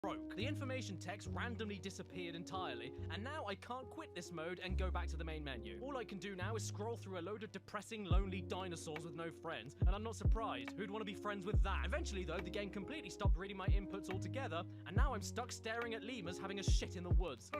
broke. The information text randomly disappeared entirely, and now I can't quit this mode and go back to the main menu. All I can do now is scroll through a load of depressing, lonely dinosaurs with no friends, and I'm not surprised. Who'd want to be friends with that? Eventually, though, the game completely stopped reading my inputs altogether, and now I'm stuck staring at lemurs having a shit in the woods.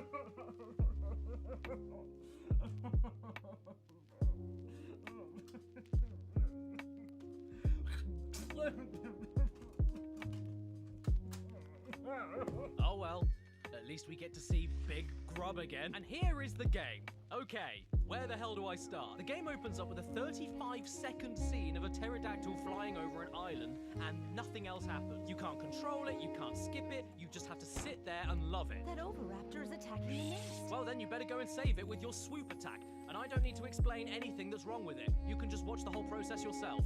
Oh well, at least we get to see Big Grub again. And here is the game. Okay, where the hell do I start? The game opens up with a 35-second scene of a pterodactyl flying over an island, and nothing else happens. You can't control it, you can't skip it, you just have to sit there and love it. That oviraptor is attacking the nest. Well, then you better go and save it with your swoop attack. And I don't need to explain anything that's wrong with it. You can just watch the whole process yourself.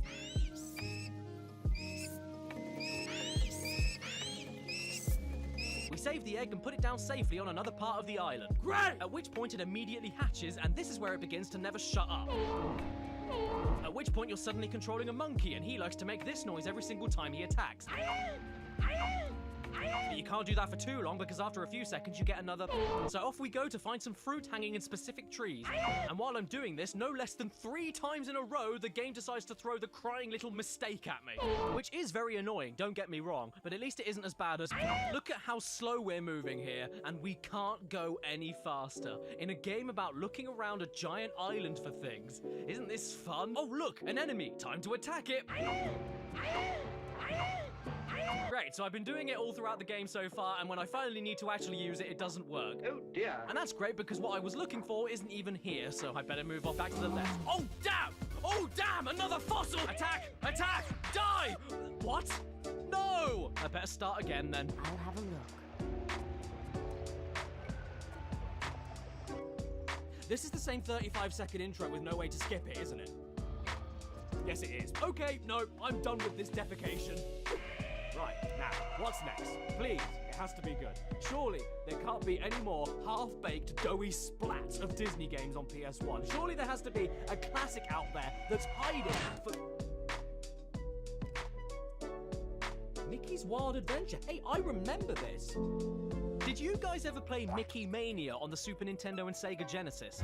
We save the egg and put it down safely on another part of the island. Great! At which point it immediately hatches, and this is where it begins to never shut up. At which point you're suddenly controlling a monkey, and he likes to make this noise every single time he attacks. But you can't do that for too long, because after a few seconds you get another. So off we go to find some fruit hanging in specific trees. And while I'm doing this, no less than 3 times in a row, the game decides to throw the crying little mistake at me. Which is very annoying, don't get me wrong, but at least it isn't as bad as... Look at how slow we're moving here, and we can't go any faster. In a game about looking around a giant island for things. Isn't this fun? Oh look, an enemy, time to attack it. Great, so I've been doing it all throughout the game so far, and when I finally need to actually use it, it doesn't work. Oh dear. And that's great because what I was looking for isn't even here, so I better move off back to the left. Oh damn! Oh damn! Another fossil! Attack! Attack! Die! What? No! I better start again then. I'll have a look. This is the same 35-second intro with no way to skip it, isn't it? Yes, it is. Okay, no, I'm done with this defecation. Right, now, what's next? Please, it has to be good. Surely, there can't be any more half-baked, doughy splats of Disney games on PS1. Surely there has to be a classic out there that's hiding for... Mickey's Wild Adventure. Hey, I remember this. Did you guys ever play Mickey Mania on the Super Nintendo and Sega Genesis?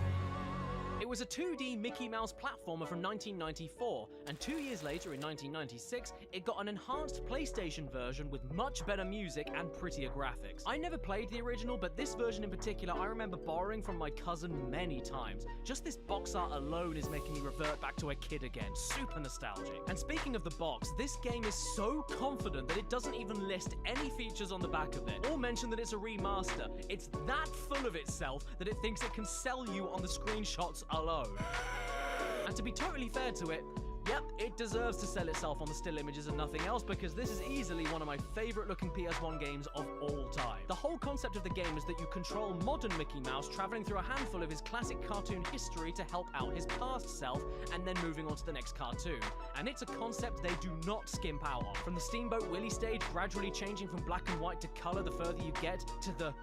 It was a 2D Mickey Mouse platformer from 1994, and 2 years later in 1996, it got an enhanced PlayStation version with much better music and prettier graphics. I never played the original, but this version in particular I remember borrowing from my cousin many times. Just this box art alone is making me revert back to a kid again. Super nostalgic. And speaking of the box, this game is so confident that it doesn't even list any features on the back of it, or mention that it's a remaster. It's that full of itself that it thinks it can sell you on the screenshots alone. And to be totally fair to it, yep, it deserves to sell itself on the still images and nothing else, because this is easily one of my favorite looking PS1 games of all time. The whole concept of the game is that you control modern Mickey Mouse traveling through a handful of his classic cartoon history to help out his past self, and then moving on to the next cartoon. And it's a concept they do not skimp out on. From the Steamboat Willie stage gradually changing from black and white to color the further you get, to the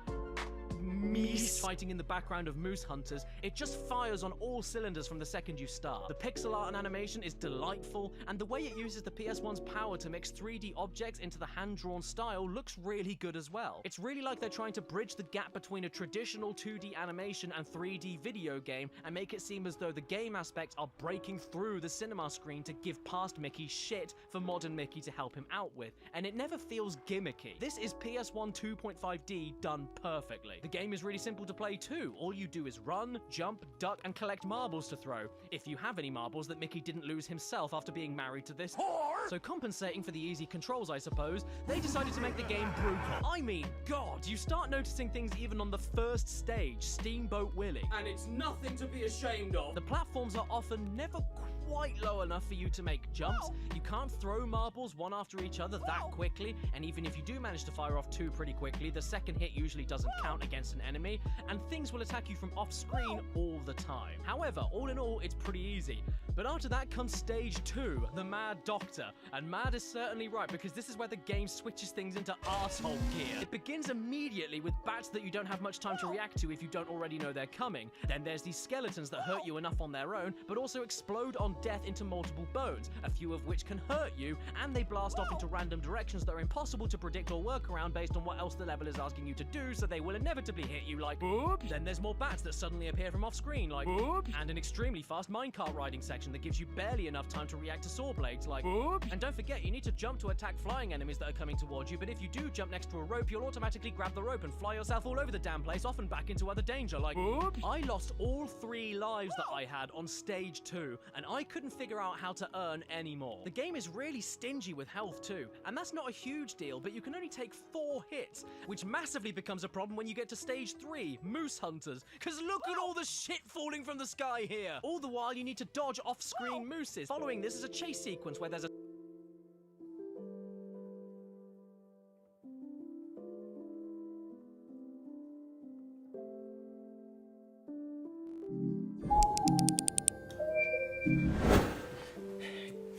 Meese fighting in the background of moose hunters, it just fires on all cylinders from the second you start. The pixel art and animation is delightful, and the way it uses the PS1's power to mix 3D objects into the hand-drawn style looks really good as well. It's really like they're trying to bridge the gap between a traditional 2D animation and 3D video game and make it seem as though the game aspects are breaking through the cinema screen to give past Mickey shit for modern Mickey to help him out with, and it never feels gimmicky. This is PS1 2.5D done perfectly. The game is really simple to play too. All you do is run, jump, duck, and collect marbles to throw. If you have any marbles that Mickey didn't lose himself after being married to this whore. So compensating for the easy controls, I suppose, they decided to make the game brutal. I mean, God, you start noticing things even on the first stage, Steamboat Willie. And it's nothing to be ashamed of. The platforms are often never quite low enough for you to make jumps. You can't throw marbles one after each other that quickly, and even if you do manage to fire off 2 pretty quickly, the second hit usually doesn't count against an enemy, and things will attack you from off screen all the time. However, all in all, it's pretty easy. But after that comes stage 2, the Mad Doctor. And mad is certainly right, because this is where the game switches things into arsehole gear. It begins immediately with bats that you don't have much time to react to if you don't already know they're coming. Then there's these skeletons that hurt you enough on their own, but also explode on death into multiple bones, a few of which can hurt you, and they blast off into random directions that are impossible to predict or work around based on what else the level is asking you to do, so they will inevitably hit you like boop. Then there's more bats that suddenly appear from off screen like boop, and an extremely fast minecart riding section that gives you barely enough time to react to saw blades like boop. And don't forget, you need to jump to attack flying enemies that are coming towards you, but if you do jump next to a rope, you'll automatically grab the rope and fly yourself all over the damn place, often back into other danger like boop. I lost all 3 lives that I had on stage 2, and I couldn't figure out how to earn any more. The game is really stingy with health too, and that's not a huge deal, but you can only take 4 hits, which massively becomes a problem when you get to stage 3, Moose Hunters, because look at all the shit falling from the sky here. All the while you need to dodge off-screen mooses. Following this is a chase sequence where there's a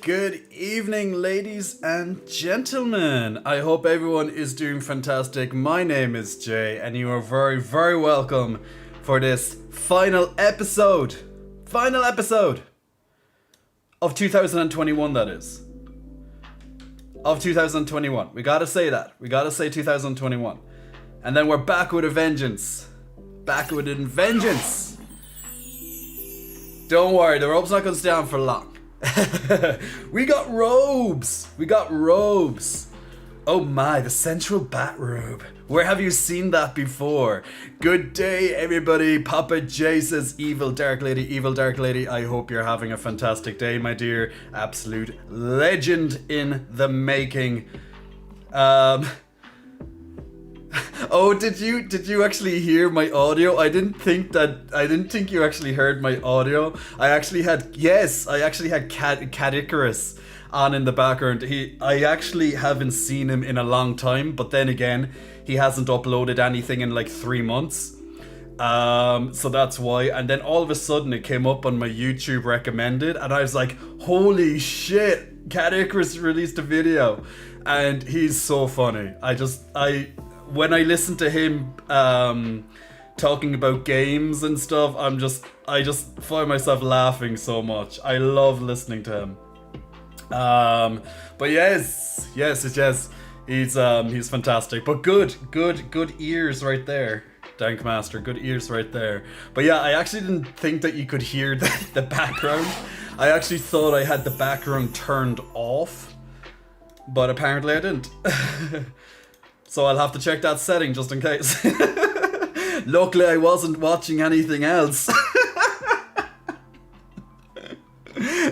Good evening, ladies and gentlemen. I hope everyone is doing fantastic. My name is Jay, and you are very, very welcome for this final episode of 2021, that is. Of 2021. We gotta say that. We gotta say 2021. And then we're back with a vengeance. Back with a vengeance. Don't worry, the rope's not gonna stay on for long. We got robes. Oh my, the central bat robe. Where have you seen that before? Good day, everybody. Papa J says, evil dark lady. I hope you're having a fantastic day, my dear. Absolute legend in the making. Oh, did you actually hear my audio? I didn't think you actually heard my audio. I actually had Cat Icarus on in the background. I actually haven't seen him in a long time, but then again, he hasn't uploaded anything in like 3 months. So that's why. And then all of a sudden it came up on my YouTube recommended, and I was like, holy shit, Cat Icarus released a video. And he's so funny. When I listen to him talking about games and stuff, I just find myself laughing so much. I love listening to him. But yes, he's fantastic. But good ears right there, Dankmaster. Good ears right there. But yeah, I actually didn't think that you could hear the background. I actually thought I had the background turned off, but apparently I didn't. So I'll have to check that setting just in case. Luckily I wasn't watching anything else.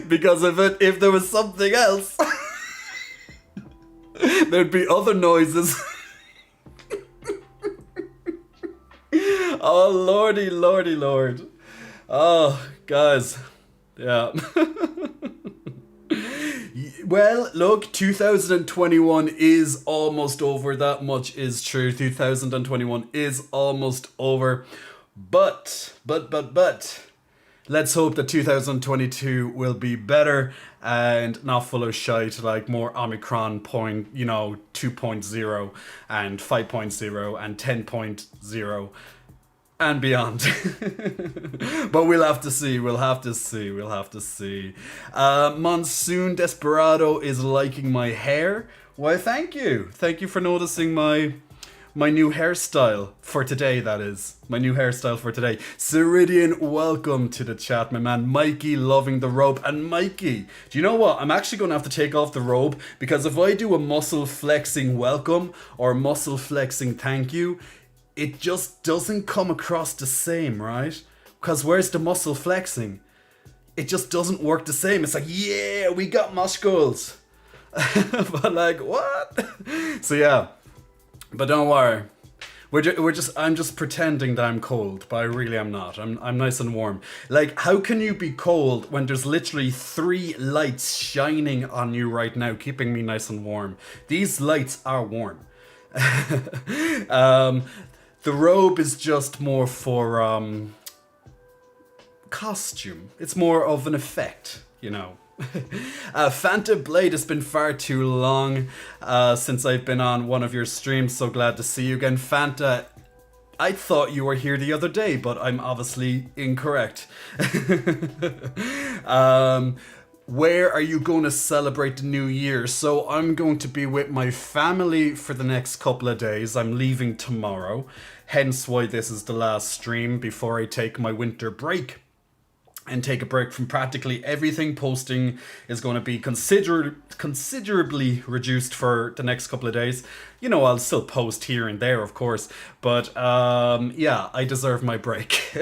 Because if there was something else, there'd be other noises. Oh lordy lord. Oh guys. Yeah. Well, look, 2021 is almost over. That much is true. 2021 is almost over. But, let's hope that 2022 will be better and not full of shite, like more Omicron 2.0 and 5.0 and 10.0. And beyond. But we'll have to see. Monsoon Desperado is liking my hair. Why, thank you for noticing my new hairstyle for today, that is. My new hairstyle for today. Ceridian, welcome to the chat, my man. Mikey, loving the robe. And Mikey, do you know what? I'm actually going to have to take off the robe, because if I do a muscle flexing welcome or muscle flexing thank you, it just doesn't come across the same, right? Because where's the muscle flexing? It just doesn't work the same. It's like, yeah, we got muscles. But like, what? So yeah, but don't worry. I'm just pretending that I'm cold, but I really am not. I'm nice and warm. Like, how can you be cold when there's literally 3 lights shining on you right now, keeping me nice and warm? These lights are warm. The robe is just more for costume. It's more of an effect. you know. Fanta Blade, it's been far too long since I've been on one of your streams. So glad to see you again, Fanta. I thought you were here the other day, but I'm obviously incorrect. Where are you going to celebrate the new year? So I'm going to be with my family for the next couple of days. I'm leaving tomorrow, hence why this is the last stream before I take my winter break. And take a break from practically everything. Posting is going to be considerably reduced for the next couple of days. You know, I'll still post here and there, of course. But yeah, I deserve my break.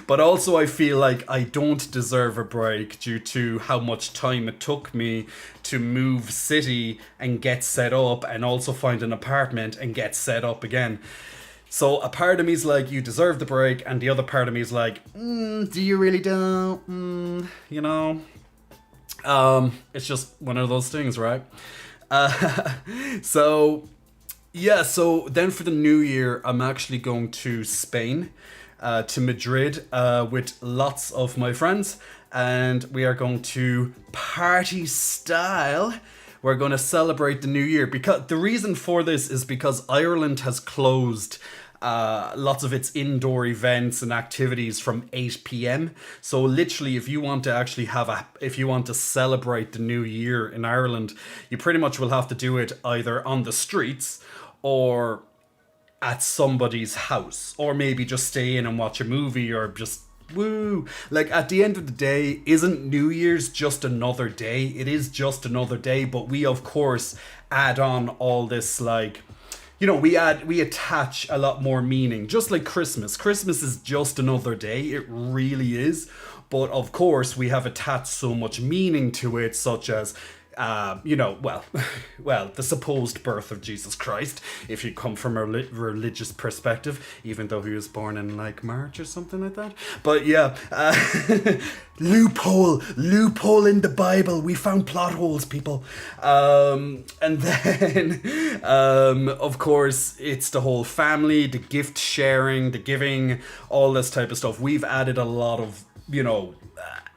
But also I feel like I don't deserve a break due to how much time it took me to move city and get set up, and also find an apartment and get set up again. So a part of me is like, you deserve the break, and the other part of me is like, do you really don't? You know? It's just one of those things, right? So, yeah, so then for the new year, I'm actually going to Spain, to Madrid, with lots of my friends, and we are going to party style. We're going to celebrate the new year, because the reason for this is because Ireland has closed lots of its indoor events and activities from 8 p.m. So literally, if you want to actually if you want to celebrate the new year in Ireland, you pretty much will have to do it either on the streets or at somebody's house, or maybe just stay in and watch a movie, or just woo. Like, at the end of the day, isn't New Year's just another day? It is just another day, but we of course add on all this, like, you know, we attach a lot more meaning, just like Christmas. Christmas is just another day, it really is, but of course we have attached so much meaning to it, such as you know, well, the supposed birth of Jesus Christ, if you come from a religious perspective, even though he was born in like March or something like that. But yeah, loophole in the Bible. We found plot holes, people. And then, of course, it's the whole family, the gift sharing, the giving, all this type of stuff. We've added a lot of, you know,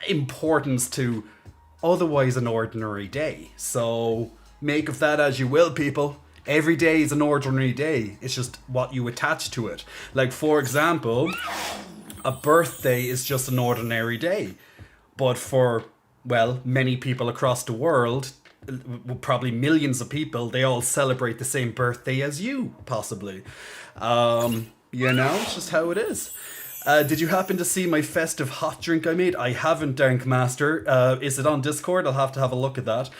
importance to otherwise an ordinary day. So make of that as you will, people. Every day is an ordinary day. It's just what you attach to it. Like, for example, a birthday is just an ordinary day. But for, well, many people across the world, probably millions of people, they all celebrate the same birthday as you, possibly. You know, it's just how it is. Did you happen to see my festive hot drink I made? I haven't, Dank Master. Is it on Discord? I'll have to have a look at that.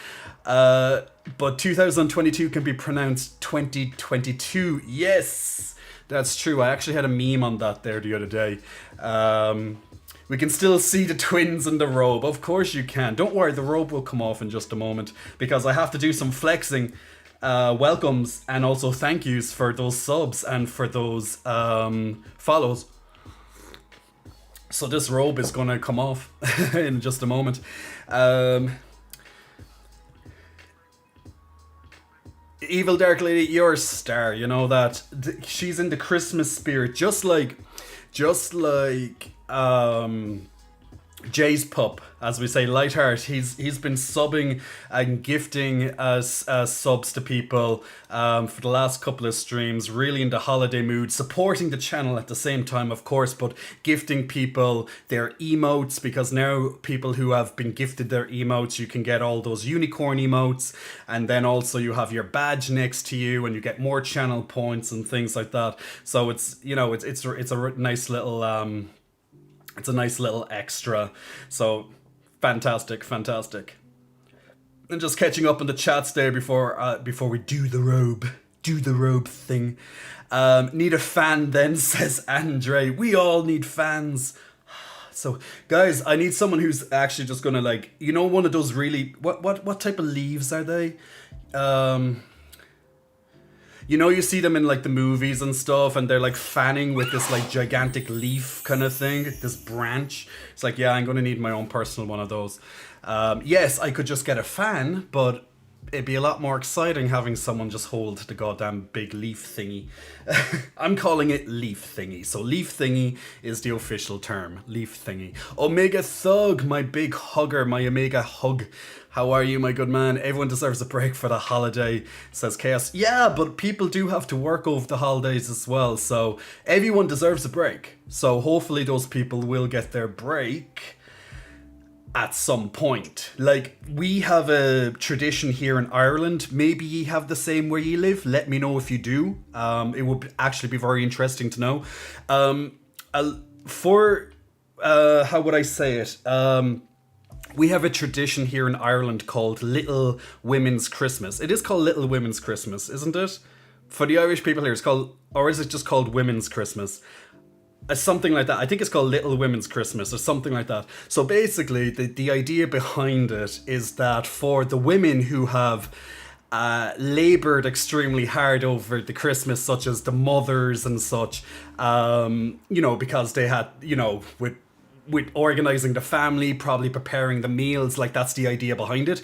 But 2022 can be pronounced 2022. Yes, that's true. I actually had a meme on that there the other day. We can still see the twins in the robe. Of course you can. Don't worry, the robe will come off in just a moment, because I have to do some flexing. Welcomes and also thank yous for those subs and for those follows. So this robe is going to come off in just a moment. Evil Dark Lady, you're a star. You know that. She's in the Christmas spirit, just like Jay's pup, as we say, Lightheart. He's been subbing and gifting subs to people for the last couple of streams, really in the holiday mood, supporting the channel at the same time, of course, but gifting people their emotes, because now people who have been gifted their emotes, you can get all those unicorn emotes, and then also you have your badge next to you, and you get more channel points and things like that. So it's, you know, it's a nice little it's a nice little extra. So fantastic. And just catching up on the chats there before we do the robe thing. Need a fan then, says Andre. We all need fans. So guys, I need someone who's actually just gonna, like, you know, one of those really, what type of leaves are they? You know, you see them in like the movies and stuff, and they're like fanning with this like gigantic leaf kind of thing, this branch. It's like, yeah, I'm gonna need my own personal one of those. Yes, I could just get a fan, but it'd be a lot more exciting having someone just hold the goddamn big leaf thingy. I'm calling it leaf thingy. So leaf thingy is the official term. Leaf thingy. Omega Thug, my big hugger, my Omega hug. How are you, my good man? Everyone deserves a break for the holiday, says Chaos. Yeah, but people do have to work over the holidays as well, so everyone deserves a break. So hopefully those people will get their break at some point. Like, we have a tradition here in Ireland. Maybe you have the same where you live. Let me know if you do. It would actually be very interesting to know. How would I say it? We have a tradition here in Ireland called Little Women's Christmas. It is called Little Women's Christmas, isn't it? For the Irish people here, it's called, or is it just called Women's Christmas? Something like that. I think it's called Little Women's Christmas or something like that. So basically, the idea behind it is that for the women who have laboured extremely hard over the Christmas, such as the mothers and such, because they had, with organising the family, probably preparing the meals, like that's the idea behind it.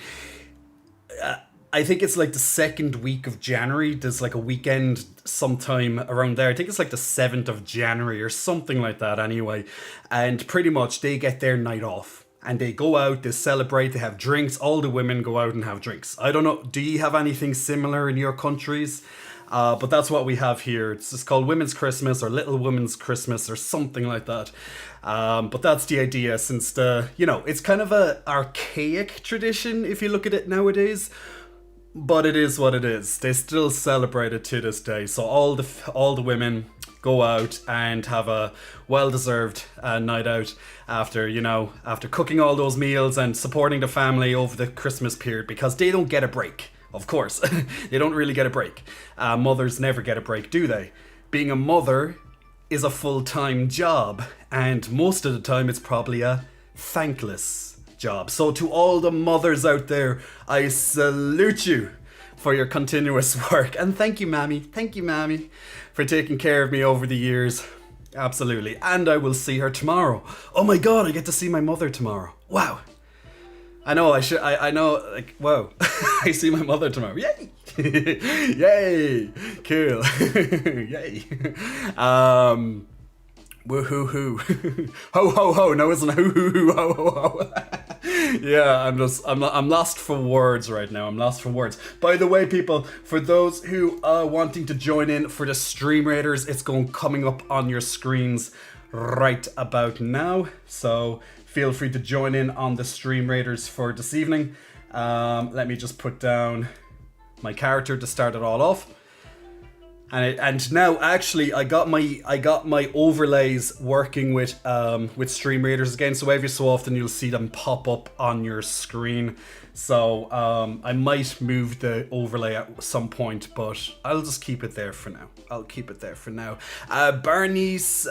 I think it's like the second week of January. There's like a weekend sometime around there. I think it's like the 7th of January or something like that anyway. And pretty much they get their night off and they go out, they celebrate, they have drinks. All the women go out and have drinks. I don't know, do you have anything similar in your countries? But that's what we have here. It's just called Women's Christmas or Little Women's Christmas or something like that. But that's the idea, since it's kind of a archaic tradition if you look at it nowadays. But it is what it is. They still celebrate it to this day. So all the women go out and have a well-deserved night out after cooking all those meals and supporting the family over the Christmas period, because they don't get a break. Of course, they don't really get a break. Mothers never get a break, do they? Being a mother is a full-time job, and most of the time it's probably a thankless job. So to all the mothers out there, I salute you for your continuous work. And thank you, Mammy, for taking care of me over the years. Absolutely. And I will see her tomorrow. Oh my god, I get to see my mother tomorrow. Wow. I know, I know, like, whoa. I see my mother tomorrow. Yay! Yay! Cool. Yay. Woo-hoo-hoo. Ho, ho, ho. No, it's not hoo-hoo-hoo. Ho, ho, ho. Yeah, I'm lost for words right now. I'm lost for words. By the way, people, for those who are wanting to join in for the Stream Raiders, it's coming up on your screens right about now. So feel free to join in on the Stream Raiders for this evening. Let me just put down my character to start it all off. And now actually I got my overlays working with Stream Raiders again, so every so often you'll see them pop up on your screen. So I might move the overlay at some point, but I'll just keep it there for now. Barney's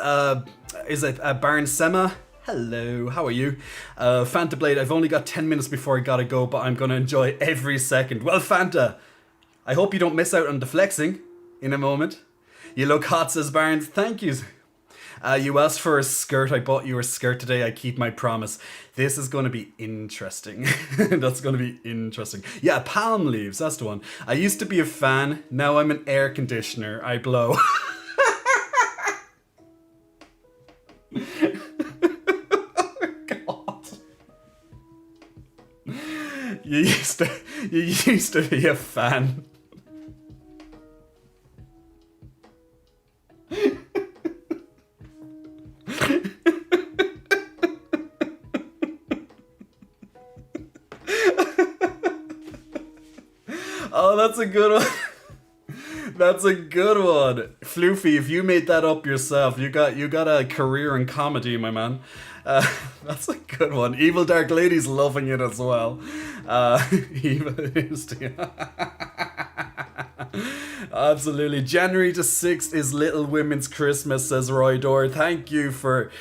is it Barn Sema? Hello, how are you? Fanta Blade, I've only got 10 minutes before I gotta go, but I'm gonna enjoy every second. Well, Fanta, I hope you don't miss out on the flexing in a moment. You look hot, says Barnes. Thank you. You asked for a skirt. I bought you a skirt today. I keep my promise. This is going to be interesting. That's going to be interesting. Yeah, palm leaves. That's the one. I used to be a fan. Now I'm an air conditioner. I blow. God. You used to be a fan. Oh, that's a good one. That's a good one. Floofy, if you made that up yourself, you got a career in comedy, my man. That's a good one. Evil Dark Lady's loving it as well. Absolutely. January the 6th is Little Women's Christmas, says Roy Dore. Thank you for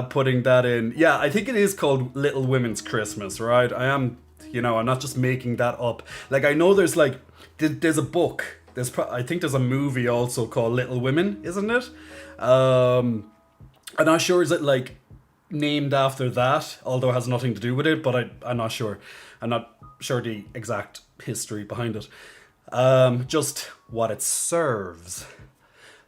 putting that in. Yeah, I think it is called Little Women's Christmas, right? I'm not just making that up. Like, I know there's a book. I think there's a movie also called Little Women, isn't it? I'm not sure, is it like named after that, although it has nothing to do with it, but I'm not sure. I'm not sure the exact history behind it. Just what it serves.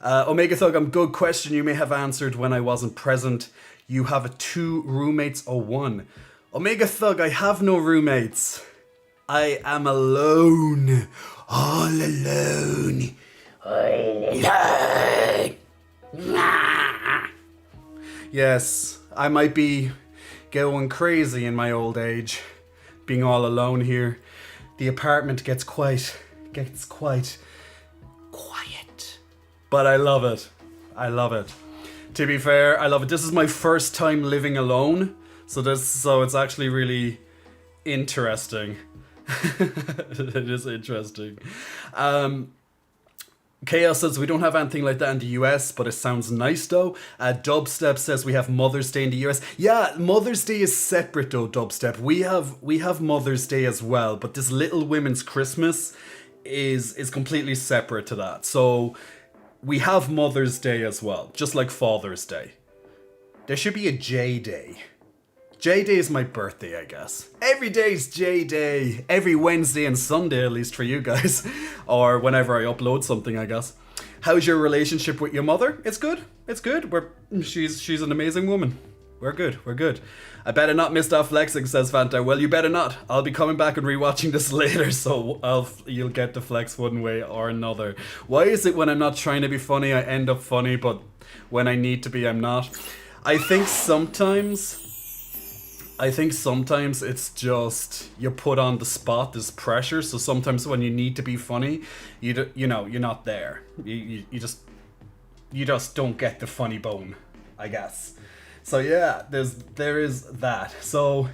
Omega Thug, good question you may have answered when I wasn't present. You have a 2 roommates or 1. Omega Thug, I have no roommates. I am alone. All alone. Yes, I might be going crazy in my old age, being all alone here. The apartment gets quite quiet. But I love it. I love it. To be fair, I love it. This is my first time living alone, so it's actually really interesting. It is interesting. Chaos says we don't have anything like that in the US, but it sounds nice though. Dubstep says we have Mother's Day in the US. Yeah, Mother's Day is separate though, Dubstep. We have Mother's Day as well, but this Little Women's Christmas is completely separate to that. So we have Mother's Day as well, just like Father's Day. There should be a J Day. J Day is my birthday, I guess. Every day's J Day. Every Wednesday and Sunday, at least for you guys. Or whenever I upload something, I guess. How's your relationship with your mother? It's good. It's good. She's an amazing woman. We're good. I better not miss that flexing, says Fanta. Well, you better not. I'll be coming back and rewatching this later, so you'll get the flex one way or another. Why is it when I'm not trying to be funny, I end up funny, but when I need to be, I'm not? I think sometimes it's just you're put on the spot, there's pressure, so sometimes when you need to be funny, you're not there. You just don't get the funny bone, I guess. So yeah, there is that. So,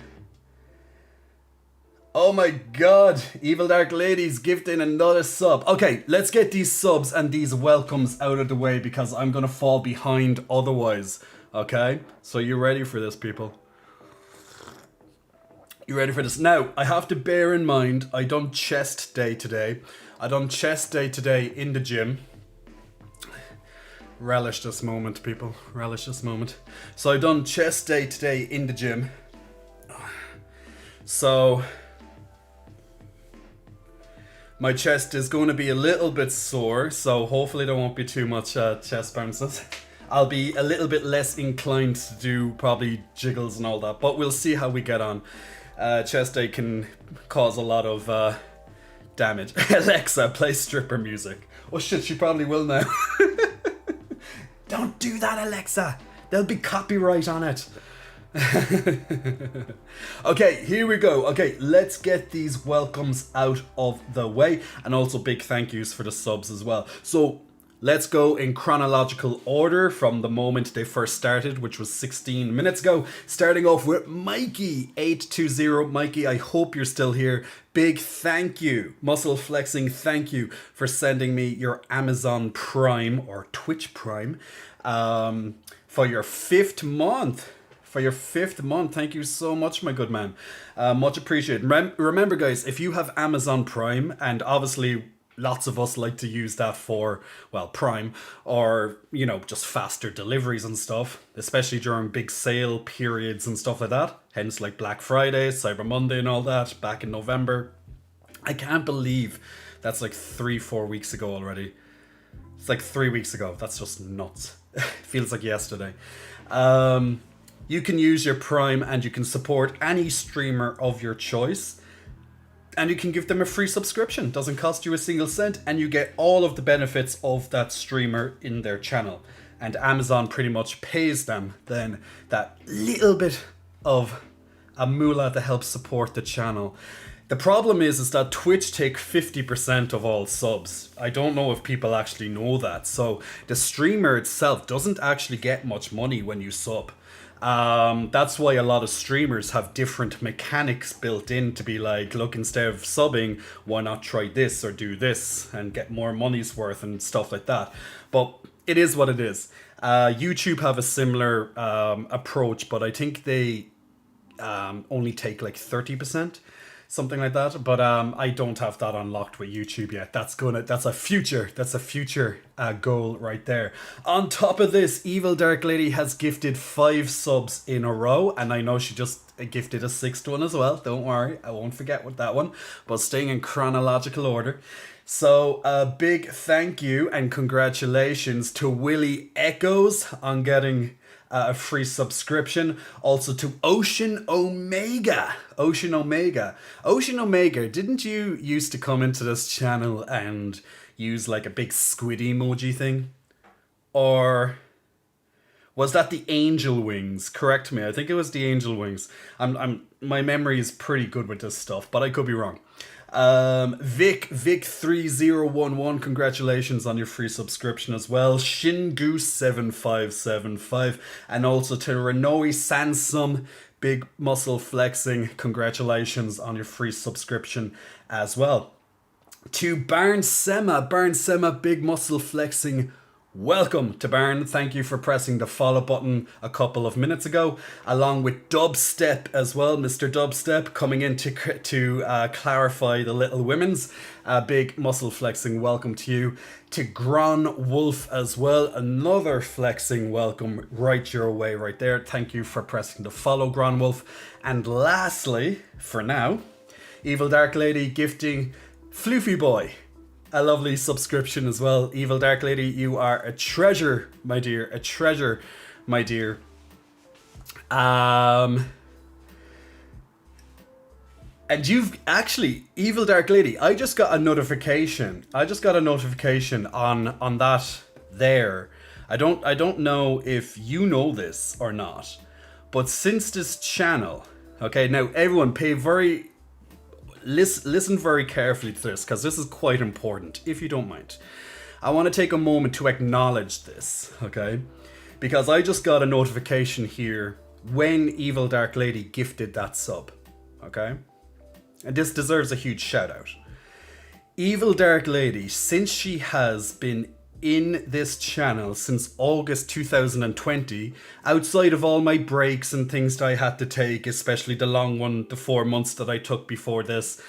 oh my god, Evil Dark Ladies gifting another sub. Okay, let's get these subs and these welcomes out of the way because I'm gonna fall behind otherwise. Okay, so you ready for this, people? You ready for this? Now, I have to bear in mind, I done chest day today. I done chest day today in the gym. Relish this moment, people. Relish this moment. So I done chest day today in the gym. So my chest is going to be a little bit sore, so hopefully there won't be too much chest bounces. I'll be a little bit less inclined to do probably jiggles and all that, but we'll see how we get on. Chest day can cause a lot of damage. Alexa, play stripper music. Oh shit, she probably will now. Don't do that, Alexa. There'll be copyright on it. Okay, here we go. Okay, let's get these welcomes out of the way. And also big thank yous for the subs as well. So let's go in chronological order from the moment they first started, which was 16 minutes ago. Starting off with Mikey820. Mikey, I hope you're still here. Big thank you. Muscle Flexing, thank you for sending me your Amazon Prime or Twitch Prime for your 5th month. Thank you so much, my good man. Much appreciated. Remember, guys, if you have Amazon Prime, and obviously lots of us like to use that for, well, Prime, or, just faster deliveries and stuff, especially during big sale periods and stuff like that. Hence, like Black Friday, Cyber Monday and all that, back in November. I can't believe that's like 3-4 weeks ago already. It's like 3 weeks ago. That's just nuts. Feels like yesterday. You can use your Prime and you can support any streamer of your choice. And you can give them a free subscription. Doesn't cost you a single cent. And you get all of the benefits of that streamer in their channel. And Amazon pretty much pays them then that little bit of a moolah to help support the channel. The problem is that Twitch take 50% of all subs. I don't know if people actually know that. So the streamer itself doesn't actually get much money when you sub. That's why a lot of streamers have different mechanics built in to be like, look, instead of subbing, why not try this or do this and get more money's worth and stuff like that. But it is what it is. YouTube have a similar approach, but I think they only take like 30%. Something like that, but I don't have that unlocked with YouTube yet. That's a future goal right there. On top of this, Evil Dark Lady has gifted 5 subs in a row, and I know she just gifted a 6th one as well. Don't worry, I won't forget with that one. But staying in chronological order. So a big thank you and congratulations to Willie Echoes on getting a free subscription. Also to Ocean Omega. Ocean Omega. Ocean Omega, didn't you used to come into this channel and use like a big squid emoji thing? Or was that the angel wings? Correct me. I think it was the angel wings. My memory is pretty good with this stuff, but I could be wrong. Vic3011, congratulations on your free subscription as well. Shingoose7575, and also to Renoe Sansum, big muscle flexing, congratulations on your free subscription as well. To Barn Sema, big muscle flexing, welcome to Barn. Thank you for pressing the follow button a couple of minutes ago, along with Dubstep as well. Mr. Dubstep coming in to clarify the Little Women's. Big muscle flexing welcome to you. To Gron Wolf as well, another flexing welcome right your way right there. Thank you for pressing the follow, Gron Wolf. And lastly, for now, Evil Dark Lady gifting Floofy Boy a lovely subscription as well. Evil Dark Lady, you are a treasure, my dear. A treasure, my dear. And you've actually, Evil Dark Lady, I just got a notification. on that there. I don't know if you know this or not, but since this channel, okay, now everyone listen very carefully to this, because this is quite important, if you don't mind. I want to take a moment to acknowledge this, okay? Because I just got a notification here when Evil Dark Lady gifted that sub, okay? And this deserves a huge shout out. Evil Dark Lady, since she has been in this channel since August 2020, outside of all my breaks and things that I had to take, especially the long one, the 4 months that I took before this,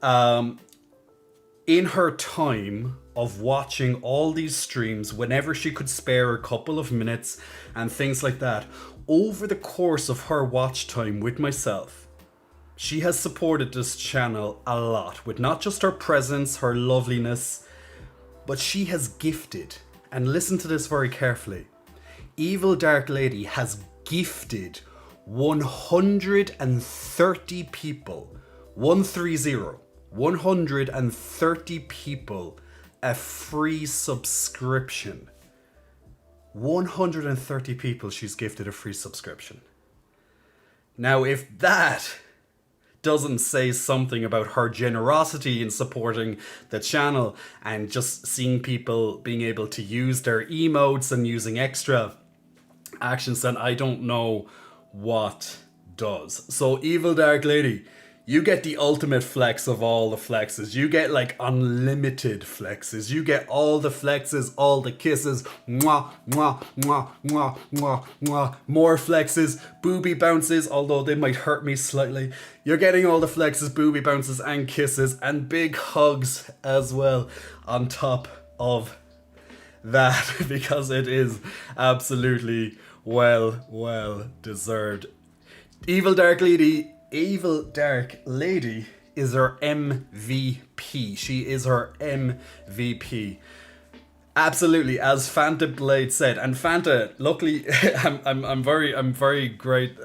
in her time of watching all these streams, whenever she could spare a couple of minutes and things like that, over the course of her watch time with myself, she has supported this channel a lot with not just her presence, her loveliness, but she has gifted, and listen to this very carefully, Evil Dark Lady has gifted 130 people, 130 people a free subscription. 130 people she's gifted a free subscription. Now, if that doesn't say something about her generosity in supporting the channel and just seeing people being able to use their emotes and using extra actions, then I don't know what does. So Evil Dark Lady, you get the ultimate flex of all the flexes. You get like unlimited flexes. You get all the flexes, all the kisses. Mwah, mwah, mwah, mwah, mwah, mwah. More flexes, booby bounces, although they might hurt me slightly. You're getting all the flexes, booby bounces, and kisses, and big hugs as well on top of that, because it is absolutely well deserved. Evil Dark Lady is her MVP. She is her MVP. Absolutely, as Fanta Blade said. And Fanta, luckily, I'm very great.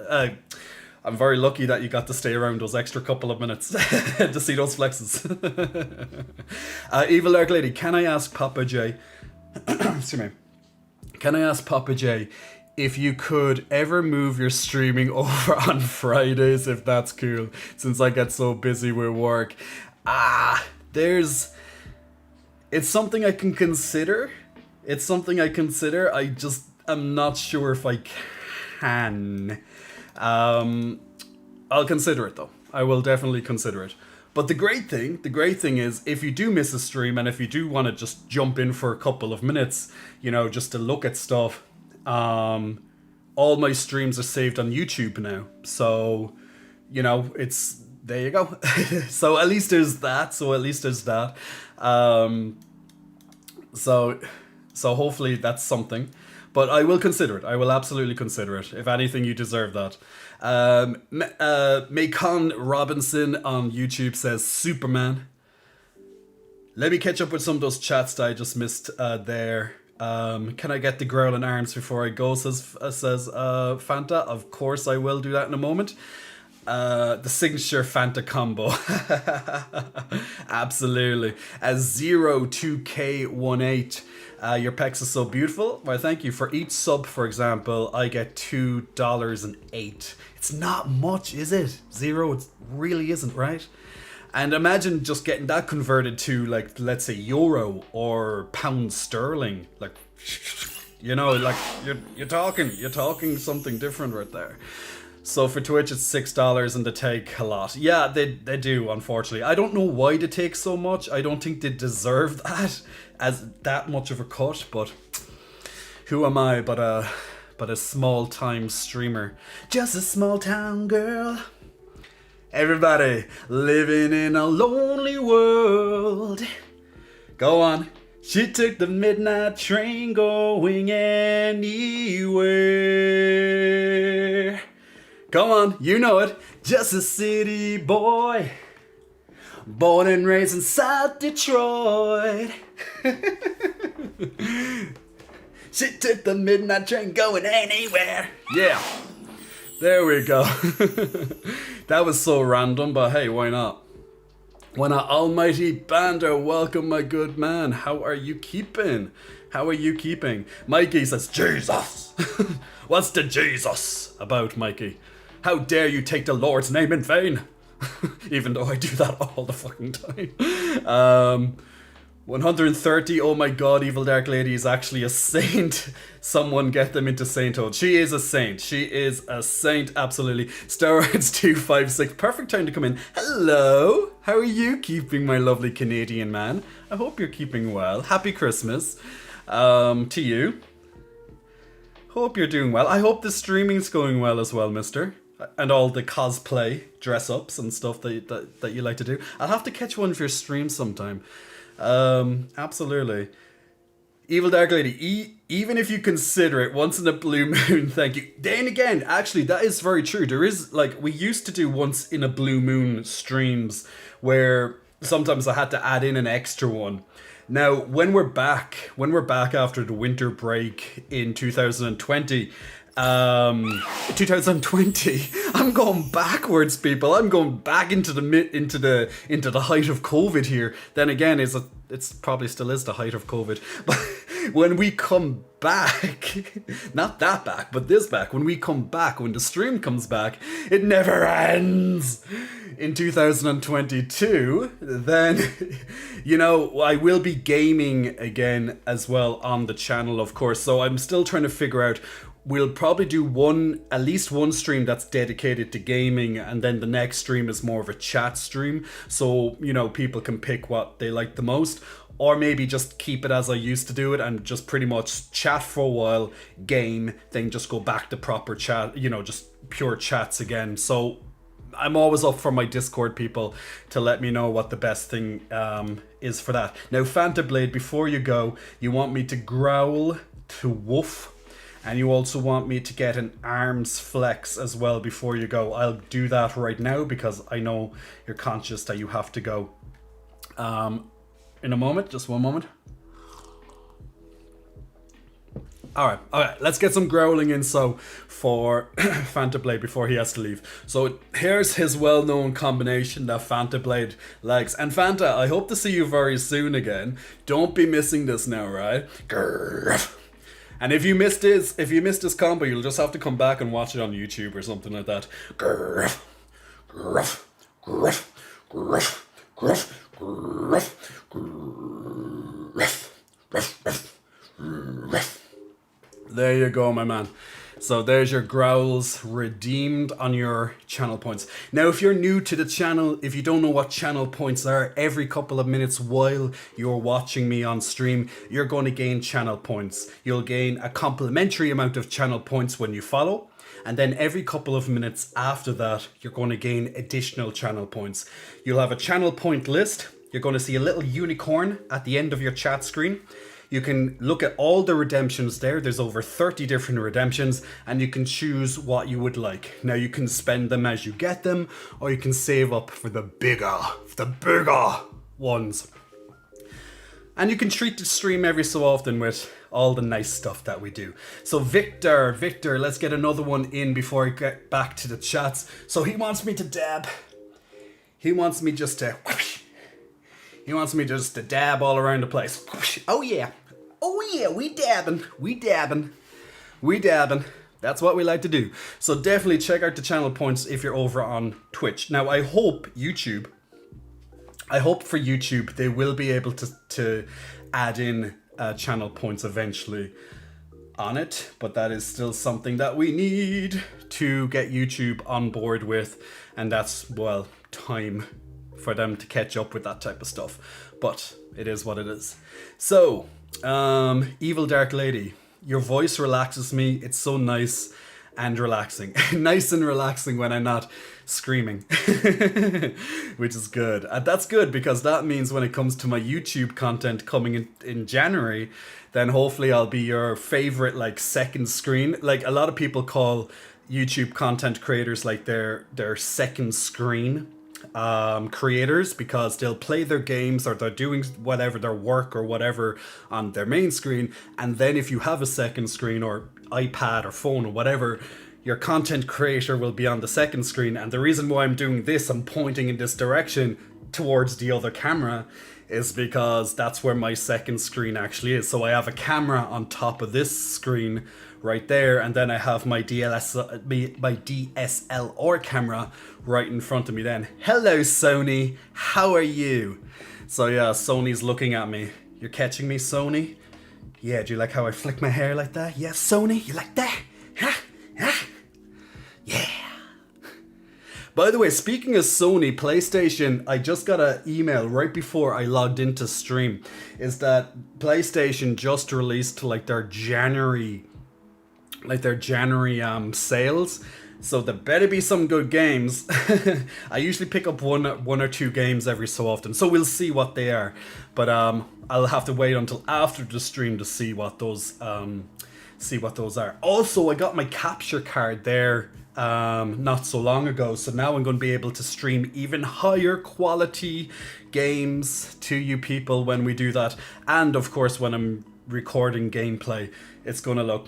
I'm very lucky that you got to stay around those extra couple of minutes to see those flexes. Evil Dark Lady, can I ask Papa J? Excuse me. Can I ask Papa J if you could ever move your streaming over on Fridays, if that's cool, since I get so busy with work? It's something I can consider. I just am not sure if I can. I'll consider it though. I will definitely consider it. But the great thing is, if you do miss a stream and if you do want to just jump in for a couple of minutes, just to look at stuff, all my streams are saved on YouTube now. So, it's, there you go. So at least there's that. So So hopefully that's something. But I will consider it. I will absolutely consider it. If anything, you deserve that. Macon Robinson on YouTube says, Superman. Let me catch up with some of those chats that I just missed there. Can I get the growling arms before I go, says Fanta. Of course I will do that in a moment. The signature Fanta combo. Absolutely. As 02K18. Your pecs are so beautiful. Why, thank you. For each sub, for example, I get $2.08. It's not much, is it? Zero, it really isn't, right? And imagine just getting that converted to, like, let's say euro or pound sterling. Like, you know, like you're talking something different right there. So for Twitch, it's $6 and they take a lot. Yeah, they do, unfortunately. I don't know why they take so much. I don't think they deserve that as that much of a cut, but who am I but a small time streamer? Just a small town girl. Everybody living in a lonely world. Go on. She took the midnight train going anywhere. Come on, you know it. Just a city boy. Born and raised in South Detroit. She took the midnight train going anywhere. Yeah. There we go. That was so random, but hey, why not? Why not? Almighty Banter, welcome my good man. How are you keeping? How are you keeping? Mikey says, Jesus. What's the Jesus about, Mikey? How dare you take the Lord's name in vain? Even though I do that all the fucking time. 130, oh my god, Evil Dark Lady is actually a saint. Someone get them into sainthood. She is a saint. She is a saint, absolutely. Steroids 256, perfect time to come in. Hello, how are you keeping, my lovely Canadian man? I hope you're keeping well. Happy Christmas to you. Hope you're doing well. I hope the streaming's going well as well, mister. And all the cosplay, dress-ups and stuff that you like to do. I'll have to catch one of your streams sometime. Absolutely. Evil Dark Lady, even if you consider it once in a blue moon, thank you. Then again, actually, that is very true. There is, like, we used to do once in a blue moon streams where sometimes I had to add in an extra one. Now, when we're back after the winter break in 2020, 2020, I'm going backwards, people. I'm going back into the height of COVID here. Then again, it's probably still is the height of COVID. But when we come back, not that back, but this back, when we come back, when the stream comes back, it never ends. In 2022, then, you know, I will be gaming again as well on the channel, of course. So I'm still trying to figure out. We'll probably do at least one stream that's dedicated to gaming, and then the next stream is more of a chat stream. So, you know, people can pick what they like the most. Or maybe just keep it as I used to do it and just pretty much chat for a while, game, then just go back to proper chat, you know, just pure chats again. So I'm always up for my Discord people to let me know what the best thing is for that. Now, Fanta Blade, before you go, you want me to growl to woof. And you also want me to get an arms flex as well before you go. I'll do that right now because I know you're conscious that you have to go. In a moment, just one moment. Alright, let's get some growling in for Fanta Blade before he has to leave. So here's his well-known combination that Fanta Blade likes. And Fanta, I hope to see you very soon again. Don't be missing this now, right? Grrr. And if you missed his combo, you'll just have to come back and watch it on YouTube or something like that. Gruff, gruff, gruff, gruff, gruff, gruff, gruff, gruff, gruff, gruff. There you go, my man. So there's your growls redeemed on your channel points. Now, if you're new to the channel, if you don't know what channel points are, every couple of minutes while you're watching me on stream, you're going to gain channel points. You'll gain a complimentary amount of channel points when you follow. And then every couple of minutes after that, you're going to gain additional channel points. You'll have a channel point list. You're going to see a little unicorn at the end of your chat screen. You can look at all the redemptions there. There's over 30 different redemptions, and you can choose what you would like. Now you can spend them as you get them, or you can save up for the bigger ones. And you can treat the stream every so often with all the nice stuff that we do. So Victor, let's get another one in before I get back to the chats. So he wants me to dab. He wants me just to dab all around the place. Oh yeah, we dabbing. That's what we like to do. So definitely check out the channel points if you're over on Twitch. Now I hope for YouTube they will be able to add in channel points eventually on it, but that is still something that we need to get YouTube on board with, and that's, well, time for them to catch up with that type of stuff, but it is what it is. So Evil Dark Lady, your voice relaxes me. It's so nice and relaxing. Nice and relaxing when I'm not screaming, which is good. And that's good, because that means when it comes to my YouTube content coming in January, then hopefully I'll be your favorite, like, second screen. Like, a lot of people call YouTube content creators like their second screen creators, because they'll play their games or they're doing whatever, their work or whatever on their main screen, and then if you have a second screen or iPad or phone or whatever, your content creator will be on the second screen. And the reason why I'm doing this, I'm pointing in this direction towards the other camera, is because that's where my second screen actually is. So I have a camera on top of this screen right there, and then I have my DSLR camera right in front of me then. Hello Sony, how are you? So yeah, Sony's looking at me. You're catching me, Sony? Yeah, do you like how I flick my hair like that? Yeah, Sony, you like that? Huh? Yeah. By the way, speaking of Sony, PlayStation, I just got an email right before I logged into stream, is that PlayStation just released like their January sales. So there better be some good games. I usually pick up one or two games every so often, so we'll see what they are. But I'll have to wait until after the stream to see what those are. Also, I got my capture card there not so long ago, so now I'm going to be able to stream even higher quality games to you people when we do that. And of course, when I'm recording gameplay, it's going to look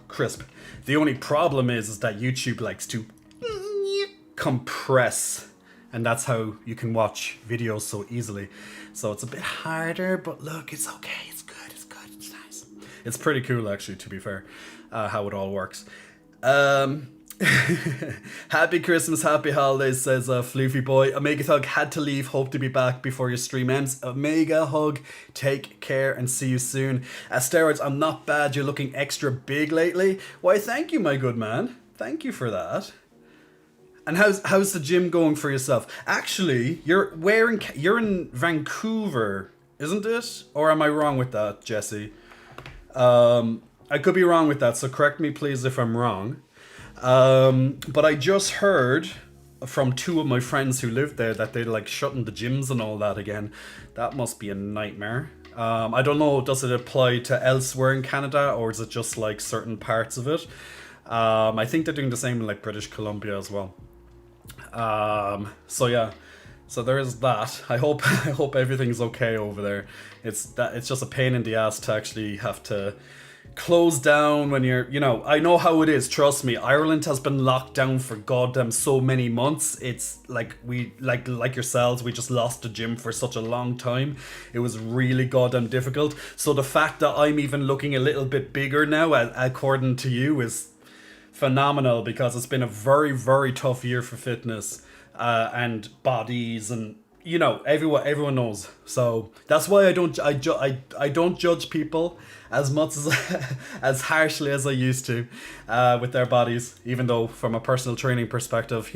crisp. The only problem is that YouTube likes to compress, and that's how you can watch videos so easily. So it's a bit harder, but look, it's okay. It's good. It's nice. It's pretty cool, actually, to be fair, how it all works. Happy Christmas, happy holidays, says Floofy Boy. Omega Thug had to leave, hope to be back before your stream ends. Omega Hug, take care and see you soon. Steroids, I'm not bad, you're looking extra big lately. Why, thank you, my good man. Thank you for that. And how's the gym going for yourself? Actually, you're in Vancouver, isn't it? Or am I wrong with that, Jesse? I could be wrong with that, so correct me please if I'm wrong. But I just heard from two of my friends who live there that they're like shutting the gyms and all that again. That must be a nightmare. I don't know, does it apply to elsewhere in Canada, or is it just like certain parts of it? I think they're doing the same in like British Columbia as well. So yeah, so there is that. I hope everything's okay over there. It's just a pain in the ass to actually have to close down when you're, I know how it is, trust me. Ireland has been locked down for goddamn so many months. It's like we like yourselves, we just lost the gym for such a long time. It was really goddamn difficult. So the fact that I'm even looking a little bit bigger now, according to you, is phenomenal, because it's been a very, very tough year for fitness and bodies, and everyone knows. So that's why I don't judge people as much as harshly as I used to with their bodies, even though from a personal training perspective,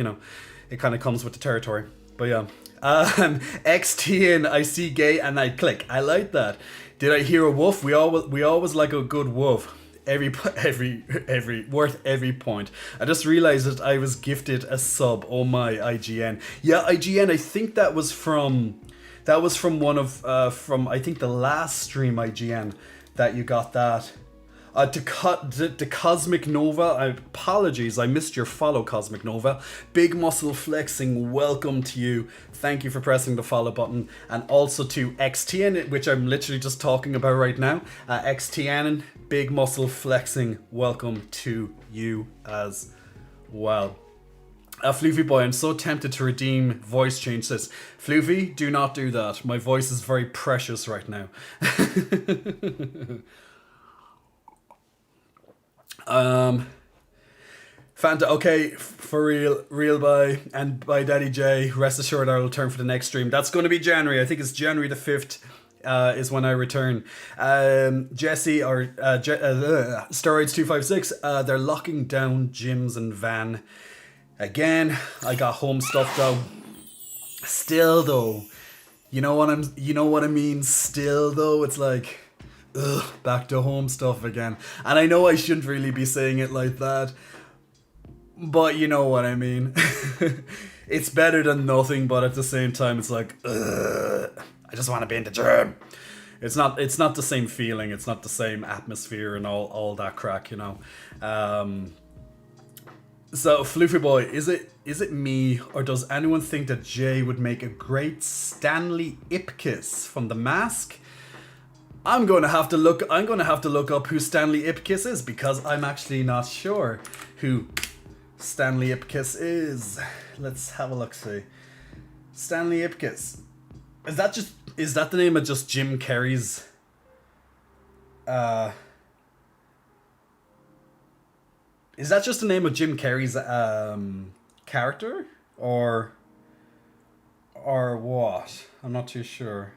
it kind of comes with the territory. But yeah, XTN, I see gay and I click. I like that. Did I hear a woof? We always like a good woof. Every worth every point. I just realized that I was gifted a sub. Oh my, IGN. Yeah, IGN. I think that was from one of from I think the last stream IGN that you got that. To Cosmic Nova, apologies, I missed your follow, Cosmic Nova. Big Muscle Flexing, welcome to you. Thank you for pressing the follow button. And also to XTN, which I'm literally just talking about right now. XTN, Big Muscle Flexing, welcome to you as well. Floofy Boy, I'm so tempted to redeem voice change this. Floofy, do not do that. My voice is very precious right now. Fanta, okay, for real by, and by Daddy J, rest assured I will return for the next stream. That's going to be January. I think it's January the 5th is when I return. Jesse, or Steroids256, they're locking down gyms and Van. Again, I got home stuff though. Still though, you know what I mean? Still though, it's like, ugh, back to home stuff again. And I know I shouldn't really be saying it like that, but you know what I mean. It's better than nothing, but at the same time it's like, ugh, I just want to be in the gym. It's not the same feeling, it's not the same atmosphere and all that crack, you know. So Floofy Boy, is it me, or does anyone think that Jay would make a great Stanley Ipkiss from The Mask? I'm going to have to look up who Stanley Ipkiss is, because I'm actually not sure who Stanley Ipkiss is. Let's have a look. See, Stanley Ipkiss. Is that the name of just Jim Carrey's? Is that just the name of Jim Carrey's character, or what? I'm not too sure.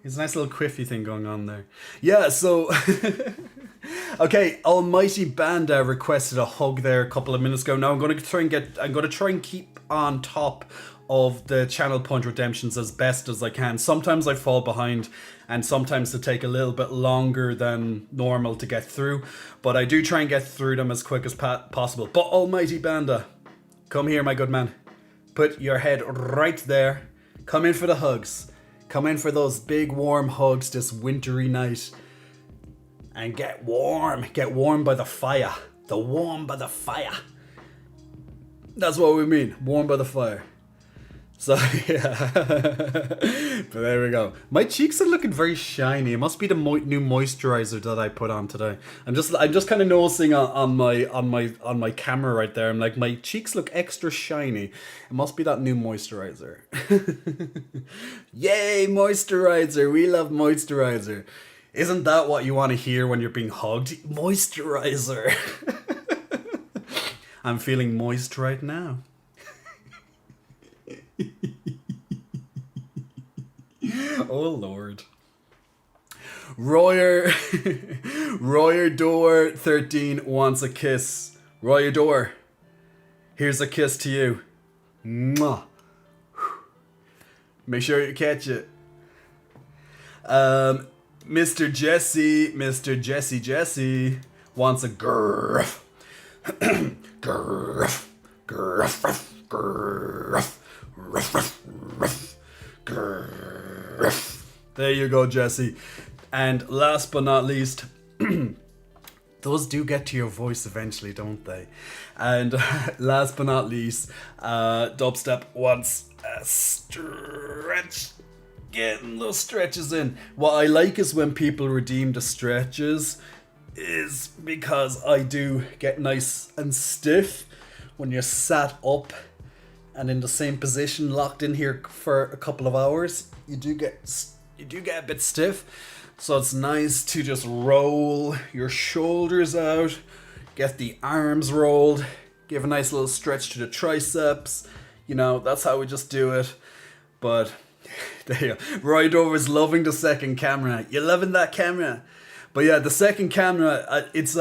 He's a nice little quiffy thing going on there. Yeah, so okay, Almighty Banda requested a hug there a couple of minutes ago. Now I'm gonna try and keep on top of the channel point redemptions as best as I can. Sometimes I fall behind, and sometimes they take a little bit longer than normal to get through, but I do try and get through them as quick as possible. But Almighty Banda, come here, my good man. Put your head right there. Come in for the hugs. Come in for those big warm hugs this wintry night. And get warm. Get warm by the fire. The warm by the fire. That's what we mean. Warm by the fire. So yeah, but there we go. My cheeks are looking very shiny. It must be the new moisturizer that I put on today. I'm just kind of noticing on my camera right there. I'm like, my cheeks look extra shiny. It must be that new moisturizer. Yay, moisturizer! We love moisturizer. Isn't that what you want to hear when you're being hugged? Moisturizer. I'm feeling moist right now. Oh Lord. Royer Door 13 wants a kiss. Royer Door, here's a kiss to you. Mwah. Make sure you catch it. Mr. Jesse wants a grrf. Grrf. Grrf. Grrf. There you go, Jesse. And last but not least, those do get to your voice eventually, don't they? And last but not least, Dubstep wants a stretch. Getting those stretches in. What I like is when people redeem the stretches, is because I do get nice and stiff when you're sat up and in the same position, locked in here for a couple of hours. You do get a bit stiff, so it's nice to just roll your shoulders out, get the arms rolled, give a nice little stretch to the triceps. You know, that's how we just do it. But there you go. Roy Dover's loving the second camera. You're loving that camera. But yeah, the second camera, it's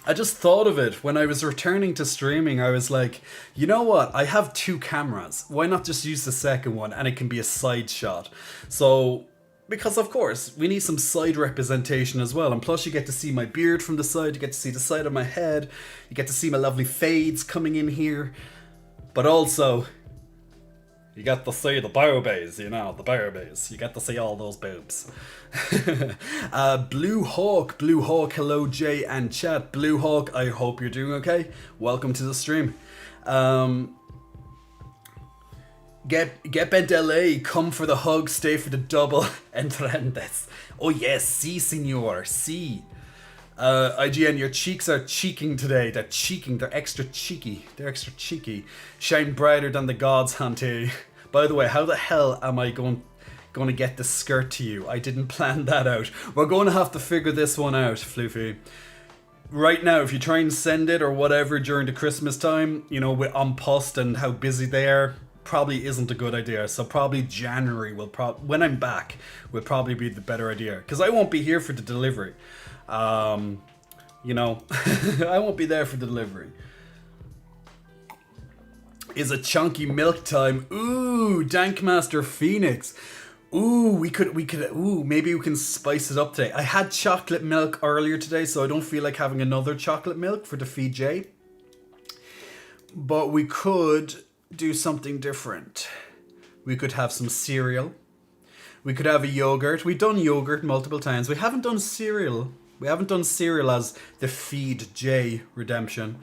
I just thought of it when I was returning to streaming. I was like, you know what? I have two cameras. Why not just use the second one and it can be a side shot? So, because of course, we need some side representation as well. And plus you get to see my beard from the side. You get to see the side of my head. You get to see my lovely fades coming in here. But also, You get to see the boobies, you know, the boobies. You get to see all those boobs. Blue Hawk, hello Jay and chat. Blue Hawk, I hope you're doing okay. Welcome to the stream. Get bent LA, come for the hug, stay for the double. Entrendes. Oh yes, si senor, si. IGN, your cheeks are cheeking today. They're cheeking. They're extra cheeky. Shine brighter than the gods, Hante. By the way, how the hell am I going to get the skirt to you? I didn't plan that out. We're going to have to figure this one out, Floofy. Right now, if you try and send it or whatever during the Christmas time, you know, with on post and how busy they are, probably isn't a good idea. So probably January when I'm back will probably be the better idea, because I won't be here for the delivery. You know, I won't be there for the delivery. Is it chunky milk time? Ooh, Dankmaster Phoenix. Ooh, maybe we can spice it up today. I had chocolate milk earlier today, so I don't feel like having another chocolate milk for the FJ. But we could do something different. We could have some cereal. We could have a yogurt. We've done yogurt multiple times. We haven't done cereal. We haven't done cereal as the Feed J redemption.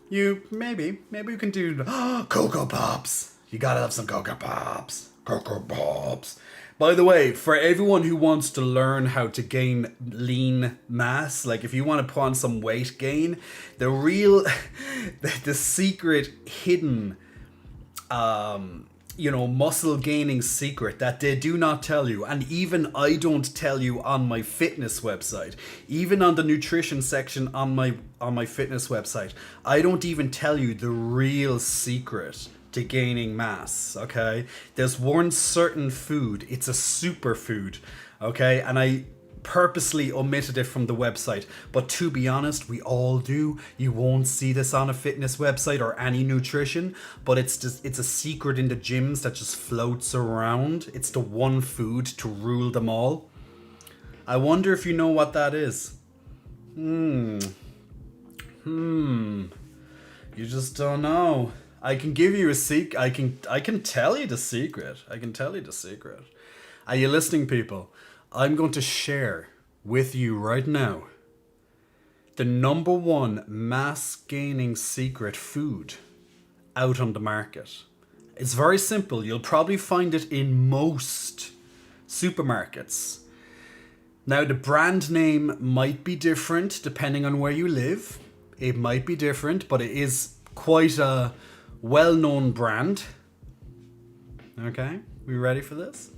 Maybe we can do Cocoa Pops. You gotta have some Cocoa Pops. Cocoa Pops. By the way, for everyone who wants to learn how to gain lean mass, like if you want to put on some weight gain, the secret hidden muscle gaining secret that they do not tell you, and even I don't tell you on my fitness website, even on the nutrition section on my fitness website, I don't even tell you the real secret to gaining mass, okay? There's one certain food, it's a superfood, okay? And I purposely omitted it from the website, but to be honest, we all do. You won't see this on a fitness website or any nutrition, but it's a secret in the gyms that just floats around. It's the one food to rule them all. I wonder if you know what that is. You just don't know. I can give you a secret. I can tell you the secret. Are you listening, people? I'm going to share with you right now the number one mass gaining secret food out on the market. It's very simple. You'll probably find it in most supermarkets. Now, the brand name might be different depending on where you live. It might be different, but it is quite a well-known brand. Okay, we ready for this?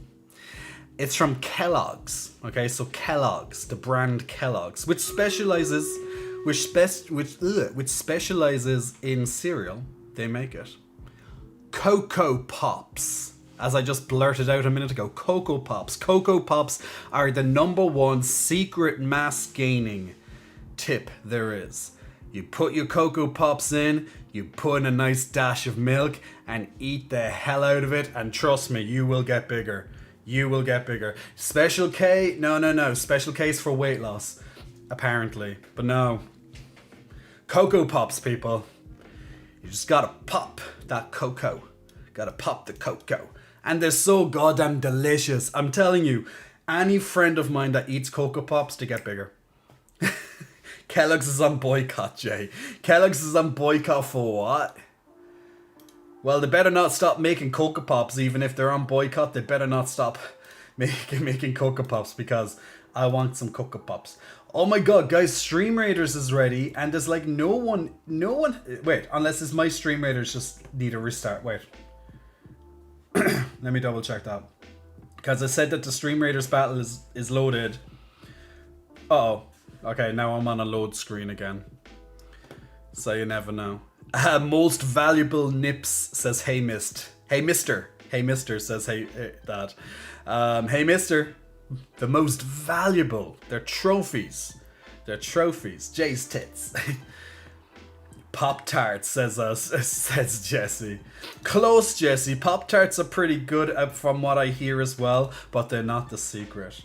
It's from Kellogg's. Okay, so Kellogg's, the brand Kellogg's, which specializes in cereal. They make it. Cocoa Pops. As I just blurted out a minute ago, Cocoa Pops. Cocoa Pops are the number one secret mass gaining tip there is. You put your Cocoa Pops in, you put in a nice dash of milk, and eat the hell out of it, and trust me, you will get bigger. You will get bigger. Special K? No. Special K's for weight loss, apparently. But no. Cocoa Pops, people. You just gotta pop that cocoa. Gotta pop the cocoa. And they're so goddamn delicious. I'm telling you, any friend of mine that eats Cocoa Pops, to get bigger. Kellogg's is on boycott, Jay. Kellogg's is on boycott for what? Well, they better not stop making Cocoa Pops. Even if they're on boycott, they better not stop making Cocoa Pops, because I want some Cocoa Pops. Oh my god, guys, Stream Raiders is ready, and there's like no one, wait, unless it's my Stream Raiders just need a restart. Wait. Let me double check that. Because I said that the Stream Raiders battle is loaded. Uh-oh. Okay, now I'm on a load screen again. So you never know. Most valuable nips says hey mist. Hey mister. Hey mister says hey that. Hey mister. The most valuable. They're trophies. They're trophies. Jay's tits. Pop-Tarts says Jesse. Close, Jesse. Pop-Tarts are pretty good from what I hear as well, but they're not the secret.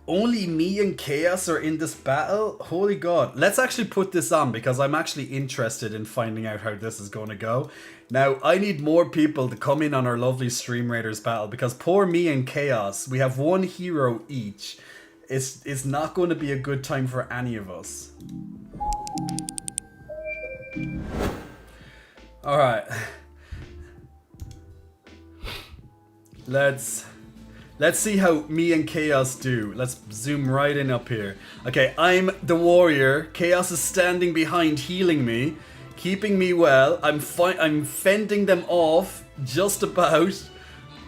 Only me and Chaos are in this battle? Holy God. Let's actually put this on because I'm actually interested in finding out how this is going to go. Now, I need more people to come in on our lovely Stream Raiders battle because poor me and Chaos, we have one hero each. It's not going to be a good time for any of us. Alright. Let's see how me and Chaos do. Let's zoom right in up here. Okay, I'm the warrior. Chaos is standing behind, healing me, keeping me well. I'm fending them off just about.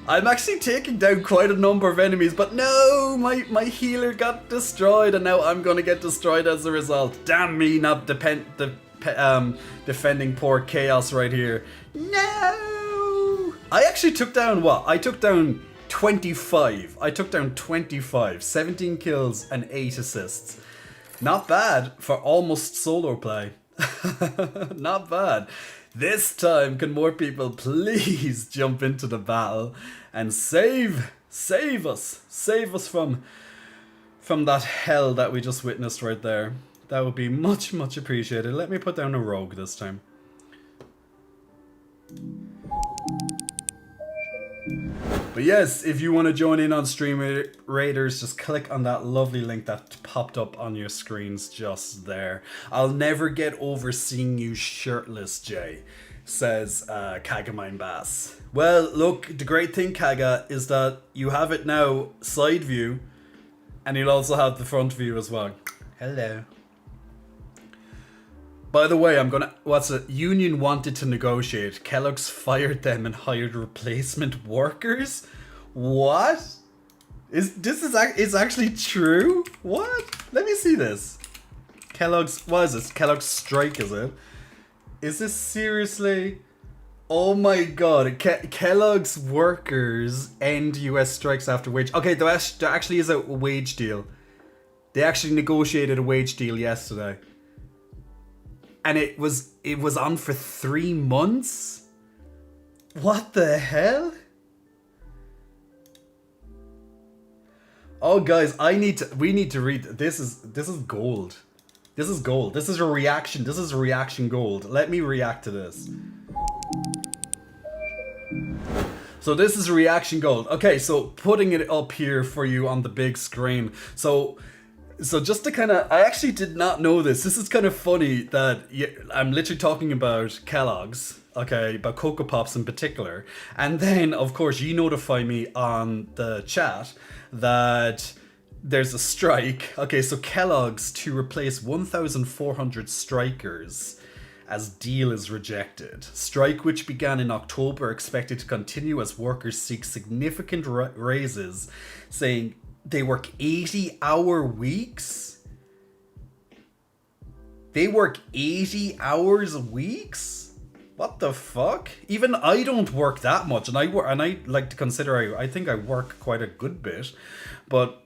I'm actually taking down quite a number of enemies, but no, my healer got destroyed, and now I'm gonna get destroyed as a result. Damn me, not defending poor Chaos right here. No! I actually took down what? I took down 25. I took down 25. 17 kills and 8 assists. Not bad for almost solo play. Not bad. This time, can more people please jump into the battle and save us from that hell that we just witnessed right there. That would be much appreciated. Let me put down a rogue this time. But yes, if you want to join in on Stream Raiders, just click on that lovely link that popped up on your screens just there. I'll never get over seeing you shirtless, Jay, says Kagamine Bass. Well, look, the great thing, Kaga, is that you have it now side view, and you'll also have the front view as well. Hello. By the way, Union wanted to negotiate. Kellogg's fired them and hired replacement workers? What? Is actually true? What? Let me see this. Kellogg's, what is this? Kellogg's strike, is it? Is this seriously? Oh my God. Kellogg's workers end US strikes after wage. Okay, there actually is a wage deal. They actually negotiated a wage deal yesterday. And it was on for 3 months? What the hell? Oh guys, we need to read this is gold. This is gold. This is a reaction. This is a reaction gold. Let me react to this. So this is reaction gold. Okay, so putting it up here for you on the big screen. So just to kind of, I actually did not know this. This is kind of funny that I'm literally talking about Kellogg's, okay, about Cocoa Pops in particular. And then, of course, you notify me on the chat that there's a strike. Okay, so Kellogg's to replace 1,400 strikers as deal is rejected. Strike, which began in October, expected to continue as workers seek significant raises, saying they work 80-hour weeks? They work 80 hours weeks? What the fuck? Even I don't work that much, and I like to consider I think I work quite a good bit, but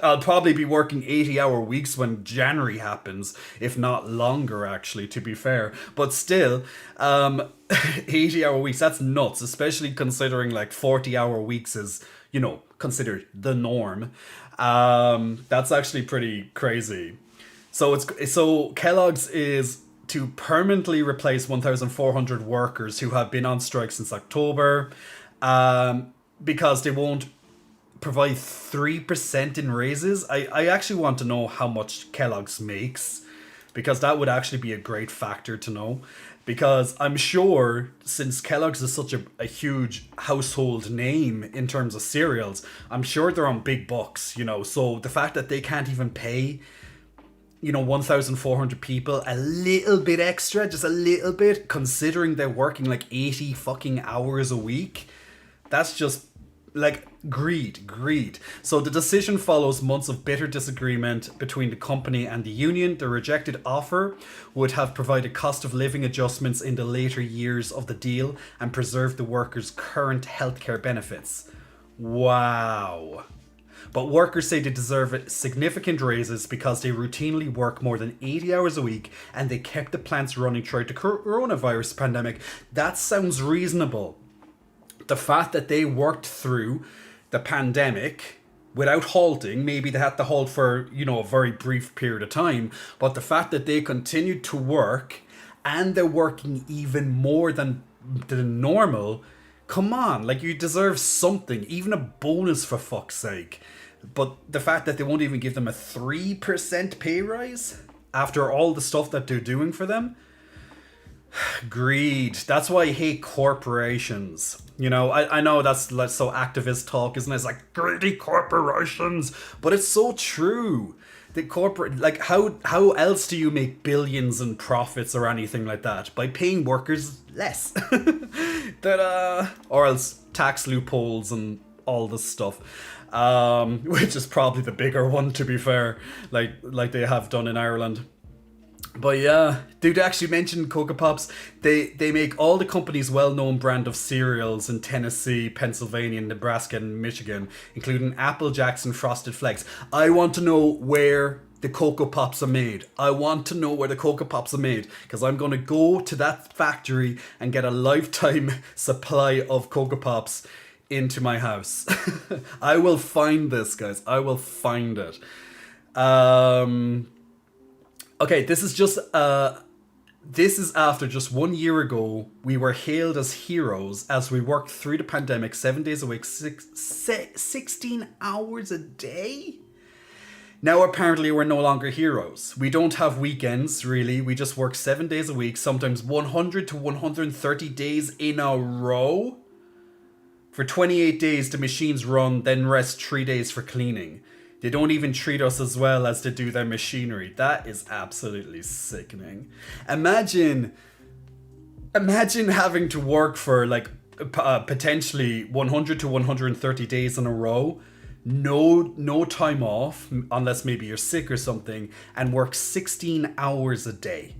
I'll probably be working 80-hour weeks when January happens, if not longer actually, to be fair. But still, 80-hour weeks, that's nuts, especially considering like 40-hour weeks is, considered the norm. That's actually pretty crazy. So Kellogg's is to permanently replace 1,400 workers who have been on strike since October, because they won't provide 3% in raises. I actually want to know how much Kellogg's makes, because that would actually be a great factor to know. Because I'm sure, since Kellogg's is such a huge household name in terms of cereals, I'm sure they're on big bucks, So the fact that they can't even pay, 1,400 people a little bit extra, just a little bit, considering they're working like 80 fucking hours a week, that's just like greed. So the decision follows months of bitter disagreement between the company and the union. The rejected offer would have provided cost of living adjustments in the later years of the deal and preserved the workers' current healthcare benefits. Wow. But workers say they deserve significant raises because they routinely work more than 80 hours a week and they kept the plants running throughout the coronavirus pandemic. That sounds reasonable. The fact that they worked through the pandemic without halting. Maybe they had to halt for, a very brief period of time, but the fact that they continued to work, and they're working even more than normal, come on, like, you deserve something, even a bonus for fuck's sake. But the fact that they won't even give them a 3% pay rise after all the stuff that they're doing for them, greed. That's why I hate corporations. I know that's like so activist talk, isn't it? It's like greedy corporations, but it's so true. The corporate, like, how else do you make billions in profits or anything like that? By paying workers less. Or else tax loopholes and all this stuff. Which is probably the bigger one, to be fair, like they have done in Ireland. But yeah, dude, actually mentioned Cocoa Pops. They make all the company's well-known brand of cereals in Tennessee, Pennsylvania, Nebraska, and Michigan, including Apple Jacks and Frosted Flakes. I want to know where the Cocoa Pops are made. I want to know where the Cocoa Pops are made, because I'm going to go to that factory and get a lifetime supply of Cocoa Pops into my house. I will find this, guys. I will find it. Okay, this is after just 1 year ago, we were hailed as heroes as we worked through the pandemic 7 days a week, 16 hours a day. Now apparently we're no longer heroes. We don't have weekends, really. We just work 7 days a week, sometimes 100 to 130 days in a row. For 28 days, the machines run, then rest 3 days for cleaning. They don't even treat us as well as they do their machinery. That is absolutely sickening. Imagine having to work for like potentially 100 to 130 days in a row, no time off, unless maybe you're sick or something, and work 16 hours a day.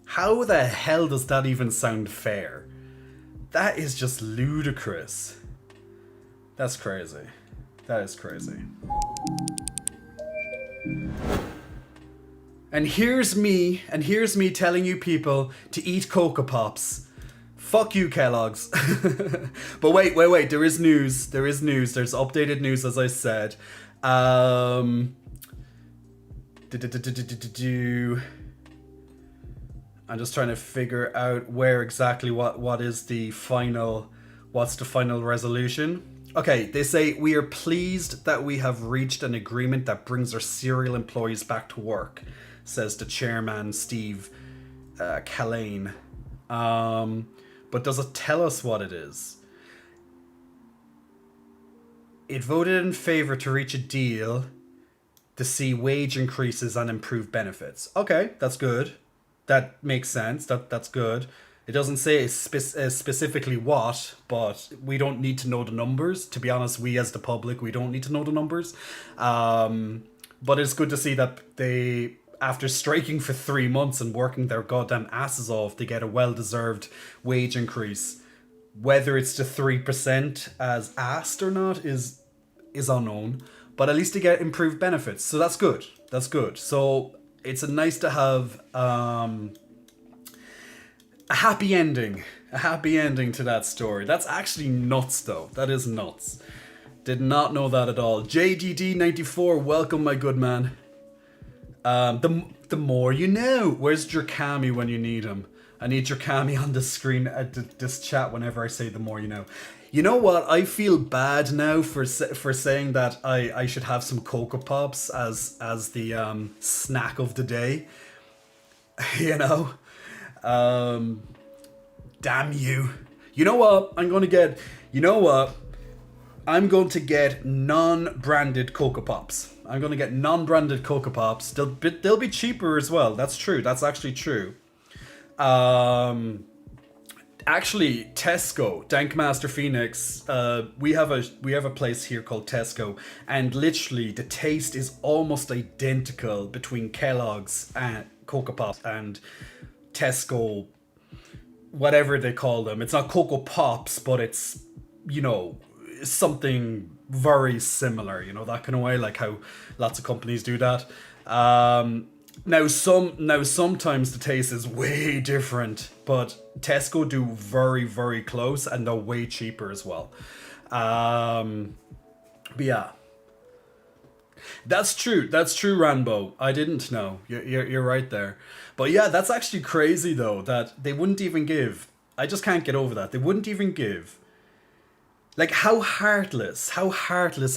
How the hell does that even sound fair? That is just ludicrous. That's crazy. That is crazy. And here's me telling you people to eat Cocoa Pops. Fuck you, Kellogg's. But wait, there is news. There's updated news, as I said. I'm just trying to figure out where exactly what is the final, what's the final resolution. Okay, they say, we are pleased that we have reached an agreement that brings our serial employees back to work, says the chairman, Steve Callane. But does it tell us what it is? It voted in favor to reach a deal to see wage increases and improved benefits. Okay, that's good. That makes sense. That's good. It doesn't say specifically what, but we don't need to know the numbers. To be honest, we as the public, we don't need to know the numbers. But it's good to see that they, after striking for 3 months and working their goddamn asses off, they get a well-deserved wage increase. Whether it's to 3% as asked or not is unknown. But at least they get improved benefits. So that's good. That's good. So it's nice to have a happy ending to that story. That's actually nuts, though. That is nuts. Did not know that at all. JDD94, welcome, my good man. The more you know. Where's Jerkami when you need him? I need Jerkami on the screen at this chat whenever I say the more you know. You know what? I feel bad now for saying that I should have some Cocoa Pops as the snack of the day. You know? Damn you. You know what? I'm going to get non-branded Cocoa Pops. I'm going to get non-branded Cocoa Pops. They'll be cheaper as well. That's true. That's actually true. Actually, Tesco, Dankmaster Phoenix, we have a place here called Tesco, and literally the taste is almost identical between Kellogg's and Cocoa Pops and Tesco, whatever they call them. It's not Cocoa Pops, but it's, something very similar, that kind of way, like how lots of companies do that. Now sometimes the taste is way different, but Tesco do very, very close, and they're way cheaper as well. But yeah, That's true, Rambo. I didn't know. You're right there. But yeah, that's actually crazy though, that they wouldn't even give. I just can't get over that. They wouldn't even give. Like, how heartless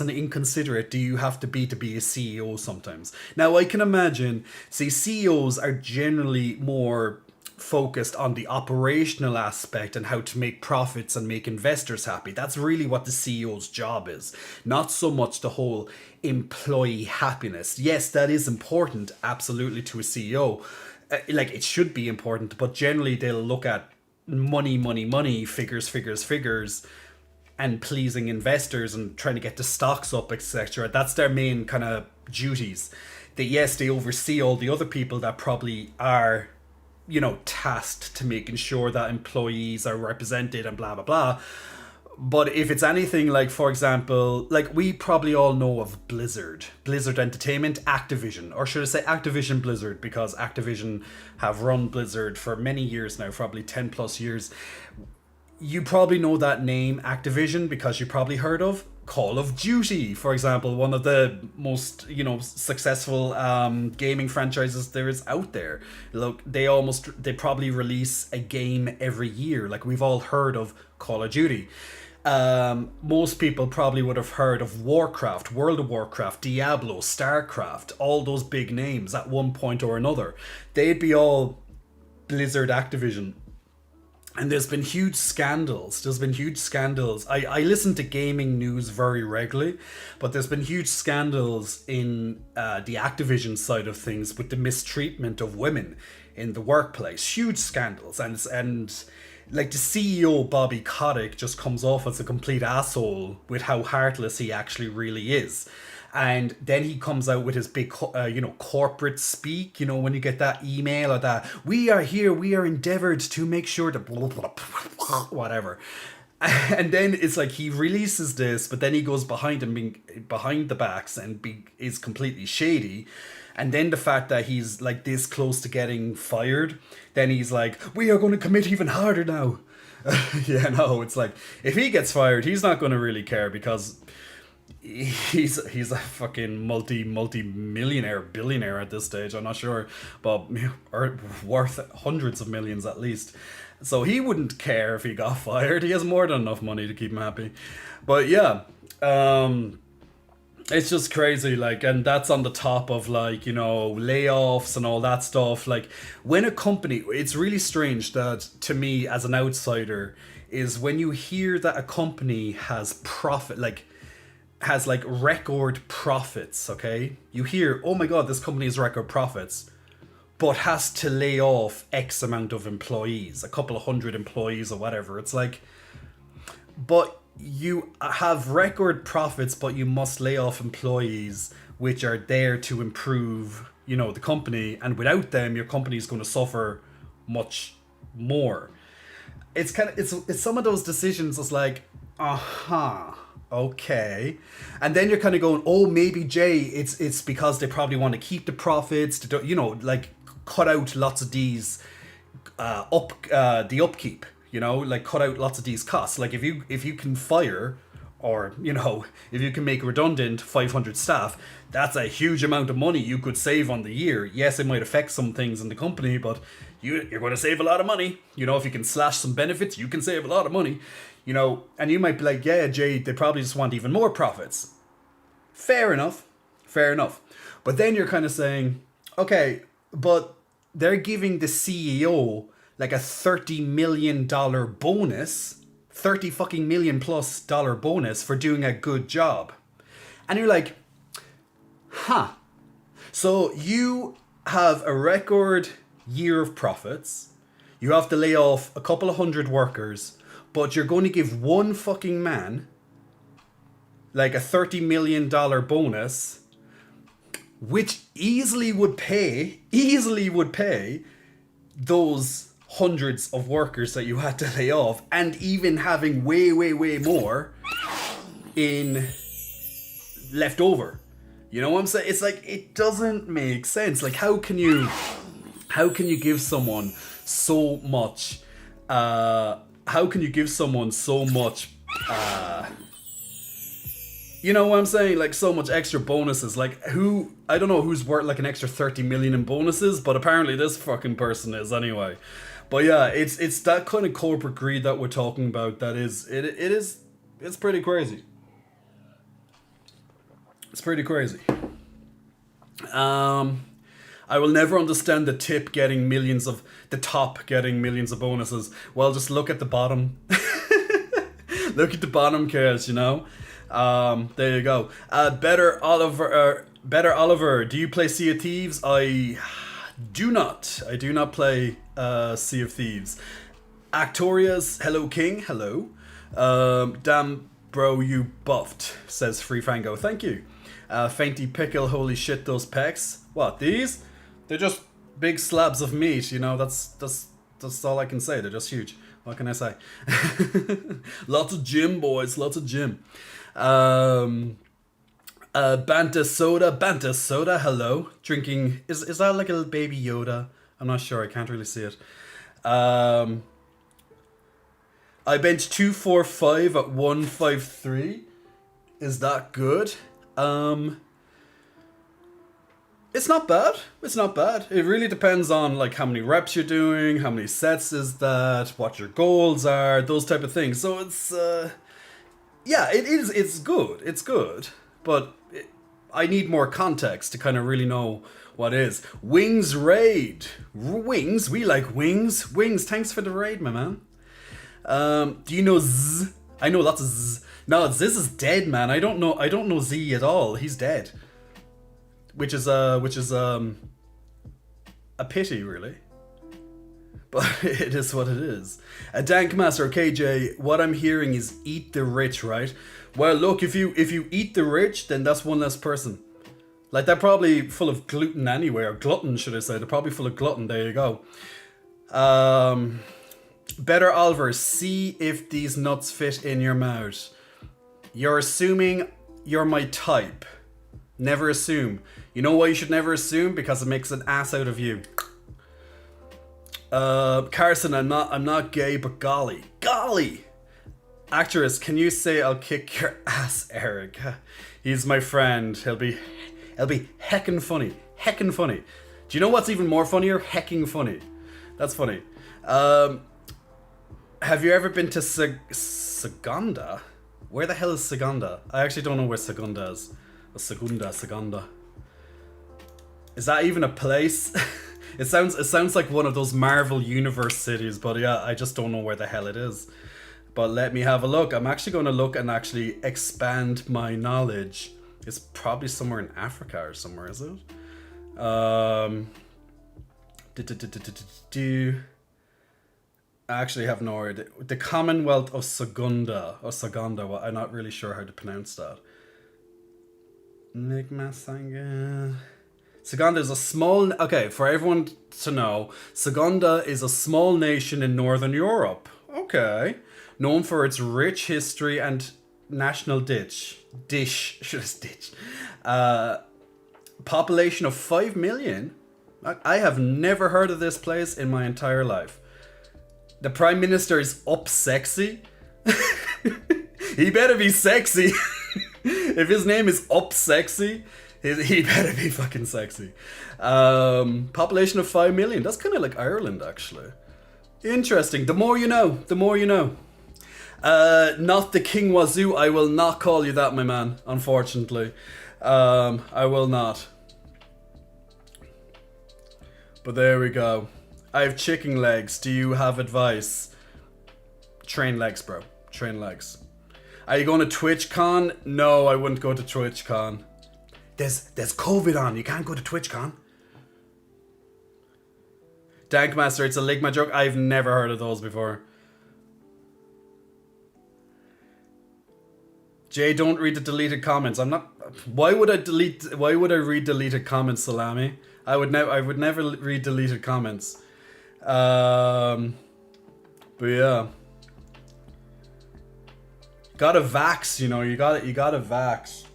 and inconsiderate do you have to be a CEO sometimes? Now, I can imagine, see, CEOs are generally more focused on the operational aspect and how to make profits and make investors happy. That's really what the CEO's job is. Not so much the whole employee happiness. Yes, that is important, absolutely, to a CEO. Like, it should be important, but generally they'll look at money, figures, and pleasing investors and trying to get the stocks up, etc. That's their main kind of duties. That, yes, they oversee all the other people that probably are, you know, tasked to making sure that employees are represented and blah blah blah. But if it's anything like, for example, like we probably all know of Blizzard Entertainment, Activision, or should I say Activision Blizzard, because Activision have run Blizzard for many years now, probably 10 plus years. You probably know that name, Activision, because you probably heard of Call of Duty, for example, one of the most, you know, successful gaming franchises there is out there. Look, they probably release a game every year. Like, we've all heard of Call of Duty. Most people probably would have heard of Warcraft, World of Warcraft, Diablo, StarCraft, all those big names at one point or another. They'd be all Blizzard Activision. And there's been huge scandals. I listen to gaming news very regularly, but there's been huge scandals in the Activision side of things with the mistreatment of women in the workplace. Huge scandals. And like, the CEO, Bobby Kotick, just comes off as a complete asshole with how heartless he actually really is. And then he comes out with his big, corporate speak, you know, when you get that email or that, we are endeavored to make sure that blah, blah, blah, whatever. And then it's like he releases this, but then he goes behind the backs and is completely shady. And then the fact that he's like this close to getting fired, then he's like, we are going to commit even harder now. Yeah, no, it's like, if he gets fired, he's not going to really care, because he's a fucking multi-millionaire, billionaire at this stage, I'm not sure, but or worth hundreds of millions at least. So he wouldn't care if he got fired. He has more than enough money to keep him happy. But yeah, it's just crazy, like, and that's on the top of, like, you know, layoffs and all that stuff. Like, when a company, it's really strange that, to me as an outsider, is when you hear that a company has record profits, okay? You hear, oh my god, this company has record profits, but has to lay off X amount of employees, a couple of hundred employees or whatever. It's like, but you have record profits, but you must lay off employees which are there to improve, you know, the company, and without them, your company is going to suffer much more. It's kind of, it's some of those decisions. It's like, okay. And then you're kind of going, oh, maybe Jay, it's because they probably want to keep the profits, to do, you know, like, cut out lots of these the upkeep, you know, like, cut out lots of these costs. Like, if you can fire, or, you know, if you can make redundant 500 staff, that's a huge amount of money you could save on the year. Yes, it might affect some things in the company, but you're going to save a lot of money. You know, if you can slash some benefits, you can save a lot of money. You know, and you might be like, yeah, Jay, they probably just want even more profits. Fair enough. But then you're kind of saying, okay, but they're giving the CEO like a $30 million bonus, 30 fucking million plus dollar bonus for doing a good job. And you're like, so you have a record year of profits, you have to lay off a couple of hundred workers, but you're going to give one fucking man like a $30 million bonus, which easily would pay those hundreds of workers that you had to lay off, and even having way more in left over. You know what I'm saying? It's like, it doesn't make sense. Like, how can you give someone so much You know what I'm saying? Like, so much extra bonuses. Like, I don't know who's worth like an extra 30 million in bonuses, but apparently this fucking person is anyway. But yeah, it's that kind of corporate greed that we're talking about that is, it's pretty crazy. It's pretty crazy. I will never understand the top getting millions of bonuses. Well, just look at the bottom. Look at the bottom, Chaos, you know? There you go. Better Oliver, do you play Sea of Thieves? I do not. I do not play Sea of Thieves. Actorias, hello King, hello. Damn bro, you buffed, says Free Fango. Thank you. Fainty Pickle, holy shit, those pecs. What, these? They're just big slabs of meat, you know, that's all I can say. They're just huge. What can I say? Lots of gym, boys, lots of gym. Banter soda, hello. Drinking, is that like a little baby Yoda? I'm not sure, I can't really see it. I bench 245 at 153. Is that good? It's not bad. It's not bad. It really depends on like how many reps you're doing, how many sets is that, what your goals are, those type of things. So it's yeah, it is. It's good. It's good, but I need more context to kind of really know what is. Wings raid. Wings. We like wings. Wings. Thanks for the raid, my man. Do you know Z? I know lots of Z. No, Ziz is dead, man. I don't know Z at all. He's dead. Which is a pity, really. But it is what it is. A Dankmaster KJ, what I'm hearing is eat the rich, right? Well, look, if you eat the rich, then that's one less person. Like, they're probably full of gluten anyway, or glutton, should I say. They're probably full of glutton. There you go. Better Oliver, see if these nuts fit in your mouth. You're assuming you're my type. Never assume. You know why you should never assume? Because it makes an ass out of you. Carson, I'm not gay, but golly. Actress, can you say I'll kick your ass, Eric? He's my friend. He'll be heckin' funny. Heckin' funny. Do you know what's even more funnier? Hecking funny. That's funny. Have you ever been to Segunda? Where the hell is Segunda? I actually don't know where Segunda is. Segunda. Is that even a place? It sounds like one of those Marvel Universe cities, but yeah, I just don't know where the hell it is. But let me have a look. I'm actually going to look and actually expand my knowledge. It's probably somewhere in Africa or somewhere, is it? I actually have no idea. The Commonwealth of Segunda, well, I'm not really sure how to pronounce that. Segunda is a small... Okay, for everyone to know, Segunda is a small nation in Northern Europe. Okay. Known for its rich history and national dish. Population of 5 million. I have never heard of this place in my entire life. The Prime Minister is up sexy. He better be sexy. If his name is up sexy, he better be fucking sexy. Population of 5 million. That's kind of like Ireland, actually. Interesting. The more you know. The more you know. Not the King Wazoo. I will not call you that, my man. Unfortunately. I will not. But there we go. I have chicken legs. Do you have advice? Train legs, bro. Train legs. Are you going to TwitchCon? No, I wouldn't go to TwitchCon. There's COVID on. You can't go to TwitchCon. Dankmaster, it's a Ligma joke. I've never heard of those before. Jay, don't read the deleted comments. I'm not... Why would I read deleted comments, Salami? I would never read deleted comments. But yeah. Gotta vax, you know, you gotta vax.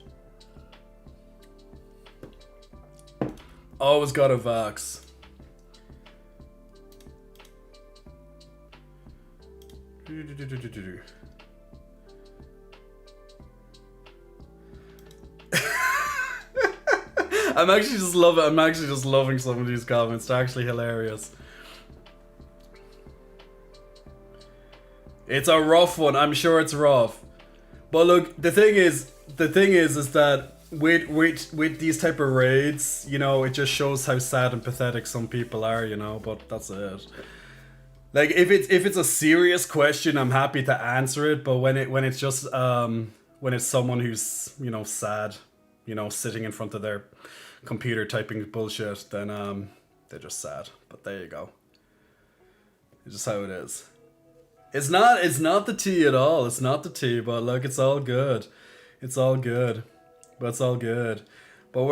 Always gotta vax. I'm actually just loving some of these comments. They're actually hilarious. It's a rough one. I'm sure it's rough. But look, the thing is that with these type of raids, you know, it just shows how sad and pathetic some people are, you know, but that's it. Like if it's a serious question, I'm happy to answer it, but when it's just when it's someone who's, you know, sad, you know, sitting in front of their computer typing bullshit, then they're just sad. But there you go. It's just how it is. It's not the tea at all. It's not the tea, but look, it's all good. It's all good. But it's all good. But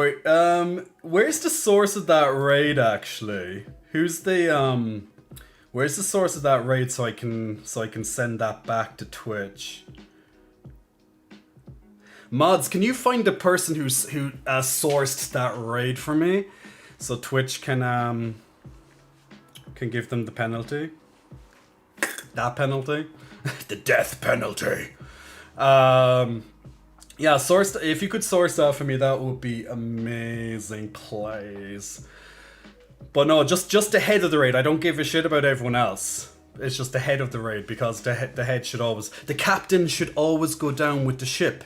where's the source of that raid actually? Where's the source of that raid so I can send that back to Twitch? Mods, can you find the person who sourced that raid for me, so Twitch can give them the penalty? That penalty? The death penalty. Yeah, if you could source that for me, that would be amazing, please. But no, just the head of the raid. I don't give a shit about everyone else. It's just the head of the raid, because the captain should always go down with the ship.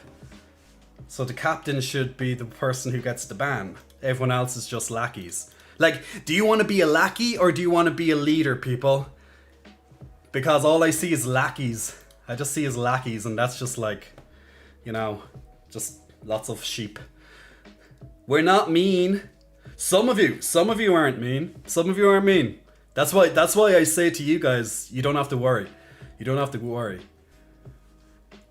So the captain should be the person who gets the ban. Everyone else is just lackeys. Like, do you want to be a lackey or do you want to be a leader, people? Because all I see is lackeys. I just see is lackeys, and that's just like, you know, just lots of sheep. We're not mean. Some of you aren't mean. Some of you aren't mean. That's why I say to you guys, you don't have to worry. You don't have to worry.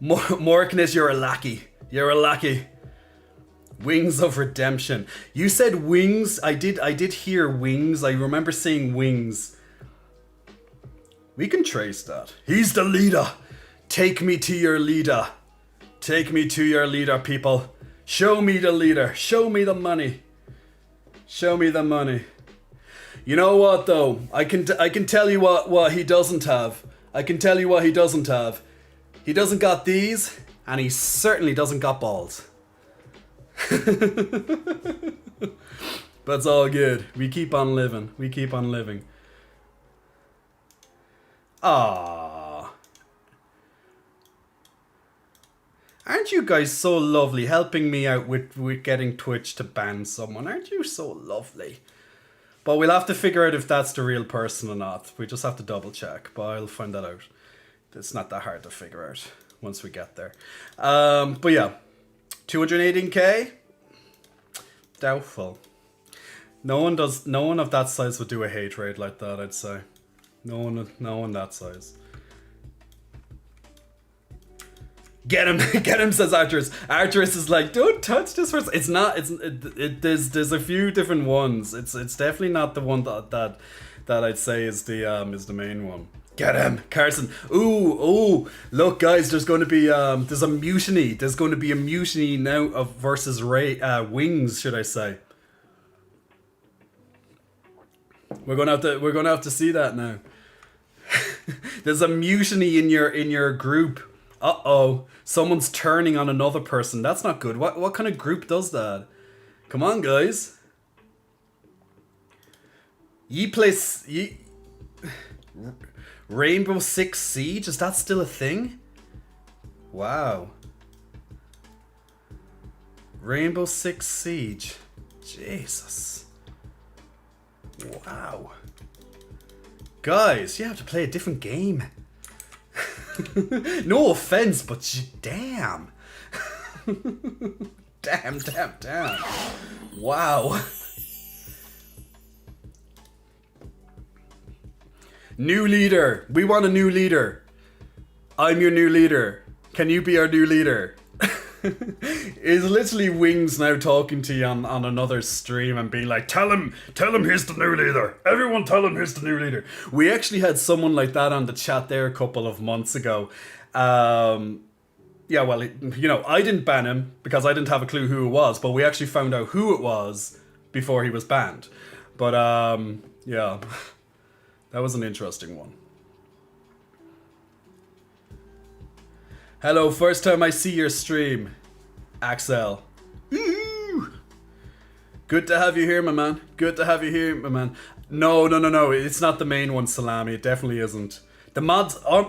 Morkness, you're a lackey. You're a lackey. Wings of Redemption. You said wings. I did hear wings. I remember seeing wings. We can trace that. He's the leader. Take me to your leader. Take me to your leader, people. Show me the leader. Show me the money. Show me the money. You know what though? I can tell you what he doesn't have. I can tell you what he doesn't have. He doesn't got these, and he certainly doesn't got balls. But it's all good. We keep on living. We keep on living. Ah, aren't you guys so lovely, helping me out with getting Twitch to ban someone? Aren't you so lovely? But we'll have to figure out if that's the real person or not. We just have to double check, but I'll find that out. It's not that hard to figure out once we get there. But yeah, 218k? Doubtful. No one of that size would do a hate raid like that, I'd say. No one that size. Get him, says Arcturus. Arcturus is like, don't touch this person. It's not, there's a few different ones. It's definitely not the one that I'd say is the main one. Get him, Carson. Ooh, look guys, there's going to be, there's a mutiny. There's going to be a mutiny now of versus Wings, should I say. We're gonna have to see that now. There's a mutiny in your group. Uh-oh. Someone's turning on another person. That's not good. What kind of group does that? Come on, guys. Rainbow Six Siege? Is that still a thing? Wow. Rainbow Six Siege. Jesus. Wow. Guys, you have to play a different game. No offense, but damn. Damn. Wow. New leader. We want a new leader. I'm your new leader. Can you be our new leader? It's literally Wings now talking to you on another stream and being like, tell him he's the new leader. Everyone tell him he's the new leader. We actually had someone like that on the chat there a couple of months ago. Yeah, well, I didn't ban him because I didn't have a clue who it was, but we actually found out who it was before he was banned. But yeah, that was an interesting one. Hello, first time I see your stream, Axel. Ooh. Good to have you here, my man. Good to have you here, my man. No. It's not the main one, Salami. It definitely isn't. The mods are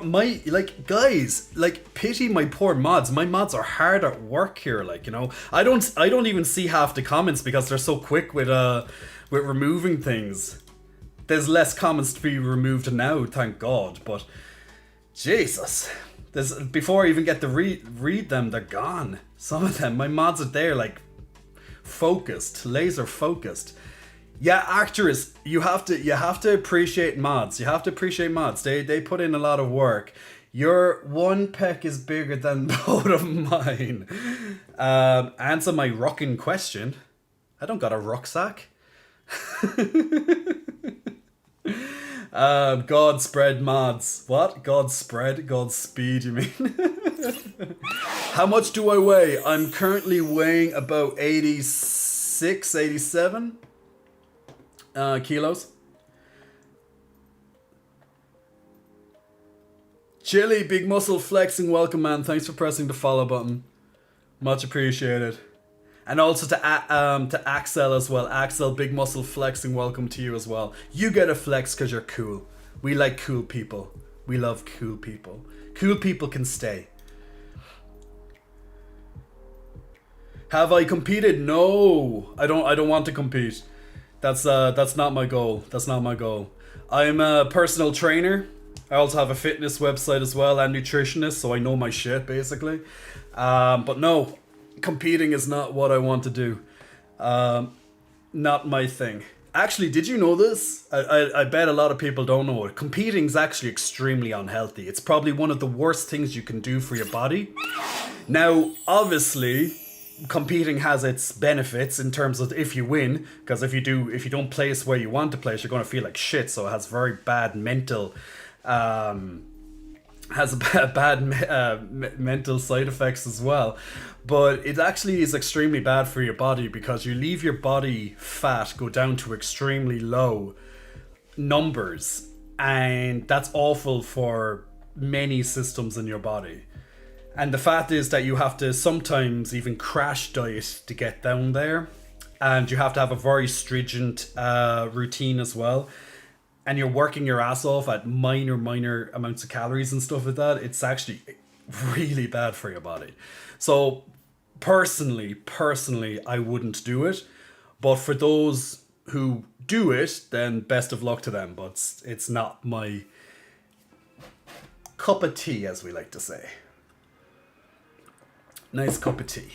guys, pity my poor mods. My mods are hard at work here, I don't even see half the comments because they're so quick with removing things. There's less comments to be removed now, thank God, but Jesus. Before I even get to read them, they're gone. Some of them, my mods are there, focused, laser focused. Yeah, actors, you have to appreciate mods. You have to appreciate mods. They put in a lot of work. Your one peck is bigger than both of mine. Answer my rocking question. I don't got a rucksack. God spread mods. What? God spread? Godspeed, you mean? How much do I weigh? I'm currently weighing about 86, 87 kilos. Chili, big muscle flexing, welcome man. Thanks for pressing the follow button. Much appreciated. And also to Axel as well. Axel, big muscle flexing, welcome to you as well. You get a flex because you're cool. We like cool people. We love cool people. Cool people can stay. Have I competed? No, I don't want to compete. That's not my goal. That's not my goal. I'm a personal trainer. I also have a fitness website as well and nutritionist, so I know my shit basically. But no, competing is not what I want to do. Not my thing. Actually, did you know this? I bet a lot of people don't know it. Competing is actually extremely unhealthy. It's probably one of the worst things you can do for your body. Now, obviously, competing has its benefits in terms of if you win, because if you don't place where you want to place, you're going to feel like shit. So it has very bad mental, mental side effects as well. But it actually is extremely bad for your body because you leave your body fat go down to extremely low numbers, and that's awful for many systems in your body. And the fact is that you have to sometimes even crash diet to get down there. And you have to have a very stringent routine as well. And you're working your ass off at minor amounts of calories and stuff like that. It's actually really bad for your body. So personally, I wouldn't do it. But for those who do it, then best of luck to them. But it's not my cup of tea, as we like to say. Nice cup of tea.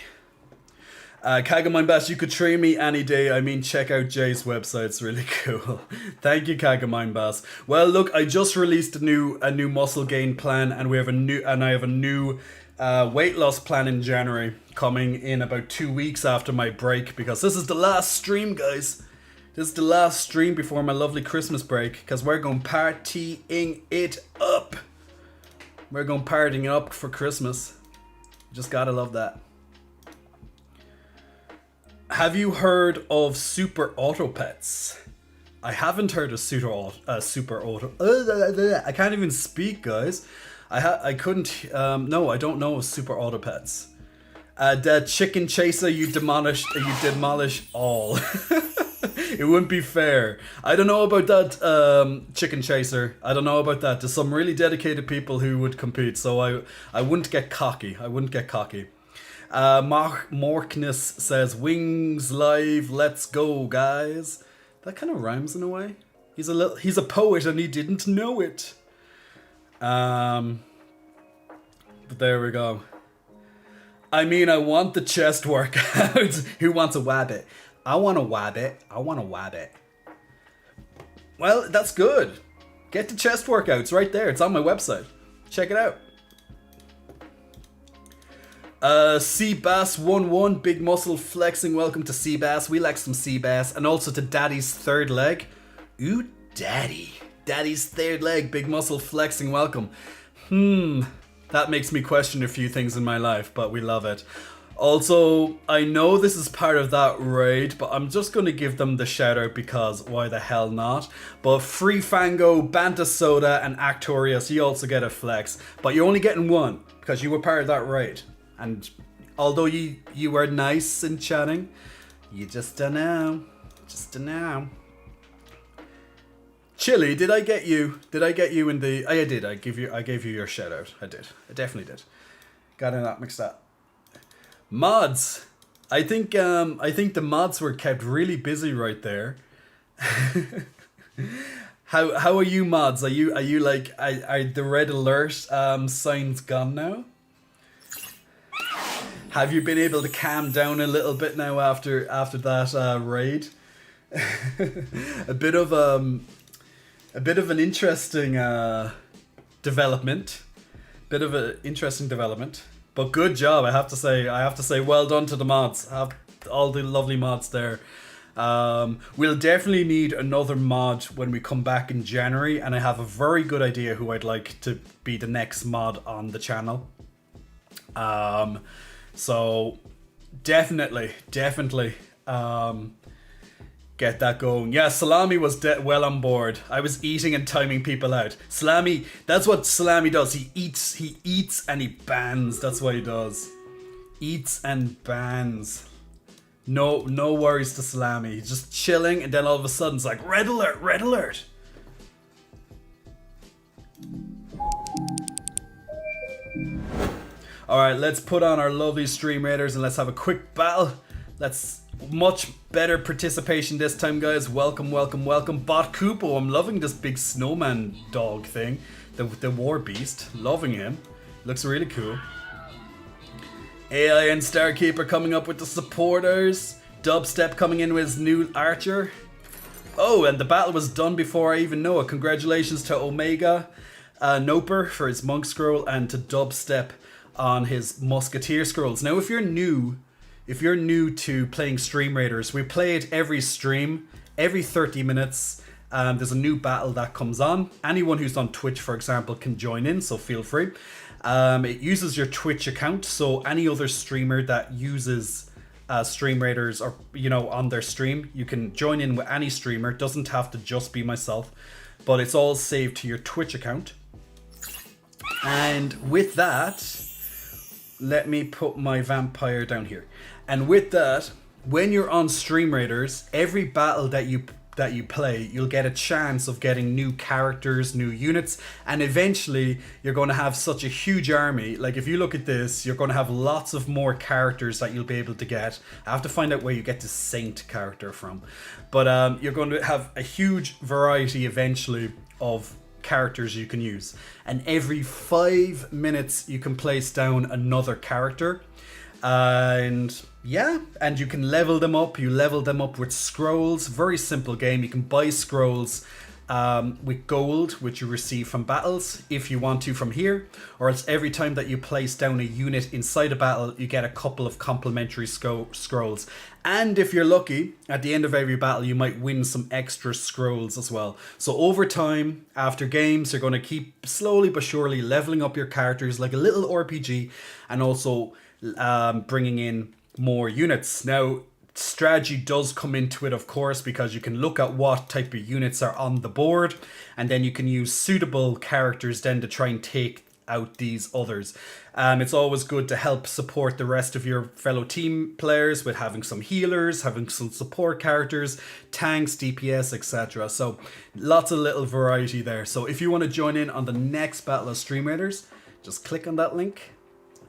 Kagamine Bash, you could train me any day. I mean, check out Jay's website. It's really cool. Thank you, Kagamine Bash. Well, look, I just released a new muscle gain plan, and I have a new weight loss plan in January coming in about 2 weeks after my break, because this is the last stream, guys. This is the last stream before my lovely Christmas break, because we're going partying it up. We're going partying up for Christmas. Just gotta love that. Have you heard of super auto pets? I haven't heard of super auto. I can't even speak, guys. I couldn't. No, I don't know of super auto pets. The chicken chaser, you demolish all. It wouldn't be fair. I don't know about that chicken chaser. I don't know about that. There's some really dedicated people who would compete, so I wouldn't get cocky. Morkness says, Wings live, let's go, guys. That kind of rhymes in a way. He's a poet and he didn't know it. But there we go. I mean, I want the chest workout. Who wants a wabbit? I want a wabbit. Well, that's good. Get the chest workouts right there. It's on my website. Check it out. Seabass11, big muscle flexing. Welcome to Seabass. We like some Seabass. And also to Daddy's third leg. Ooh, Daddy. Daddy's third leg, big muscle flexing. Welcome. That makes me question a few things in my life, but we love it. Also, I know this is part of that raid, but I'm just going to give them the shout out because why the hell not? But Free Fango, Banter Soda, and Actorius, you also get a flex. But you're only getting one because you were part of that raid. And although you were nice in chatting, You just don't know. Just don't know. Chili, did I get you? Did I get you in the? I did. I gave you your shout out. I did. I definitely did. Got in that mixed up. Mods. I think the mods were kept really busy right there. How are you, mods? Are you like are the red alert signs gone now? Have you been able to calm down a little bit now after that raid? a bit of an interesting development. But good job, I have to say well done to the mods. All the lovely mods there. We'll definitely need another mod when we come back in January, and I have a very good idea who I'd like to be the next mod on the channel. So definitely get that going. Yeah, Salami was well on board. I was eating and timing people out. Salami, that's what Salami does. He eats and he bans. That's what he does. Eats and bans. No worries to Salami. He's just chilling, and then all of a sudden it's like, red alert, red alert. Alright, let's put on our lovely stream raiders and let's have a quick battle. Let's much better participation this time, guys. Welcome. Bot Koopo, I'm loving this big snowman dog thing. The war beast. Loving him. Looks really cool. AI and Starkeeper coming up with the supporters. Dubstep coming in with his new archer. Oh, and the battle was done before I even know it. Congratulations to Omega Noper for his monk scroll, and to Dubstep on his musketeer scrolls. Now, if you're new to playing Stream Raiders, we play it every stream, every 30 minutes. There's a new battle that comes on. Anyone who's on Twitch, for example, can join in, so feel free. It uses your Twitch account, so any other streamer that uses Stream Raiders, or on their stream, you can join in with any streamer. It doesn't have to just be myself, but it's all saved to your Twitch account. And with that, let me put my vampire down here. And with that, when you're on Stream Raiders, every battle that you play, you'll get a chance of getting new characters, new units, and eventually you're going to have such a huge army. Like, if you look at this, you're going to have lots of more characters that you'll be able to get. I have to find out where you get the Saint character from. But you're going to have a huge variety eventually of characters you can use. And every 5 minutes you can place down another character. And yeah, and you can level them up. You level them up with scrolls. Very simple game. You can buy scrolls with gold, which you receive from battles, if you want to, from here. Or else every time that you place down a unit inside a battle, you get a couple of complimentary scrolls. And if you're lucky, at the end of every battle, you might win some extra scrolls as well. So over time, after games, you're going to keep slowly but surely leveling up your characters like a little RPG, and also bringing in more units. Now, strategy does come into it, of course, because you can look at what type of units are on the board, and then you can use suitable characters then to try and take out these others. It's always good to help support the rest of your fellow team players with having some healers, having some support characters, tanks, DPS, etc. So lots of little variety there. So if you want to join in on the next Battle of Stream Raiders, just click on that link,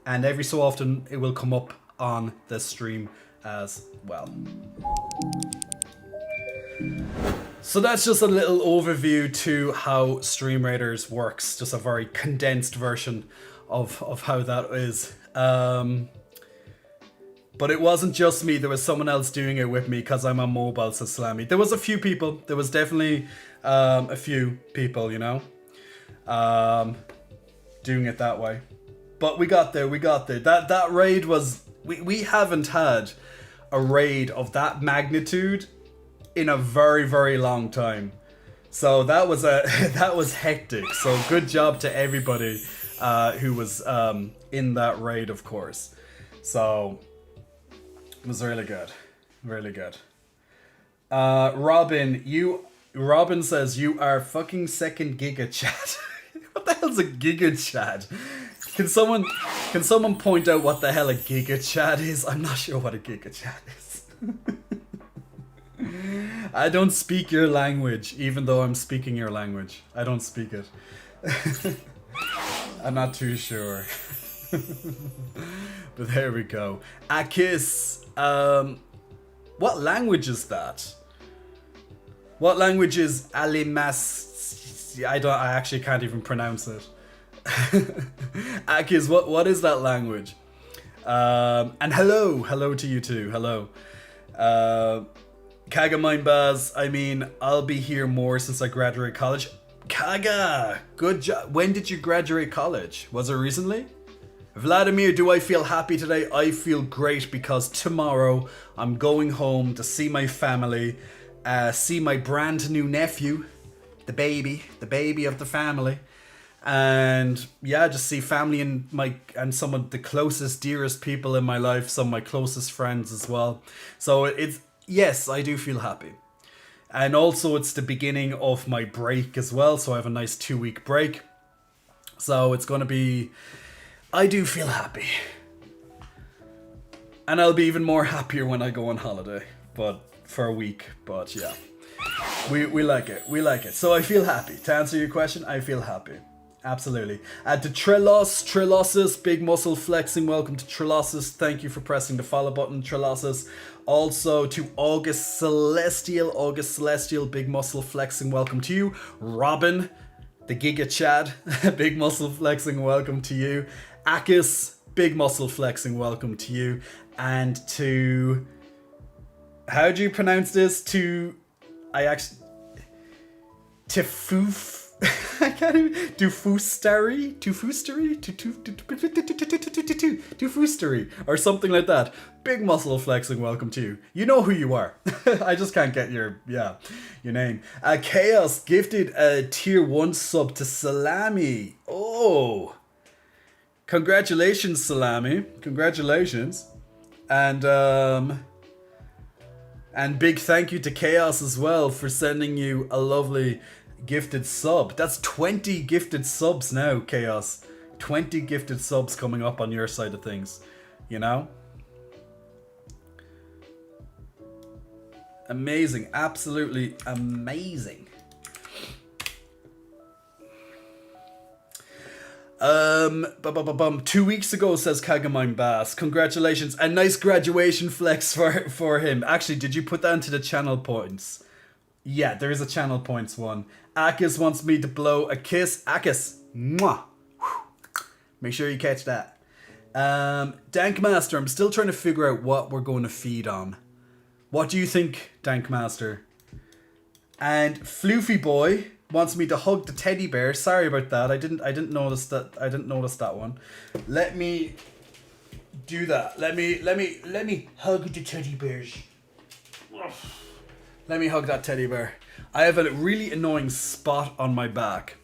and every so often it will come up on the stream as well. So that's just a little overview to how Stream Raiders works, just a very condensed version of how that is. But it wasn't just me, there was someone else doing it with me because I'm on mobile, says Slammy. There was a few people, there was definitely a few people, doing it that way. But we got there. That raid was, we haven't had a raid of that magnitude in a very, very long time. So that was hectic. So good job to everybody who was in that raid, of course. So it was really good. Really good. Robin says you are fucking second giga chat. What the hell's a giga chat? Can someone point out what the hell a giga chat is? I'm not sure what a giga chat is. I don't speak your language, even though I'm speaking your language. I don't speak it. I'm not too sure. But there we go. Akis, what language is that? What language is Alimas? I actually can't even pronounce it. Akis, what is that language? And hello to you too. Hello. Kaga Mind Baz, I mean, I'll be here more since I graduate college. Kaga, good job. When did you graduate college? Was it recently? Vladimir, do I feel happy today? I feel great because tomorrow I'm going home to see my family, see my brand new nephew, the baby of the family. And yeah, just see family and some of the closest, dearest people in my life, some of my closest friends as well. So yes, I do feel happy. And also it's the beginning of my break as well. So I have a nice 2-week break. So it's going to be, I do feel happy. And I'll be even more happier when I go on holiday, but for a week. But yeah, we like it. We like it. So I feel happy. To answer your question, I feel happy. Absolutely. To Trilosis, big muscle flexing. Welcome to Trilosis. Thank you for pressing the follow button, Trilosis. Also to August Celestial, big muscle flexing. Welcome to you. Robin, the Giga Chad, big muscle flexing. Welcome to you. Akis, big muscle flexing. Welcome to you. And to, how do you pronounce this? Tifoof. I can't even. Dufusteri, or something like that. Big muscle flexing. Welcome to you. You know who you are. I just can't get your name. Chaos gifted a tier 1 sub to Salami. Oh, congratulations, Salami. Congratulations, and big thank you to Chaos as well for sending you a lovely gifted sub. That's 20 gifted subs now, Chaos. 20 gifted subs coming up on your side of things. You know? Amazing. Absolutely amazing. 2 weeks ago, says Kagamine Bass. Congratulations. A nice graduation flex for him. Actually, did you put that into the channel points? Yeah, there is a channel points one. Akis wants me to blow a kiss. Akis, mwah. Make sure you catch that. Dankmaster, I'm still trying to figure out what we're going to feed on. What do you think, Dankmaster? And Floofy Boy wants me to hug the teddy bear. Sorry about that. I didn't notice that. I didn't notice that one. Let me do that. Let me hug the teddy bears. Let me hug that teddy bear. I have a really annoying spot on my back.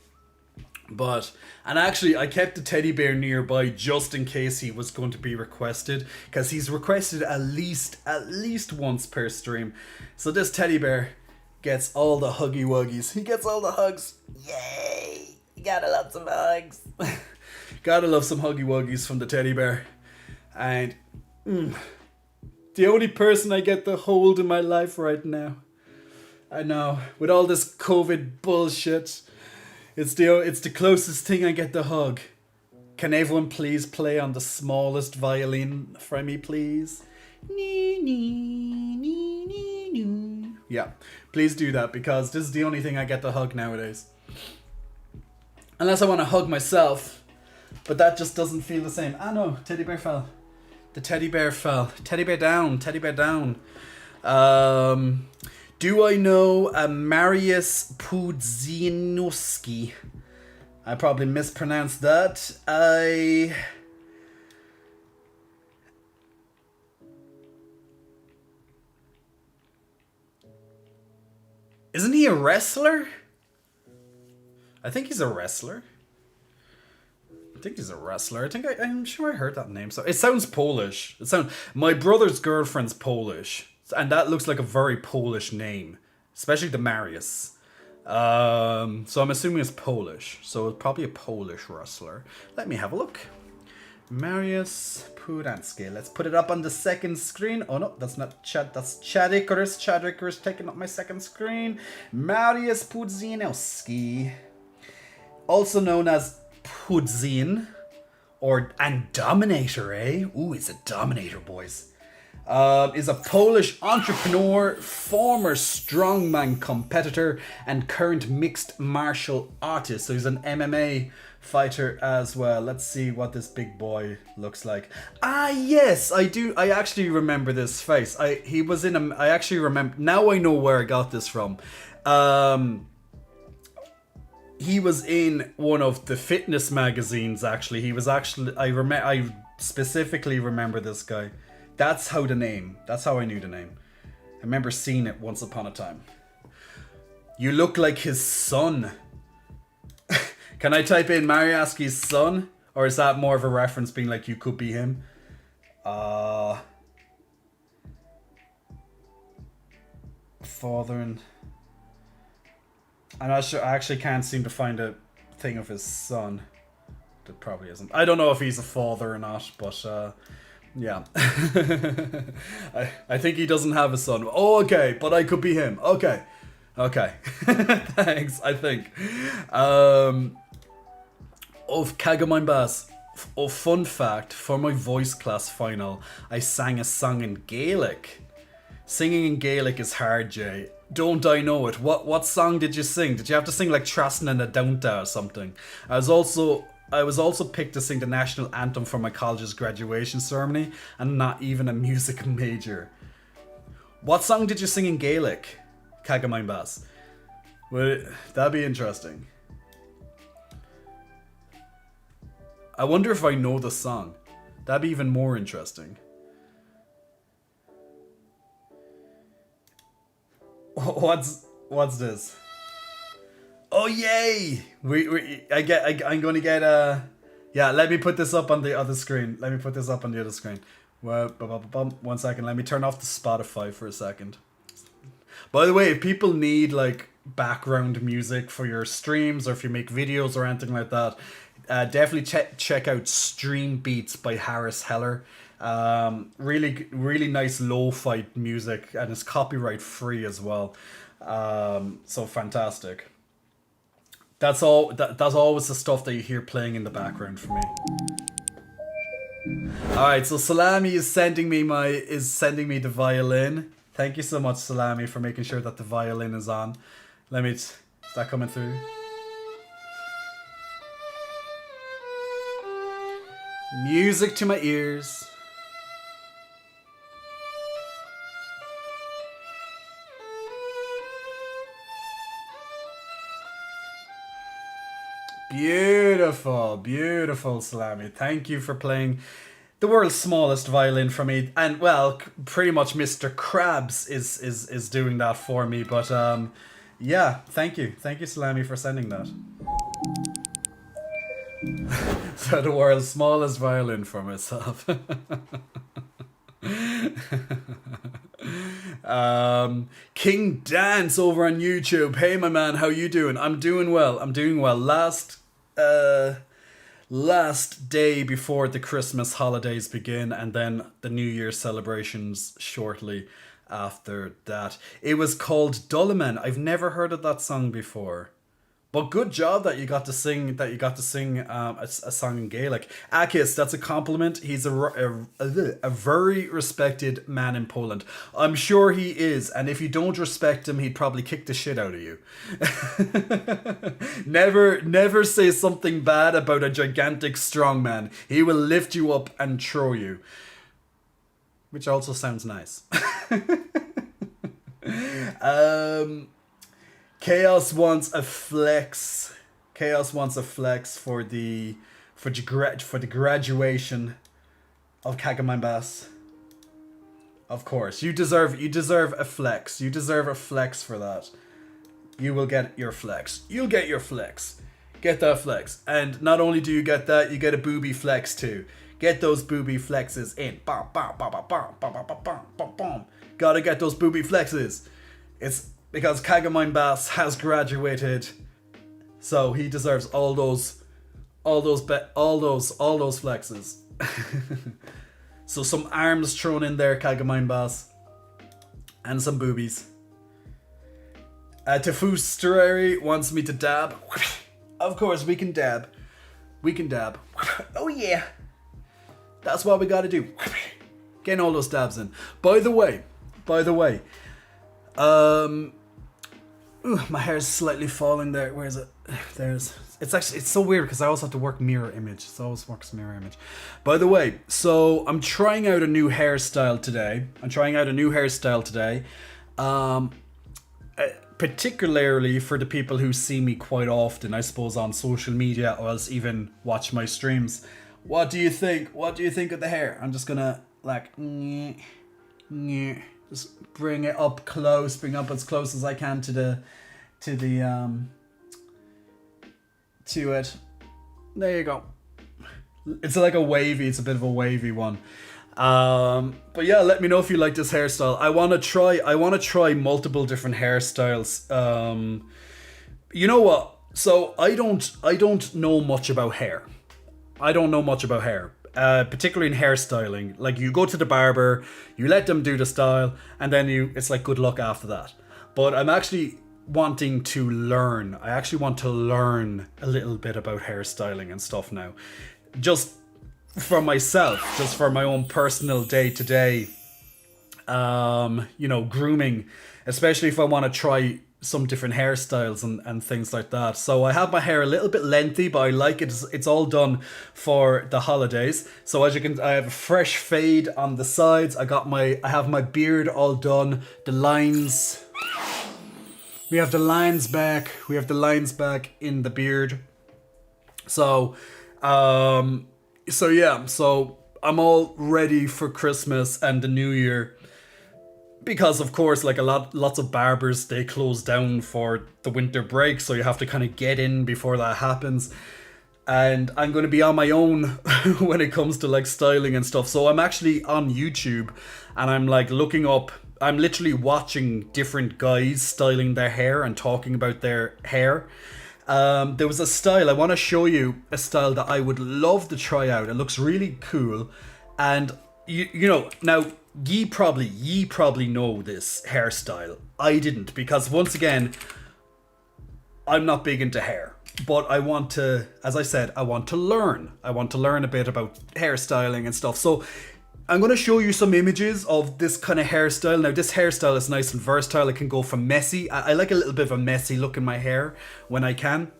And actually I kept the teddy bear nearby just in case he was going to be requested. Because he's requested at least once per stream. So this teddy bear gets all the huggy wuggies. He gets all the hugs. Yay! You gotta love some hugs. Gotta love some huggy wuggies from the teddy bear. And the only person I get to hold in my life right now. I know, with all this COVID bullshit, it's the closest thing I get to hug. Can everyone please play on the smallest violin for me, please? Yeah, please do that because this is the only thing I get to hug nowadays. Unless I want to hug myself, but that just doesn't feel the same. Ah no, teddy bear fell. The teddy bear fell. Teddy bear down. Teddy bear down. Do I know Mariusz Pudzianowski? I probably mispronounced that. Isn't he a wrestler? I think he's a wrestler. I'm sure I heard that name. So it sounds Polish. My brother's girlfriend's Polish. And that looks like a very Polish name, especially the Marius. So I'm assuming it's Polish. So it's probably a Polish wrestler. Let me have a look. Marius Pterodactyl. Let's put it up on the second screen. Oh no, that's not Chad. That's Chad Icarus. Chad Icarus taking up my second screen. Marius Pudzianowski, also known as Pudzin, and Dominator, eh? Ooh, it's a Dominator, boys. Is a Polish entrepreneur, former strongman competitor, and current mixed martial artist. So he's an MMA fighter as well. Let's see what this big boy looks like. Ah, yes, I do. I actually remember this face. I actually remember. Now I know where I got this from. He was in one of the fitness magazines. Actually, he was actually. I specifically remember this guy. That's how I knew the name. I remember seeing it once upon a time. You look like his son. Can I type in Mariaski's son? Or is that more of a reference being like you could be him? Father and... I'm not sure. I actually can't seem to find a thing of his son. There probably isn't. I don't know if he's a father or not, but yeah. I think he doesn't have a son. Oh, okay, but I could be him. Okay. Thanks, I think. Of Kagamine Bass. Fun fact, for my voice class final, I sang a song in Gaelic. Singing in Gaelic is hard, Jay. Don't I know it? What song did you sing? Did you have to sing like Trasna and a Downta or something? I was also picked to sing the national anthem for my college's graduation ceremony, and not even a music major. What song did you sing in Gaelic, Kagamine Bass? Well, that'd be interesting. I wonder if I know the song. That'd be even more interesting. What's this? Oh yay! I'm gonna get yeah. Let me put this up on the other screen. Well, 1 second. Let me turn off the Spotify for a second. By the way, if people need like background music for your streams, or if you make videos or anything like that, definitely check out Stream Beats by Harris Heller. Really nice lo-fi music, and it's copyright free as well. So fantastic. That's always the stuff that you hear playing in the background for me. Alright, so Salami is sending me the violin. Thank you so much, Salami, for making sure that the violin is on. Is that coming through? Music to my ears. Beautiful, Salami. Thank you for playing the world's smallest violin for me. And well, pretty much Mr. Krabs is doing that for me. But yeah, thank you, Salami, for sending that. So the world's smallest violin for myself. King Dance over on YouTube. Hey my man, how you doing? I'm doing well. Last day before the Christmas holidays begin, and then the New Year celebrations shortly after that. It was called Dulliman. I've never heard of that song before. But good job that you got to sing a song in Gaelic. Akis, that's a compliment. He's a very respected man in Poland. I'm sure he is, and if you don't respect him, he'd probably kick the shit out of you. Never say something bad about a gigantic strong man. He will lift you up and throw you. Which also sounds nice. Chaos wants a flex. For the graduation of Kagamine Bass. Of course, you deserve a flex. You deserve a flex for that. You will get your flex. You'll get your flex. Get that flex. And not only do you get that, you get a booby flex too. Get those booby flexes in. Bam, bam, bam, bam, bam, bam, bam, bam, bam, bam. Gotta get those booby flexes. It's because Kagamine Bass has graduated, so he deserves all those flexes. So some arms thrown in there, Kagamine Boss. And some boobies. Tefusterary wants me to dab. Of course, we can dab. We can dab. Oh yeah. That's what we gotta do. Getting all those dabs in. By the way. My hair's slightly falling there. Where is it? It's so weird because I also have to work mirror image. It always works mirror image. By the way, so I'm trying out a new hairstyle today. Particularly for the people who see me quite often, I suppose, on social media or else even watch my streams. What do you think? What do you think of the hair? I'm just gonna like just bring it up close, bring up as close as I can to it. There you go. It's like it's a bit of a wavy one. But yeah, let me know if you like this hairstyle. I want to try multiple different hairstyles. You know what? So I don't know much about hair. Particularly in hairstyling. Like, you go to the barber, you let them do the style, and then it's like good luck after that. But I'm actually wanting to learn. I actually want to learn a little bit about hairstyling and stuff now. Just for myself, just for my own personal day-to-day, grooming, especially if I want to try some different hairstyles and things like that. So I have my hair a little bit lengthy, but I like it. It's all done for the holidays. So as you can, I have a fresh fade on the sides. I have my beard all done. The lines. We have the lines back. We have the lines back in the beard. So yeah. So I'm all ready for Christmas and the New Year. Because of course, like lots of barbers, they close down for the winter break, so you have to kind of get in before that happens. And I'm going to be on my own when it comes to like styling and stuff. So I'm actually on YouTube and I'm like I'm literally watching different guys styling their hair and talking about their hair. There was a style, I want to show you a style that I would love to try out. It looks really cool. And you know, now ye probably know this hairstyle. I didn't, because once again, I'm not big into hair. But I want to, as I said, I want to learn. I want to learn a bit about hairstyling and stuff. So I'm going to show you some images of this kind of hairstyle. Now, this hairstyle is nice and versatile. It can go from messy. I like a little bit of a messy look in my hair when I can.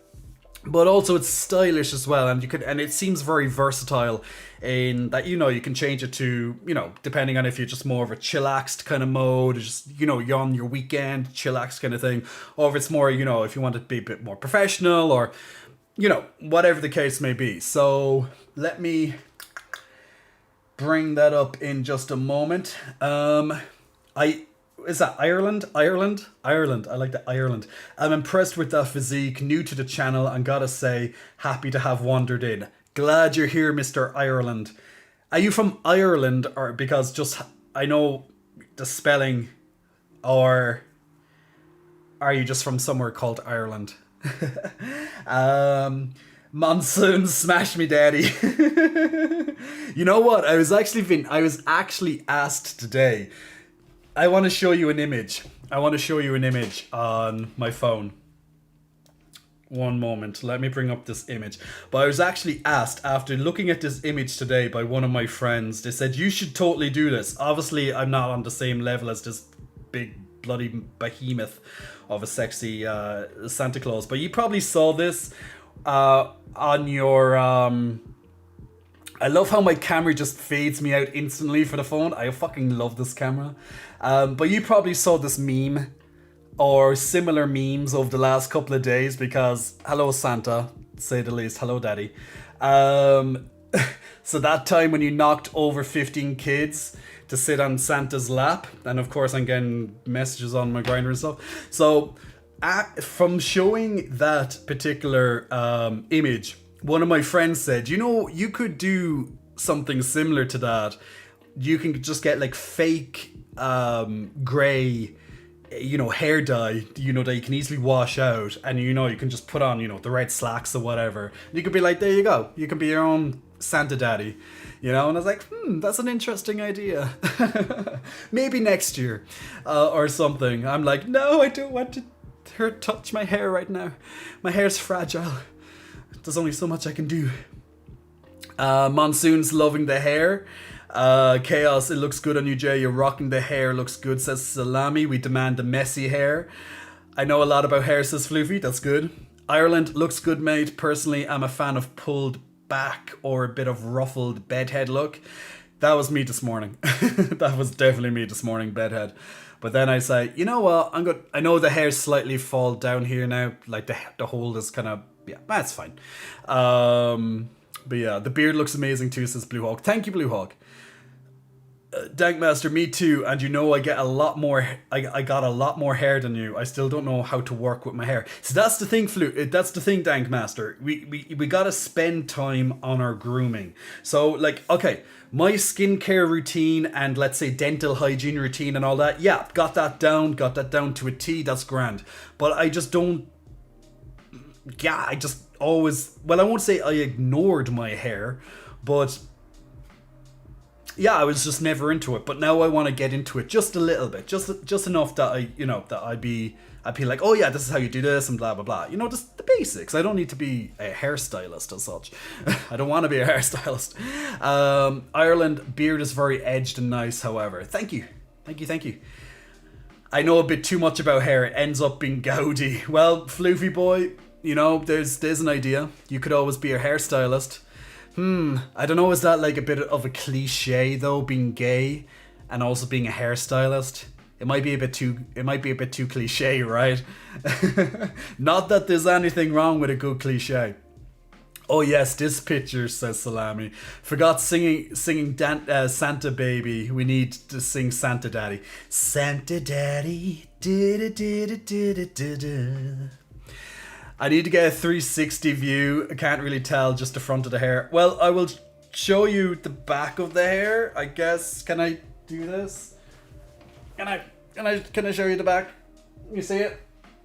But also it's stylish as well, and it seems very versatile in that, you know, you can change it to, you know, depending on if you're just more of a chillaxed kind of mode, just, you know, you're on your weekend, chillaxed kind of thing, or if it's more, you know, if you want it to be a bit more professional, or, you know, whatever the case may be. So let me bring that up in just a moment. Is that Ireland? Ireland? I like the Ireland. I'm impressed with that physique, new to the channel, and gotta say, happy to have wandered in. Glad you're here, Mr. Ireland. Are you from Ireland, or because just, I know the spelling, or are you just from somewhere called Ireland? Monsoon smash me daddy. You know what? I was actually asked today. I want to show you an image. On my phone. One moment. Let me bring up this image. But I was actually asked, after looking at this image today by one of my friends, they said, you should totally do this. Obviously, I'm not on the same level as this big bloody behemoth of a sexy Santa Claus. But you probably saw this on your... I love how my camera just fades me out instantly for the phone. I fucking love this camera. But you probably saw this meme or similar memes over the last couple of days because, hello Santa, to say the least, hello daddy. So that time when you knocked over 15 kids to sit on Santa's lap, and of course I'm getting messages on my Grindr and stuff. So from showing that particular image, one of my friends said, you know, you could do something similar to that. You can just get like fake grey, you know, hair dye, you know, that you can easily wash out, and you know, you can just put on, you know, the red slacks or whatever. You could be like, there you go. You can be your own Santa Daddy, you know? And I was like, that's an interesting idea. Maybe next year or something. I'm like, no, I don't want to touch my hair right now. My hair's fragile. There's only so much I can do. Monsoon's loving the hair. Chaos, it looks good on you, Jay. You're rocking the hair, looks good, says Salami. We demand the messy hair. I know a lot about hair, says Floofy. That's good. Ireland, looks good, mate. Personally, I'm a fan of pulled back or a bit of ruffled bedhead look. That was me this morning. That was definitely me this morning, bedhead. But then I say, you know what? I know the hair slightly fall down here now. Like the hold is kind of, yeah, that's fine. But yeah, the beard looks amazing too, says Blue Hawk. Thank you, Blue Hawk. Dankmaster, me too. And you know, I get a lot more. I got a lot more hair than you. I still don't know how to work with my hair. So that's the thing, That's the thing, Dankmaster. We gotta spend time on our grooming. So like, okay, my skincare routine and let's say dental hygiene routine and all that. Yeah, got that down to a T. That's grand. But I just don't. Yeah, I just always. Well, I won't say I ignored my hair, but. Yeah, I was just never into it, but now I want to get into it just a little bit, just enough that I'd be like, oh yeah, this is how you do this and blah blah blah. You know, just the basics. I don't need to be a hairstylist as such. I don't want to be a hairstylist. Ireland, beard is very edged and nice. However, thank you. I know a bit too much about hair. It ends up being gaudy. Well, Floofy boy, you know, there's an idea. You could always be a hairstylist. I don't know, is that like a bit of a cliche though, being gay and also being a hairstylist? It might be a bit too cliche, right? Not that there's anything wrong with a good cliche. Oh yes, this picture, says Salami. Forgot singing Santa Baby. We need to sing Santa Daddy. Santa Daddy. I need to get a 360 view. I can't really tell, just the front of the hair. Well, I will show you the back of the hair, I guess. Can I do this? Can I show you the back? You see it?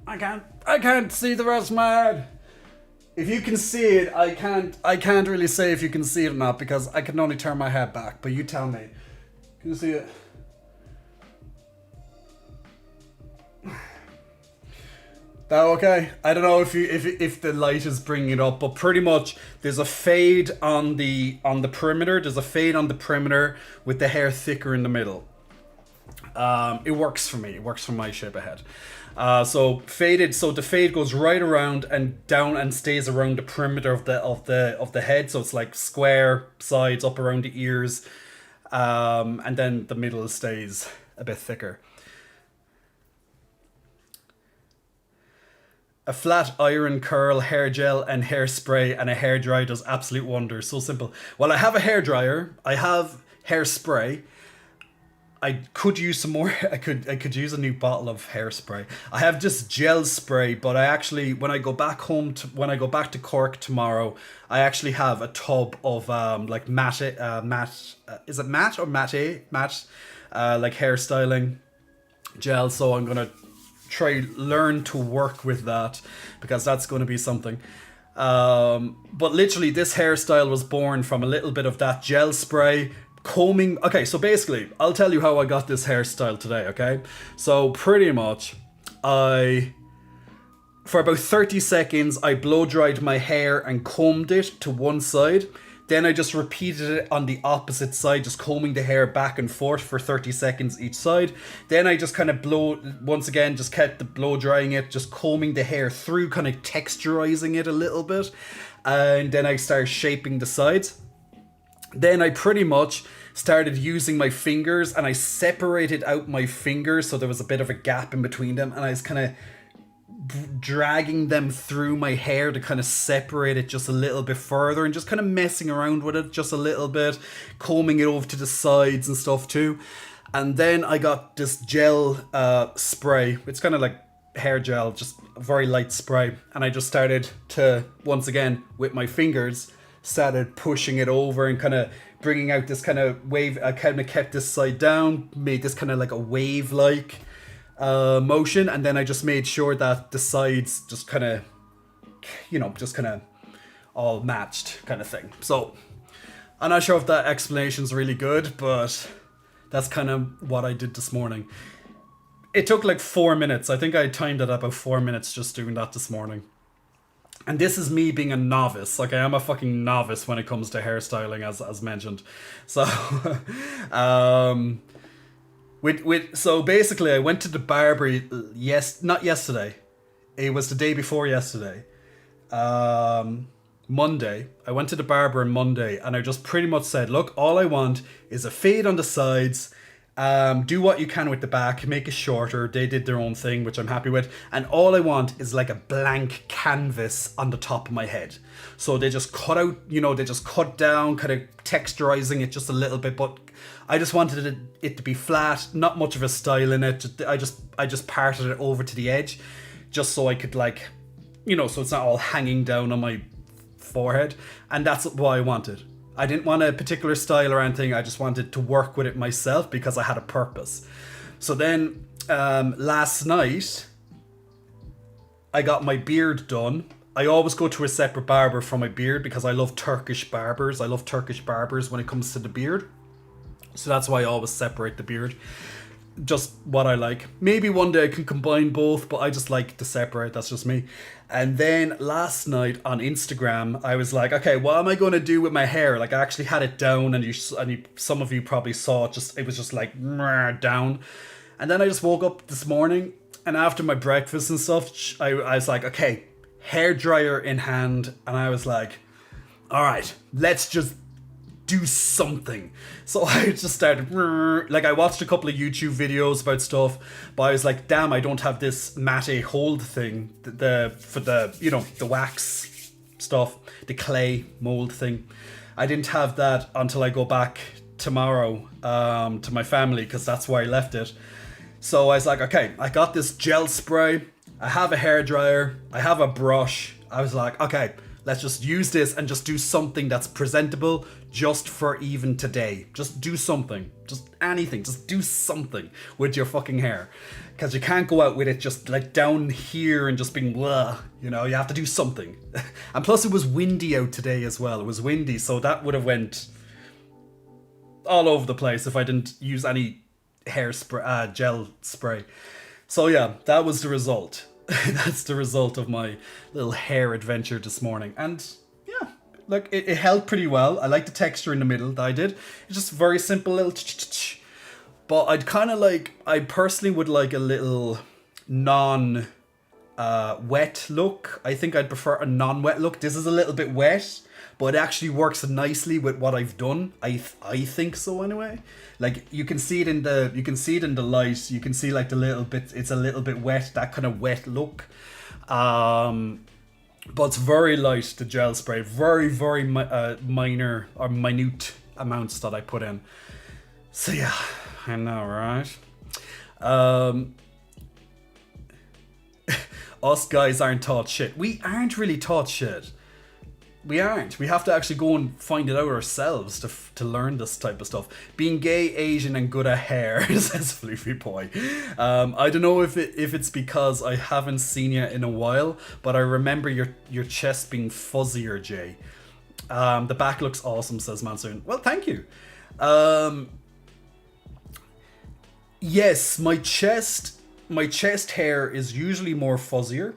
I can't see the rest of my head. If you can see it, I can't really say if you can see it or not because I can only turn my head back, but you tell me. Can you see it? That okay? I don't know if the light is bringing it up, but pretty much there's a fade on the perimeter. There's a fade on the perimeter with the hair thicker in the middle. It works for me. It works for my shape of head. So faded. So the fade goes right around and down and stays around the perimeter of the head. So it's like square sides up around the ears, and then the middle stays a bit thicker. A flat iron curl, hair gel and hairspray and a hairdryer does absolute wonders. So simple. Well, I have a hairdryer. I have hairspray. I could use some more. I could use a new bottle of hairspray. I have just gel spray, but I actually, when I go back to Cork tomorrow, I actually have a tub of like matte, is it matte or matte, like hairstyling gel. So I'm gonna learn to work with that because that's going to be something. But literally this hairstyle was born from a little bit of that gel spray, combing. Okay, so basically I'll tell you how I got this hairstyle today. Okay, so pretty much for about 30 seconds I blow dried my hair and combed it to one side. Then I just repeated it on the opposite side, just combing the hair back and forth for 30 seconds each side. Then I just kind of just kept the blow drying it, just combing the hair through, kind of texturizing it a little bit. And then I started shaping the sides. Then I pretty much started using my fingers and I separated out my fingers so there was a bit of a gap in between them. And I was kind of dragging them through my hair to kind of separate it just a little bit further and just kind of messing around with it just a little bit, combing it over to the sides and stuff too. And then I got this gel spray. It's kind of like hair gel, just a very light spray. And I just started to, once again, with my fingers, started pushing it over and kind of bringing out this kind of wave. I kind of kept this side down, made this kind of like a wave-like motion, and then I just made sure that the sides just kind of all matched kind of thing. So I'm not sure if that explanation's really good, but that's kind of what I did this morning. It took like 4 minutes. I think I timed it about 4 minutes just doing that this morning. And this is me being a novice. Like, I am a fucking novice when it comes to hairstyling, as mentioned. So, so basically, I went to the barber. Not yesterday. It was the day before yesterday. Monday. I went to the barber on Monday, and I just pretty much said, look, all I want is a fade on the sides. Do what you can with the back, make it shorter. They did their own thing, which I'm happy with. And all I want is like a blank canvas on the top of my head. So they just cut out, they just cut down, kind of texturizing it just a little bit. But I just wanted it to be flat, not much of a style in it. I just parted it over to the edge, just so I could so it's not all hanging down on my forehead. And that's what I wanted. I didn't want a particular style or anything. I just wanted to work with it myself because I had a purpose. So then last night, I got my beard done. I always go to a separate barber for my beard because I love Turkish barbers. I love Turkish barbers when it comes to the beard. So that's why I always separate the beard. Just what I like. Maybe one day I can combine both, but I just like to separate. That's just me. And then last night on Instagram, I was like, okay, what am I going to do with my hair? Like, I actually had it down, and some of you probably saw it. It was just like down. And then I just woke up this morning, and after my breakfast and stuff, I was like, okay, hair dryer in hand, and I was like, all right, let's just do something. So I just started, I watched a couple of YouTube videos about stuff, but I was like, damn, I don't have this matte hold thing, for the wax stuff, the clay mold thing. I didn't have that until I go back tomorrow to my family, because that's where I left it. So I was like, okay, I got this gel spray, I have a hair dryer, I have a brush. I was like, okay, let's just use this and just do something that's presentable just for even today. Just do something. Just anything. Just do something with your fucking hair. Because you can't go out with it just like down here and just being blah. You have to do something. And plus it was windy out today as well. It was windy, so that would have went all over the place if I didn't use any hair spray, gel spray. So yeah, that was the result. That's the result of my little hair adventure this morning. And yeah, like it held pretty well. I like the texture in the middle that I did. It's just very simple little but I personally would like a little non wet look. I think I'd prefer a non-wet look. This is a little bit wet, but it actually works nicely with what I've done. I think so anyway. Like you can see it in the light. You can see like the little bit. It's a little bit wet. That kind of wet look. But it's very light. The gel spray. Very very minor or minute amounts that I put in. So yeah, I know, right? Us guys aren't taught shit. We aren't really taught shit. We aren't. We have to actually go and find it out ourselves to learn this type of stuff. Being gay, Asian, and good at hair, says Floofy Boy. I don't know if it's because I haven't seen you in a while, but I remember your chest being fuzzier, Jay. The back looks awesome, says Mansoon. Well, thank you. Yes, my chest hair is usually more fuzzier.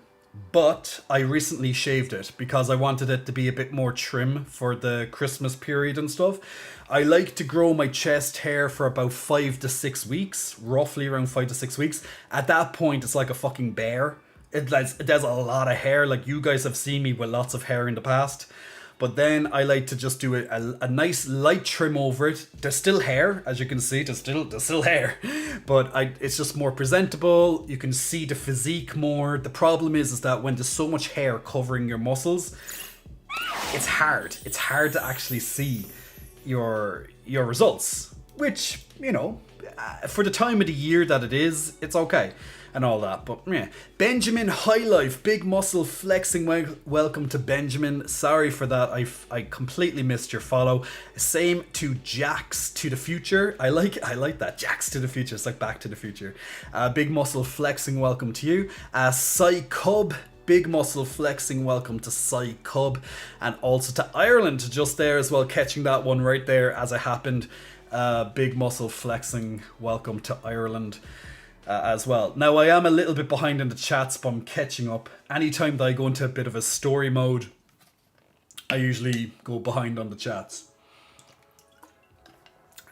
But I recently shaved it because I wanted it to be a bit more trim for the Christmas period and stuff. I like to grow my chest hair for about 5 to 6 weeks, roughly around 5 to 6 weeks. At that point, it's like a fucking bear. It does a lot of hair. Like you guys have seen me with lots of hair in the past. But then I like to just do a nice light trim over it. There's still hair, as you can see. There's still hair, but it's just more presentable. You can see the physique more. The problem is that when there's so much hair covering your muscles, it's hard. It's hard to actually see your results. Which, for the time of the year that it is, it's okay. And all that, but yeah. Benjamin High Life, big muscle flexing. Welcome to Benjamin. Sorry for that. I completely missed your follow. Same to Jax to the Future. I like that. Jax to the Future. It's like Back to the Future. Big muscle flexing. Welcome to you. Psy Cub. Big Muscle Flexing, welcome to Cy Cub. And also to Ireland, just there as well, catching that one right there as it happened. Big Muscle Flexing, welcome to Ireland as well. Now, I am a little bit behind in the chats, but I'm catching up. Anytime that I go into a bit of a story mode, I usually go behind on the chats.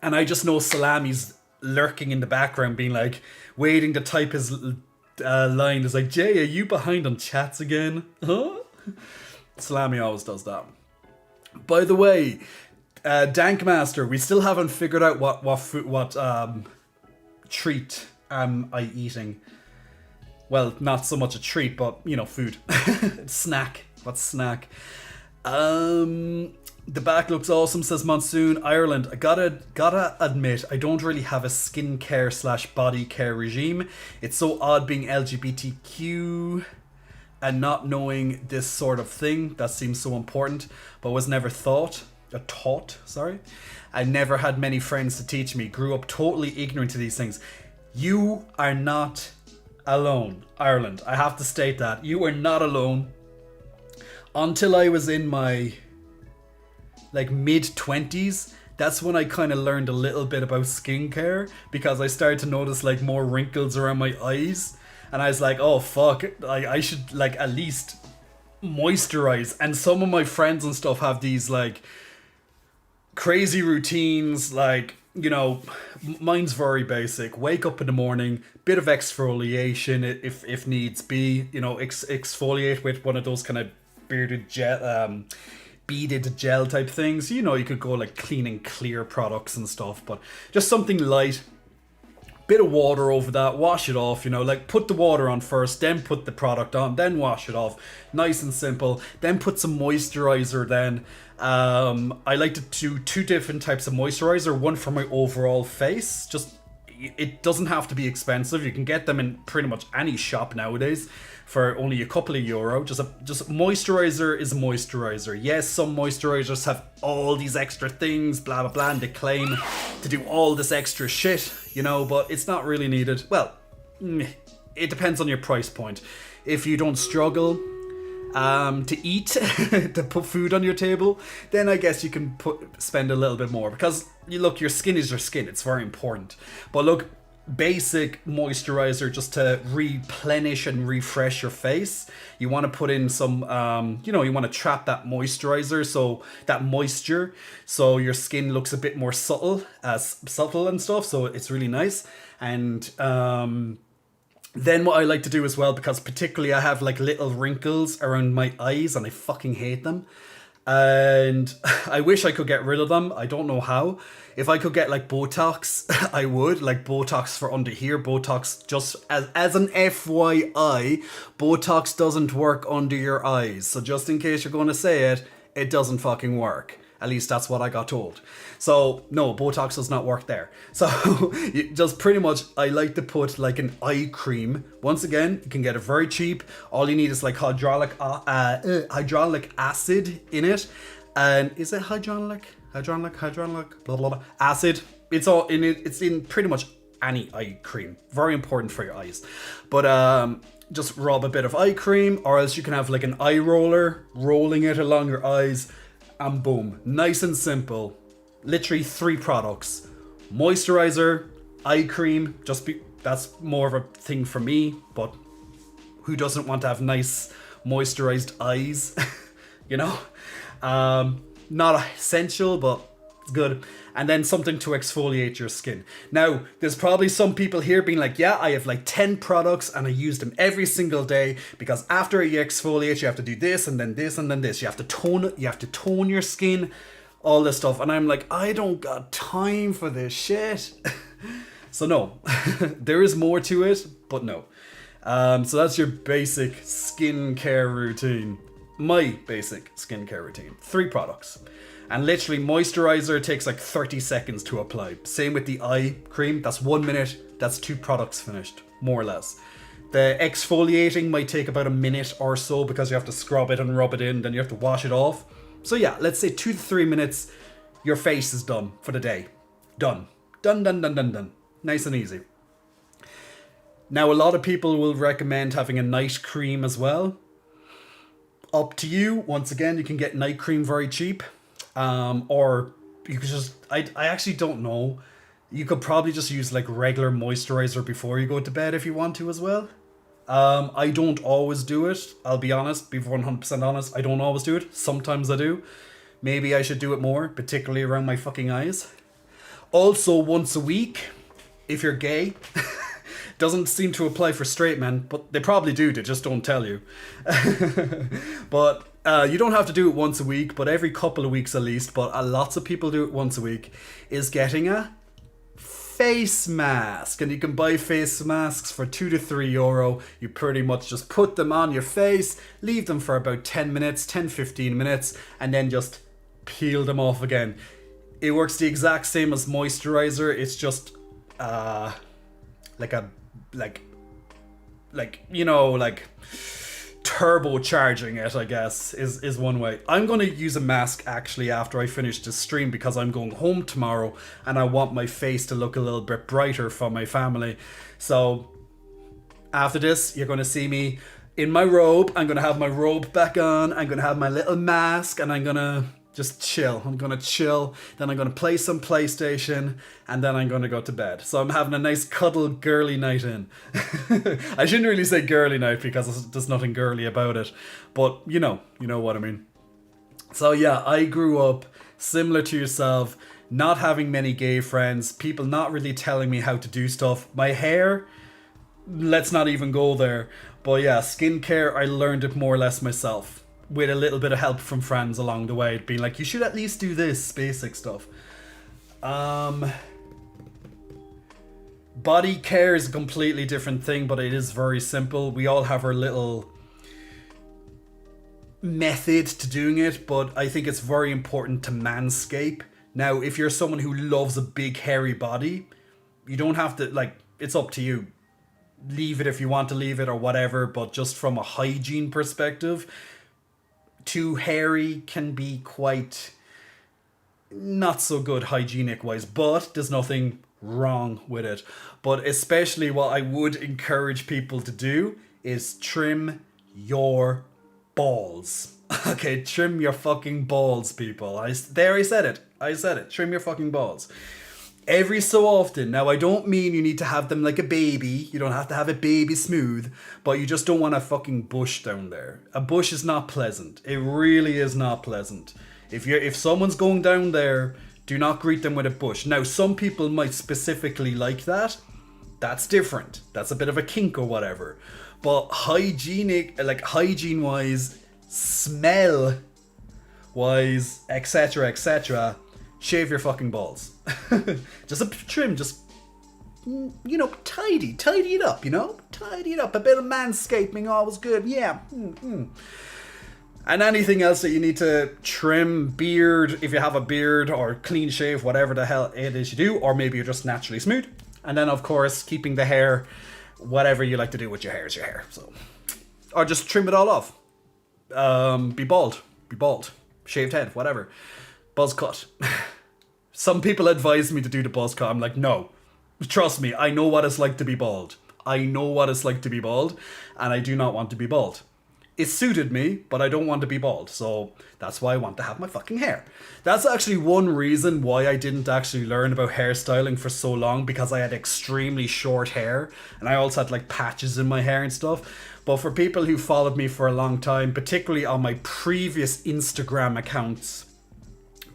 And I just know Salami's lurking in the background, being like, waiting to type his line. It's like, Jay, are you behind on chats again? Huh? Salami always does that. By the way, Dankmaster, we still haven't figured out what treat am I eating. Well, not so much a treat, but, you know, food. Snack. What snack? The back looks awesome, says Monsoon. Ireland, I gotta admit, I don't really have a skincare / body care regime. It's so odd being LGBTQ and not knowing this sort of thing. That seems so important, but was never taught. I never had many friends to teach me. Grew up totally ignorant to these things. You are not alone, Ireland. I have to state that. You are not alone. Until I was in my mid-20s, that's when I kind of learned a little bit about skincare, because I started to notice more wrinkles around my eyes, and I was like, oh fuck, I should at least moisturize. And some of my friends and stuff have these crazy routines, you know, mine's very basic. Wake up in the morning, bit of exfoliation if needs be, you know, exfoliate with one of those kind of bearded gel, beaded gel type things. You know, you could go clean and clear products and stuff, but just something light. Bit of water over that, wash it off, you know, put the water on first, then put the product on, then wash it off. Nice and simple. Then put some moisturizer then. I like to do 2 different types of moisturizer, one for my overall face. It doesn't have to be expensive. You can get them in pretty much any shop nowadays for only a couple of euro. Just moisturizer is a moisturizer. Yes, some moisturizers have all these extra things, blah blah blah, and they claim to do all this extra shit, you know, but it's not really needed. Well, it depends on your price point. If you don't struggle to eat, to put food on your table, then I guess you can spend a little bit more, because your skin is your skin. It's very important. But look, basic moisturizer just to replenish and refresh your face. You want to put in some, you want to trap that moisturizer, so that moisture, so your skin looks a bit more subtle and stuff. So it's really nice. And then what I like to do as well, because particularly I have little wrinkles around my eyes and I fucking hate them. And I wish I could get rid of them. I don't know how. If I could get Botox, I would. Botox for under here. Botox, just as an FYI, Botox doesn't work under your eyes. So just in case you're going to say it, it doesn't fucking work. At least that's what I got told. So no, Botox does not work there. So just pretty much, I like to put an eye cream. Once again, you can get it very cheap. All you need is hydraulic acid in it. And is it hydraulic blah blah blah acid? It's all in it. It's in pretty much any eye cream. Very important for your eyes. But just rub a bit of eye cream, or else you can have an eye roller, rolling it along your eyes. And boom, nice and simple. Literally 3 products: moisturizer, eye cream. That's more of a thing for me, but who doesn't want to have nice moisturized eyes? You know, not essential, but it's good. And then something to exfoliate your skin. Now, there's probably some people here being like, yeah, I have 10 products and I use them every single day, because after you exfoliate, you have to do this and then this and then this. You have to tone your skin, all this stuff. And I'm like, I don't got time for this shit. So no, there is more to it, but no. So that's your basic skincare routine. My basic skincare routine. 3 products. And literally, moisturizer takes 30 seconds to apply. Same with the eye cream. That's 1 minute. That's 2 products finished, more or less. The exfoliating might take about a minute or so, because you have to scrub it and rub it in. Then you have to wash it off. So yeah, let's say 2 to 3 minutes. Your face is done for the day. Done. Done. Nice and easy. Now, a lot of people will recommend having a night cream as well. Up to you. Once again, you can get night cream very cheap. Or you could just, I actually don't know. You could probably just use like regular moisturizer before you go to bed if you want to as well. I don't always do it. I'll be honest, be 100% honest. I don't always do it. Sometimes I do. Maybe I should do it more, particularly around my fucking eyes. Also, once a week, if you're gay. Doesn't seem to apply for straight men, but they probably do, they just don't tell you. But you don't have to do it once a week, but every couple of weeks at least, but lots of people do it once a week, is getting a face mask. And you can buy face masks for €2 to €3. You pretty much just put them on your face, leave them for about 10 minutes, 10-15 minutes, and then just peel them off again. It works the exact same as moisturizer, it's just like turbocharging it, I guess, is one way. I'm going to use a mask actually after I finish this stream because I'm going home tomorrow and I want my face to look a little bit brighter for my family. So after this, you're going to see me in my robe. I'm going to have my robe back on. I'm going to have my little mask and I'm going to just chill. I'm going to chill. Then I'm going to play some PlayStation and then I'm going to go to bed. So I'm having a nice cuddle girly night in. I shouldn't really say girly night because there's nothing girly about it. But you know what I mean. So yeah, I grew up similar to yourself, not having many gay friends, people not really telling me how to do stuff. My hair, let's not even go there. But yeah, skincare, I learned it more or less myself, with a little bit of help from friends along the way, being like, you should at least do this basic stuff. Body care is a completely different thing, but it is very simple. We all have our little method to doing it, but I think it's very important to manscape. Now, if you're someone who loves a big hairy body, you don't have to, like, it's up to you. Leave it if you want to leave it or whatever, but just from a hygiene perspective, too hairy can be quite not so good hygienic wise, but there's nothing wrong with it. But especially what I would encourage people to do is trim your balls. Okay, trim your fucking balls, people. I said it. Trim your fucking balls. Every so often. Now, I don't mean you need to have them like a baby. You don't have to have a baby smooth. But you just don't want a fucking bush down there. A bush is not pleasant. It really is not pleasant. If someone's going down there, do not greet them with a bush. Now, some people might specifically like that. That's different. That's a bit of a kink or whatever. But hygiene-wise, smell-wise, etc., shave your fucking balls. Just a trim, just, tidy it up, tidy it up. A bit of manscaping, always good, yeah. And anything else that you need to trim, beard, if you have a beard, or clean shave, whatever the hell it is you do, or maybe you're just naturally smooth. And then, of course, keeping the hair, whatever you like to do with your hair is your hair. So, or just trim it all off. Be bald, shaved head, whatever. Buzz cut. Some people advise me to do the buzz cut. I'm like, no. Trust me, I know what it's like to be bald. And I do not want to be bald. It suited me, but I don't want to be bald. So that's why I want to have my fucking hair. That's actually one reason why I didn't actually learn about hairstyling for so long, because I had extremely short hair. And I also had like patches in my hair and stuff. But for people who followed me for a long time, particularly on my previous Instagram accounts,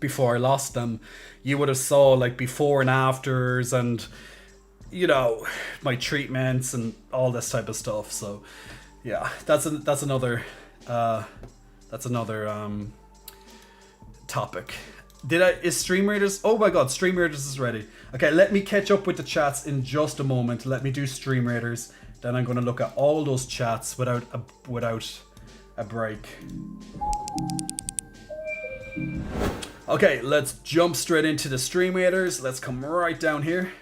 before I lost them, you would have saw like before and afters and my treatments and all this type of stuff. So yeah, that's another topic. Is Stream Raiders? Oh my god, Stream Raiders is ready. Okay, let me catch up with the chats in just a moment. Let me do Stream Raiders, then I'm going to look at all those chats without a break. Okay, let's jump straight into the Stream Raiders. Let's come right down here.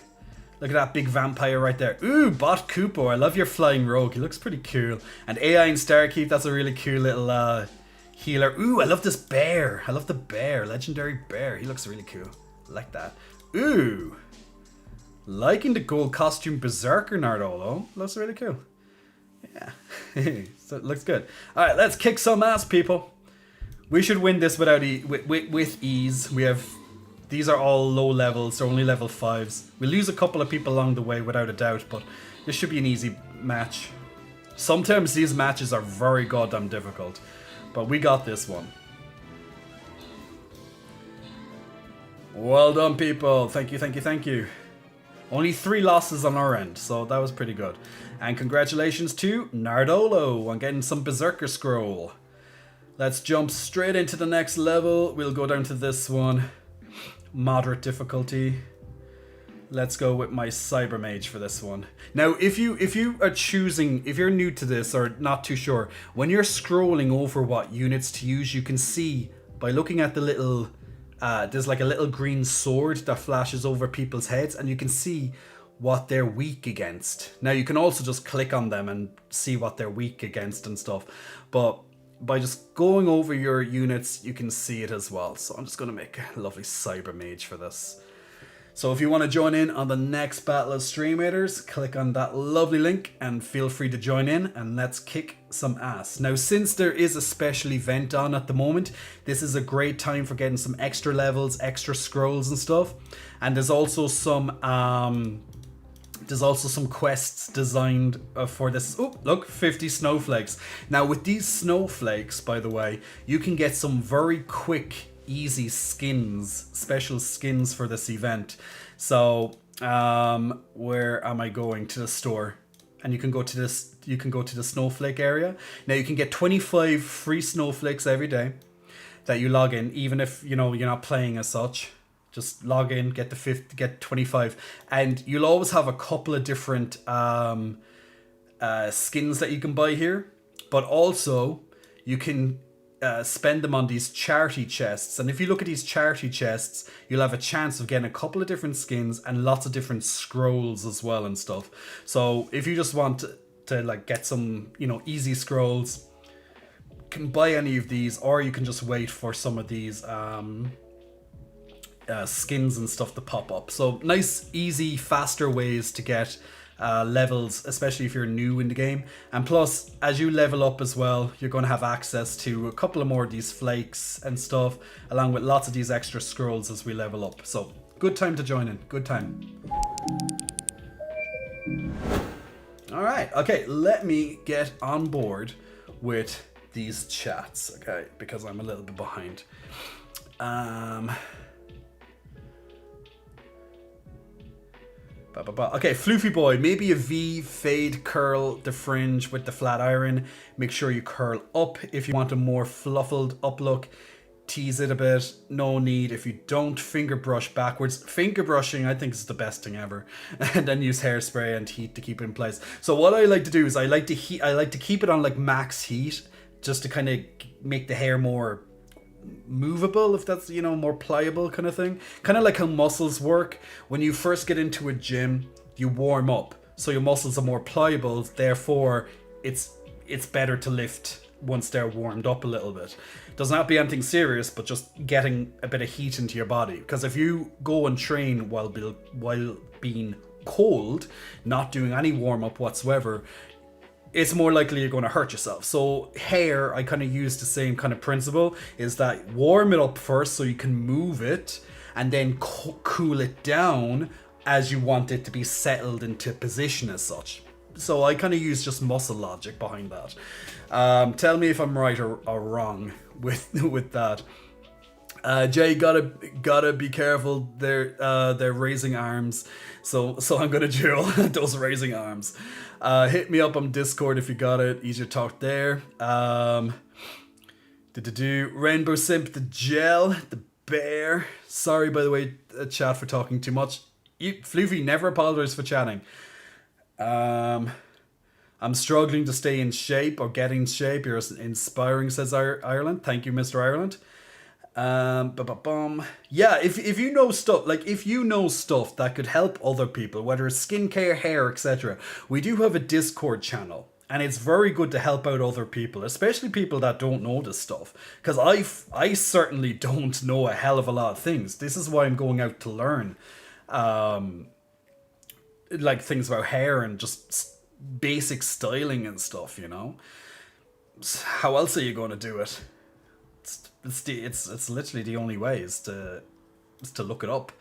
Look at that big vampire right there. Ooh, Bot Kupo, I love your flying rogue. He looks pretty cool. And AI and Starkeep, that's a really cool little healer. Ooh, I love this bear. I love the bear, legendary bear. He looks really cool. I like that. Ooh, liking the gold costume Berserker Nardolo. Looks really cool. Yeah. So it looks good. All right, let's kick some ass, people. We should win this with ease. These are all low levels. They're only level 5s. We'll lose a couple of people along the way without a doubt, but this should be an easy match. Sometimes these matches are very goddamn difficult, but we got this one. Well done, people. Thank you, thank you, thank you. Only 3 losses on our end, so that was pretty good. And congratulations to Nardolo on getting some Berserker Scroll. Let's jump straight into the next level. We'll go down to this one. Moderate difficulty. Let's go with my Cyber Mage for this one. Now, if you are choosing, if you're new to this or not too sure, when you're scrolling over what units to use, you can see by looking at the little, there's like a little green sword that flashes over people's heads, and you can see what they're weak against. Now, you can also just click on them and see what they're weak against and stuff, but by just going over your units, you can see it as well. So I'm just going to make a lovely Cyber Mage for this. So if you want to join in on the next Battle of Stream Raiders, click on that lovely link and feel free to join in, and let's kick some ass. Now, since there is a special event on at the moment, this is a great time for getting some extra levels, extra scrolls and stuff. And there's also some quests designed for this. Oh, look, 50 snowflakes. Now, with these snowflakes, by the way, you can get some very quick, easy skins, special skins for this event. So, where am I going? To the store. And you can go to this, you can go to the snowflake area. Now, you can get 25 free snowflakes every day that you log in, even if, you know, you're not playing as such. Just log in, get 25, and you'll always have a couple of different skins that you can buy here. But also, you can spend them on these charity chests. And if you look at these charity chests, you'll have a chance of getting a couple of different skins and lots of different scrolls as well and stuff. So if you just want to like get some, you know, easy scrolls, you can buy any of these, or you can just wait for some of these skins and stuff to pop up. So nice, easy, faster ways to get levels, especially if you're new in the game. And plus, as you level up as well, you're going to have access to a couple of more of these flakes and stuff, along with lots of these extra scrolls as we level up. So good time to join in, good time. All right, okay, let me get on board with these chats, okay, because I'm a little bit behind. Okay, Floofy Boy, maybe a V, fade, curl the fringe with the flat iron. Make sure you curl up if you want a more fluffled up look. Tease it a bit, no need if you don't. Finger brush backwards. Finger brushing, I think, is the best thing ever. And then use hairspray and heat to keep it in place. So what I like to do is I like to keep it on like max heat, just to kind of make the hair more movable, if that's, you know, more pliable kind of thing. Kind of like how muscles work. When you first get into a gym, you warm up, so your muscles are more pliable, therefore it's better to lift once they're warmed up a little bit. Doesn't have to be anything serious, but just getting a bit of heat into your body, because if you go and train while being cold, not doing any warm up whatsoever, it's more likely you're going to hurt yourself. So hair, I kind of use the same kind of principle, is that warm it up first so you can move it, and then cool it down as you want it to be settled into position as such. So I kind of use just muscle logic behind that. Tell me if I'm right or wrong with that. Jay, gotta be careful. They're raising arms, so I'm gonna duel those raising arms. Hit me up on Discord if you got it. Easier talk there. Rainbow Simp, the gel, the bear. Sorry, by the way, chat, for talking too much. Floofy, never apologize for chatting. I'm struggling to stay in shape or get in shape. You're inspiring, says Ireland. Thank you, Mr. Ireland. Yeah, if you know stuff, like if you know stuff that could help other people, whether it's skincare, hair, etc., we do have a Discord channel, and it's very good to help out other people, especially people that don't know this stuff, because I certainly don't know a hell of a lot of things. This is why I'm going out to learn like things about hair and just basic styling and stuff, you know. How else are you going to do it? It's literally the only way is to look it up,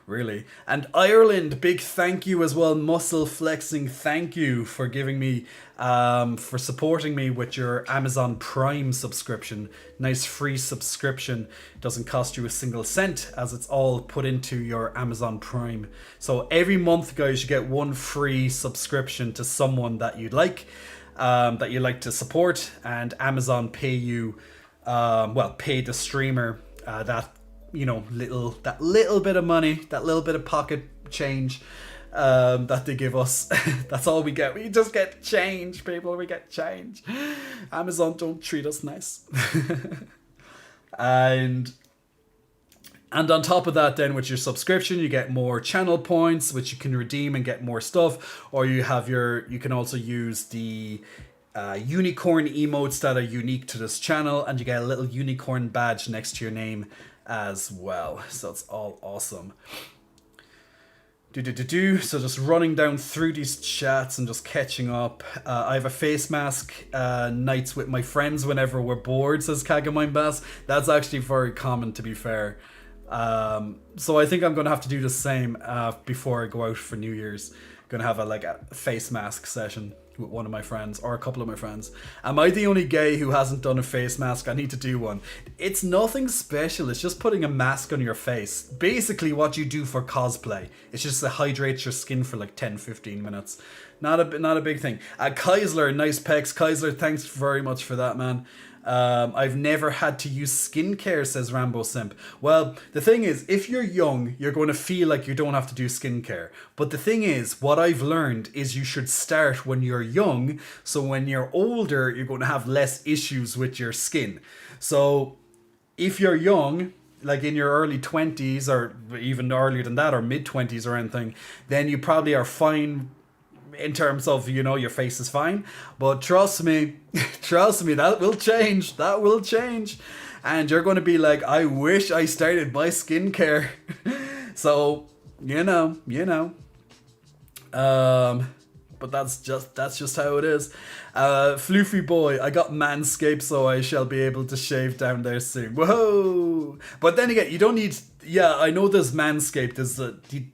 really. And Ireland, big thank you as well. Muscle Flexing, thank you for giving me for supporting me with your Amazon Prime subscription. Nice free subscription, doesn't cost you a single cent as it's all put into your Amazon Prime. So every month, guys, you get one free subscription to someone that you'd like to support, and Amazon pay you pay the streamer that little bit of money, that little bit of pocket change that they give us. That's all we get. We just get change, people. We get change. Amazon don't treat us nice. and on top of that, then with your subscription, you get more channel points, which you can redeem and get more stuff. Or you can also use the unicorn emotes that are unique to this channel, and you get a little unicorn badge next to your name as well. So it's all awesome. So just running down through these chats and just catching up. I have a face mask nights with my friends whenever we're bored, says Kagamine Bass. That's actually very common, to be fair. So I think I'm going to have to do the same before I go out for New Year's. Going to have a face mask session with one of my friends or a couple of my friends. Am I the only gay who hasn't done a face mask? I need to do one. It's nothing special. It's just putting a mask on your face. Basically what you do for cosplay. It's just to hydrate your skin for like 10-15 minutes. Not a big thing. Keisler, nice pecs. Keisler, thanks very much for that, man. I've never had to use skincare, says Rambo Simp. Well, the thing is, if you're young, you're going to feel like you don't have to do skincare. But the thing is, what I've learned is you should start when you're young, so when you're older, you're going to have less issues with your skin. So if you're young, like in your early 20s, or even earlier than that, or mid-20s or anything, then you probably are fine in terms of, your face is fine. But trust me, that will change. And you're going to be like, I wish I started my skincare. So, but that's just how it is. Floofy boy, I got Manscaped, so I shall be able to shave down there soon. Whoa! But then again, you don't need. Yeah, I know there's Manscaped.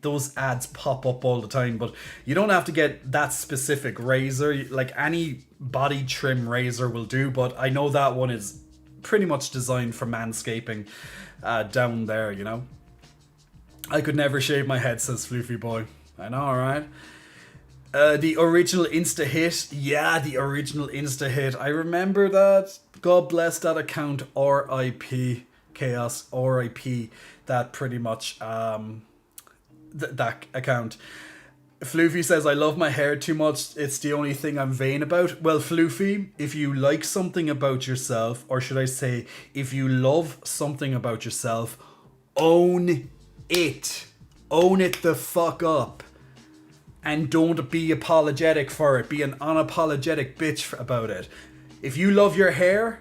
Those ads pop up all the time, but you don't have to get that specific razor. Like any body trim razor will do, but I know that one is pretty much designed for manscaping down there. I could never shave my head, says Floofy boy. I know, right? The original Insta hit. Yeah, the original Insta hit. I remember that. God bless that account. R.I.P. Chaos. R.I.P. That pretty much, that account. Floofy says, I love my hair too much. It's the only thing I'm vain about. Well, Floofy, if you like something about yourself, or should I say, if you love something about yourself, own it. Own it the fuck up. And don't be apologetic for it. Be an unapologetic bitch about it. If you love your hair,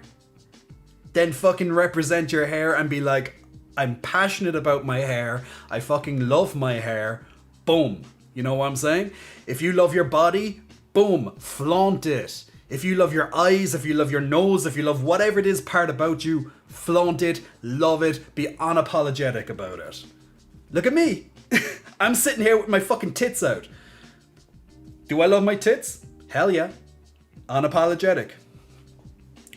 then fucking represent your hair and be like, I'm passionate about my hair. I fucking love my hair. Boom. You know what I'm saying? If you love your body, boom, flaunt it. If you love your eyes, if you love your nose, if you love whatever it is part about you, flaunt it, love it, be unapologetic about it. Look at me. I'm sitting here with my fucking tits out. Do I love my tits? Hell yeah. Unapologetic.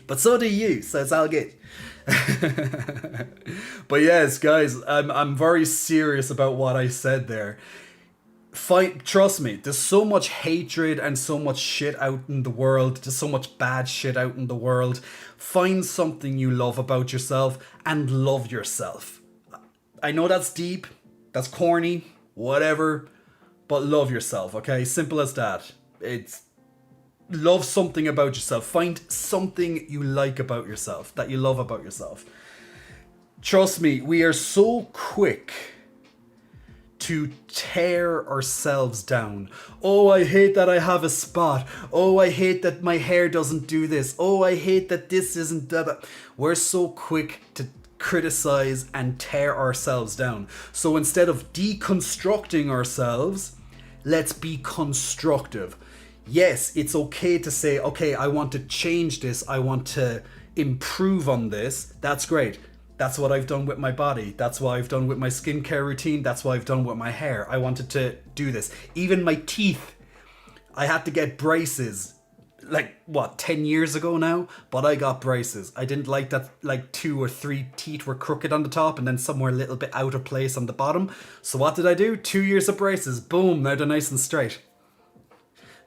But so do you, so it's all good. But yes, guys, I'm very serious about what I said there. Trust me, there's so much hatred and so much shit out in the world. There's so much bad shit out in the world. Find something you love about yourself and love yourself. I know that's deep, that's corny, whatever, but love yourself, okay? Simple as that. It's love something about yourself. Find something you like about yourself, that you love about yourself. Trust me, we are so quick to tear ourselves down. Oh, I hate that I have a spot. Oh, I hate that my hair doesn't do this. Oh, I hate that this isn't that. We're so quick to criticize and tear ourselves down. So instead of deconstructing ourselves, let's be constructive. yes, it's okay to say, okay, I want to change this. I want to improve on this. That's great. That's what I've done with my body. That's what I've done with my skincare routine. That's what I've done with my hair. I wanted to do this. Even my teeth. I had to get braces, like, 10 years ago now? But I got braces. I didn't like that, like, 2 or 3 teeth were crooked on the top and then somewhere a little bit out of place on the bottom. So what did I do? 2 years of braces. Boom, now they're nice and straight.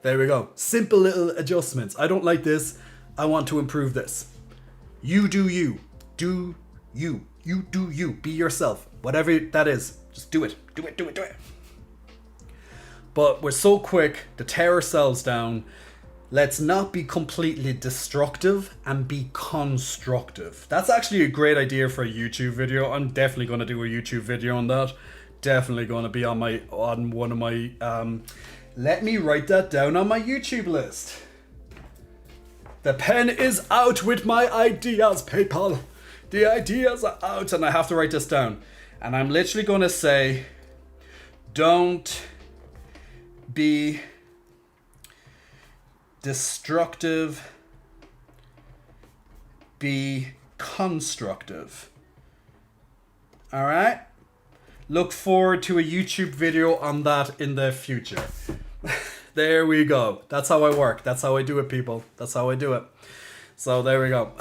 There we go. Simple little adjustments. I don't like this. I want to improve this. You do you. Do you. You do you. Be yourself. Whatever that is. Just do it. Do it, do it, do it. But we're so quick to tear ourselves down. Let's not be completely destructive and be constructive. That's actually a great idea for a YouTube video. I'm definitely going to do a YouTube video on that. Definitely going to be on one of my... let me write that down on my YouTube list. The pen is out with my ideas, people. The ideas are out, and I have to write this down. And I'm literally going to say, don't be destructive, be constructive. All right? Look forward to a YouTube video on that in the future. There we go. That's how I work. That's how I do it, people. That's how I do it. So there we go.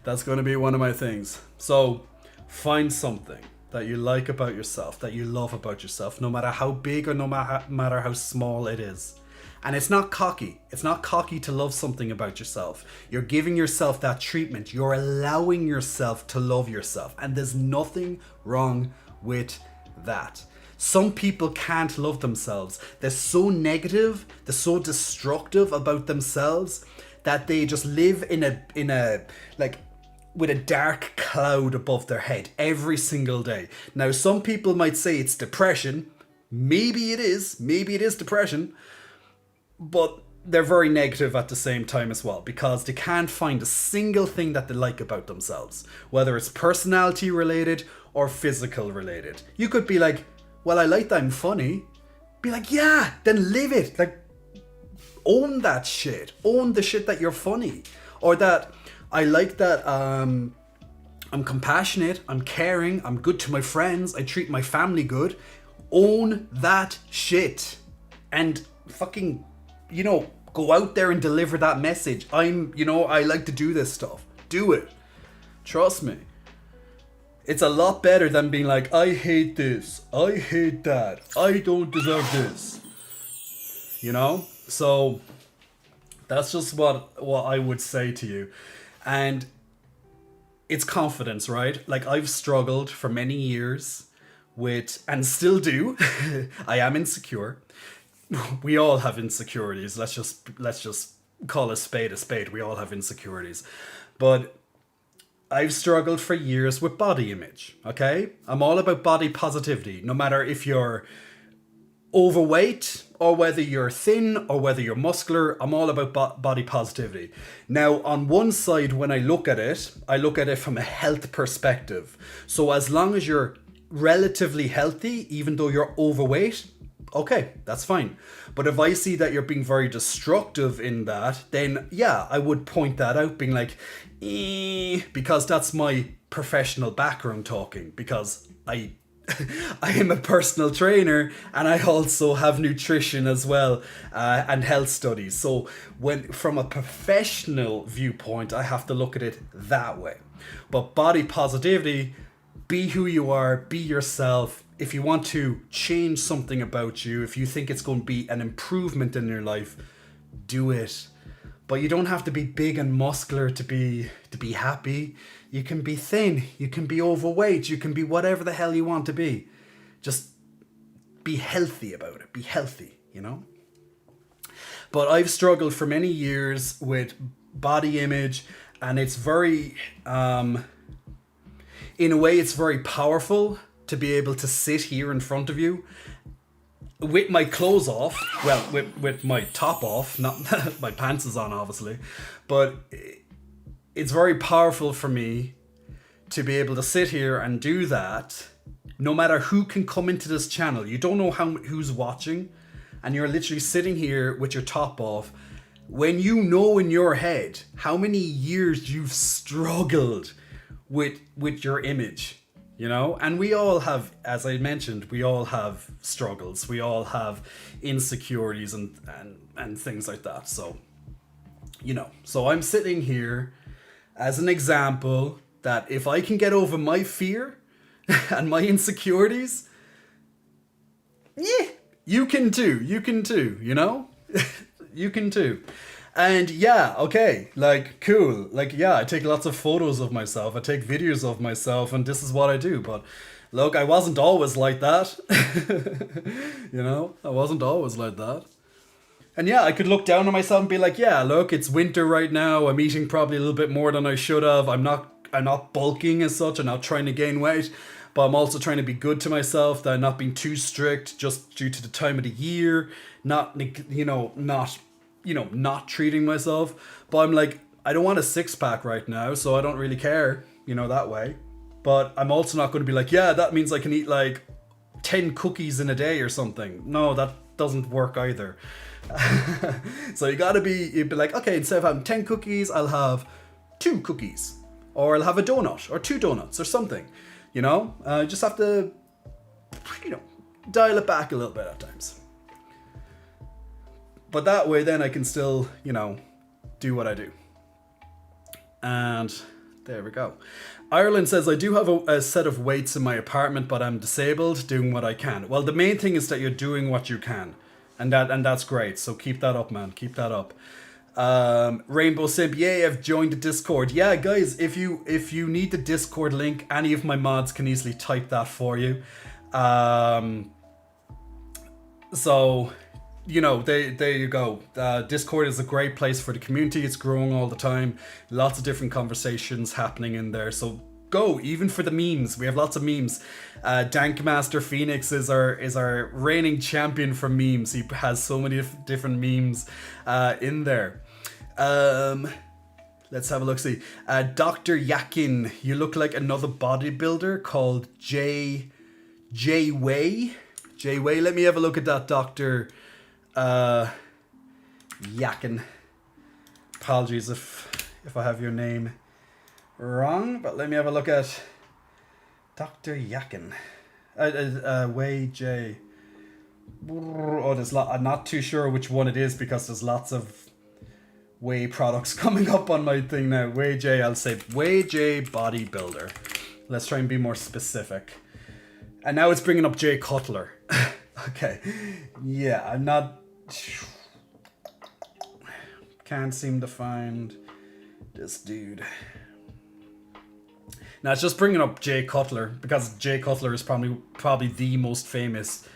That's going to be one of my things. So find something that you like about yourself, that you love about yourself, no matter how big or no matter how small it is. And it's not cocky. It's not cocky to love something about yourself. You're giving yourself that treatment. You're allowing yourself to love yourself. And there's nothing wrong with that. Some people can't love themselves. They're so negative, they're so destructive about themselves that they just live in a like with a dark cloud above their head every single day. Now, some people might say it's depression. Maybe it is depression. But they're very negative at the same time as well, because they can't find a single thing that they like about themselves, whether it's personality related or physical related. You could be like, well, I like that I'm funny. Be like, yeah, then live it. Like, own that shit. Own the shit that you're funny. Or that I like that I'm compassionate, I'm caring, I'm good to my friends, I treat my family good. Own that shit. And fucking, go out there and deliver that message. I like to do this stuff. Do it. Trust me. It's a lot better than being like, I hate this, I hate that, I don't deserve this. So that's just what I would say to you. And it's confidence, right? Like, I've struggled for many years with, and still do. I am insecure. We all have insecurities. Let's just call a spade. We all have insecurities. But I've struggled for years with body image, okay? I'm all about body positivity, no matter if you're overweight or whether you're thin or whether you're muscular. I'm all about body positivity. Now, on one side, when I look at it from a health perspective. So as long as you're relatively healthy, even though you're overweight, okay, that's fine. But if I see that you're being very destructive in that, then yeah, I would point that out, being like, because that's my professional background talking, because I am a personal trainer and I also have nutrition as well, and health studies. So from a professional viewpoint, I have to look at it that way. But body positivity, be who you are, be yourself. If you want to change something about you, if you think it's going to be an improvement in your life, do it. But you don't have to be big and muscular to be happy. You can be thin, you can be overweight, you can be whatever the hell you want to be. Just be healthy about it. Be healthy, But I've struggled for many years with body image, and it's very in a way, it's very powerful to be able to sit here in front of you with my clothes off. Well, with my top off, not my pants is on, obviously. But it's very powerful for me to be able to sit here and do that, no matter who can come into this channel. You don't know who's watching, and you're literally sitting here with your top off, when you know in your head how many years you've struggled with your image, you know? And we all have, as I mentioned, we all have struggles. We all have insecurities and things like that. So, you know, so I'm sitting here as an example that if I can get over my fear and my insecurities, yeah, you can too, you know? You can too. And yeah, okay, like, cool. Like, yeah, I take lots of photos of myself. I take videos of myself, and this is what I do. But look, I wasn't always like that. You know, I wasn't always like that. And yeah, I could look down on myself and be like, yeah, look, it's winter right now. I'm eating probably a little bit more than I should have. I'm not bulking as such. I'm not trying to gain weight. But I'm also trying to be good to myself, that I'm not being too strict just due to the time of the year, not treating myself. But I'm like, I don't want a 6-pack right now, so I don't really care, you know, that way. But I'm also not going to be like, yeah, that means I can eat like 10 cookies in a day or something. No, that doesn't work either. So you'd be like, okay, instead of having 10 cookies, I'll have 2 cookies. Or I'll have a donut, or 2 donuts, or something. You know, just have to, you know, dial it back a little bit at times. But that way then I can still, you know, do what I do. And there we go. Ireland says, I do have a set of weights in my apartment, but I'm disabled, doing what I can. Well, the main thing is that you're doing what you can. And that's great. So keep that up, man. Keep that up. Rainbow Simp, yay, I've joined the Discord. Yeah, guys, if you need the Discord link, any of my mods can easily type that for you. So, you know, there you go. Discord is a great place for the community. It's growing all the time. Lots of different conversations happening in there. So go, even for the memes. We have lots of memes. Dankmaster Phoenix is our reigning champion for memes. He has so many different memes in there. Let's have a look. See, Dr. Yakin, you look like another bodybuilder called Jay Way. Jay Way. Let me have a look at that, Dr. Yakin. Apologies if I have your name wrong, but let me have a look at Dr. Yakin. Way J. Oh, I'm not too sure which one it is because there's lots of whey products coming up on my thing now. Way J, I'll say Way J bodybuilder. Let's try and be more specific. And now it's bringing up Jay Cutler. Okay. Yeah, I'm not... Can't seem to find this dude. Now it's just bringing up Jay Cutler because Jay Cutler is probably the most famous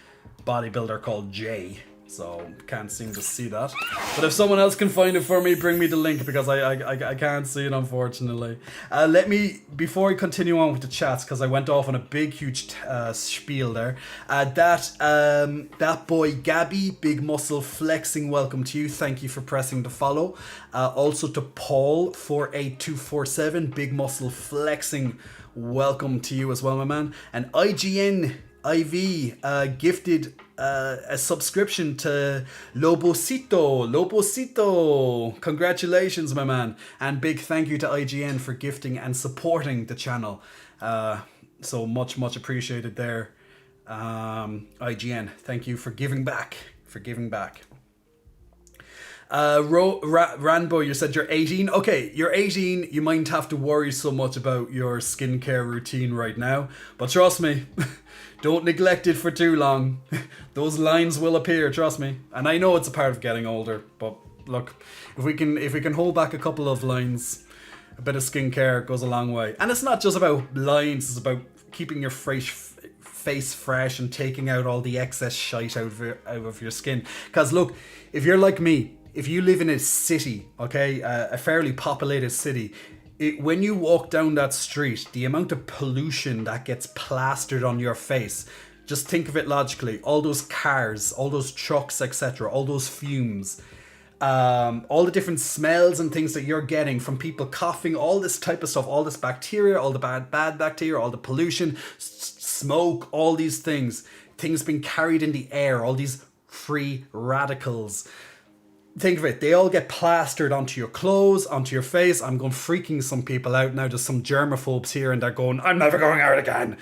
bodybuilder called Jay. So can't seem to see that. But if someone else can find it for me, bring me the link because I can't see it, unfortunately. Let me, before I continue on with the chats, because I went off on a big huge spiel there. That boy Gabby, Big Muscle Flexing, welcome to you. Thank you for pressing the follow. Also to Paul 48247, Big Muscle Flexing, welcome to you as well, my man. And IGN IV gifted a subscription to Lobosito. Congratulations, my man. And big thank you to IGN for gifting and supporting the channel. So much appreciated there. IGN, thank you for giving back. Ranbo, you said you're 18. Okay, you're 18. You mightn't have to worry so much about your skincare routine right now. But trust me, don't neglect it for too long. Those lines will appear, trust me. And I know it's a part of getting older, but look, if we can hold back a couple of lines, a bit of skincare goes a long way. And it's not just about lines, it's about keeping your face fresh and taking out all the excess shite out of your skin. Because look, if you're like me, if you live in a city, okay, a fairly populated city, when you walk down that street, the amount of pollution that gets plastered on your face, just think of it logically. All those cars, all those trucks, etc., all those fumes, all the different smells and things that you're getting from people coughing, all this type of stuff, all this bacteria, all the bad bacteria, all the pollution, smoke, all these things being carried in the air, all these free radicals. Think of it, they all get plastered onto your clothes, onto your face. I'm going freaking some people out now. There's some germaphobes here and they're going, I'm never going out again.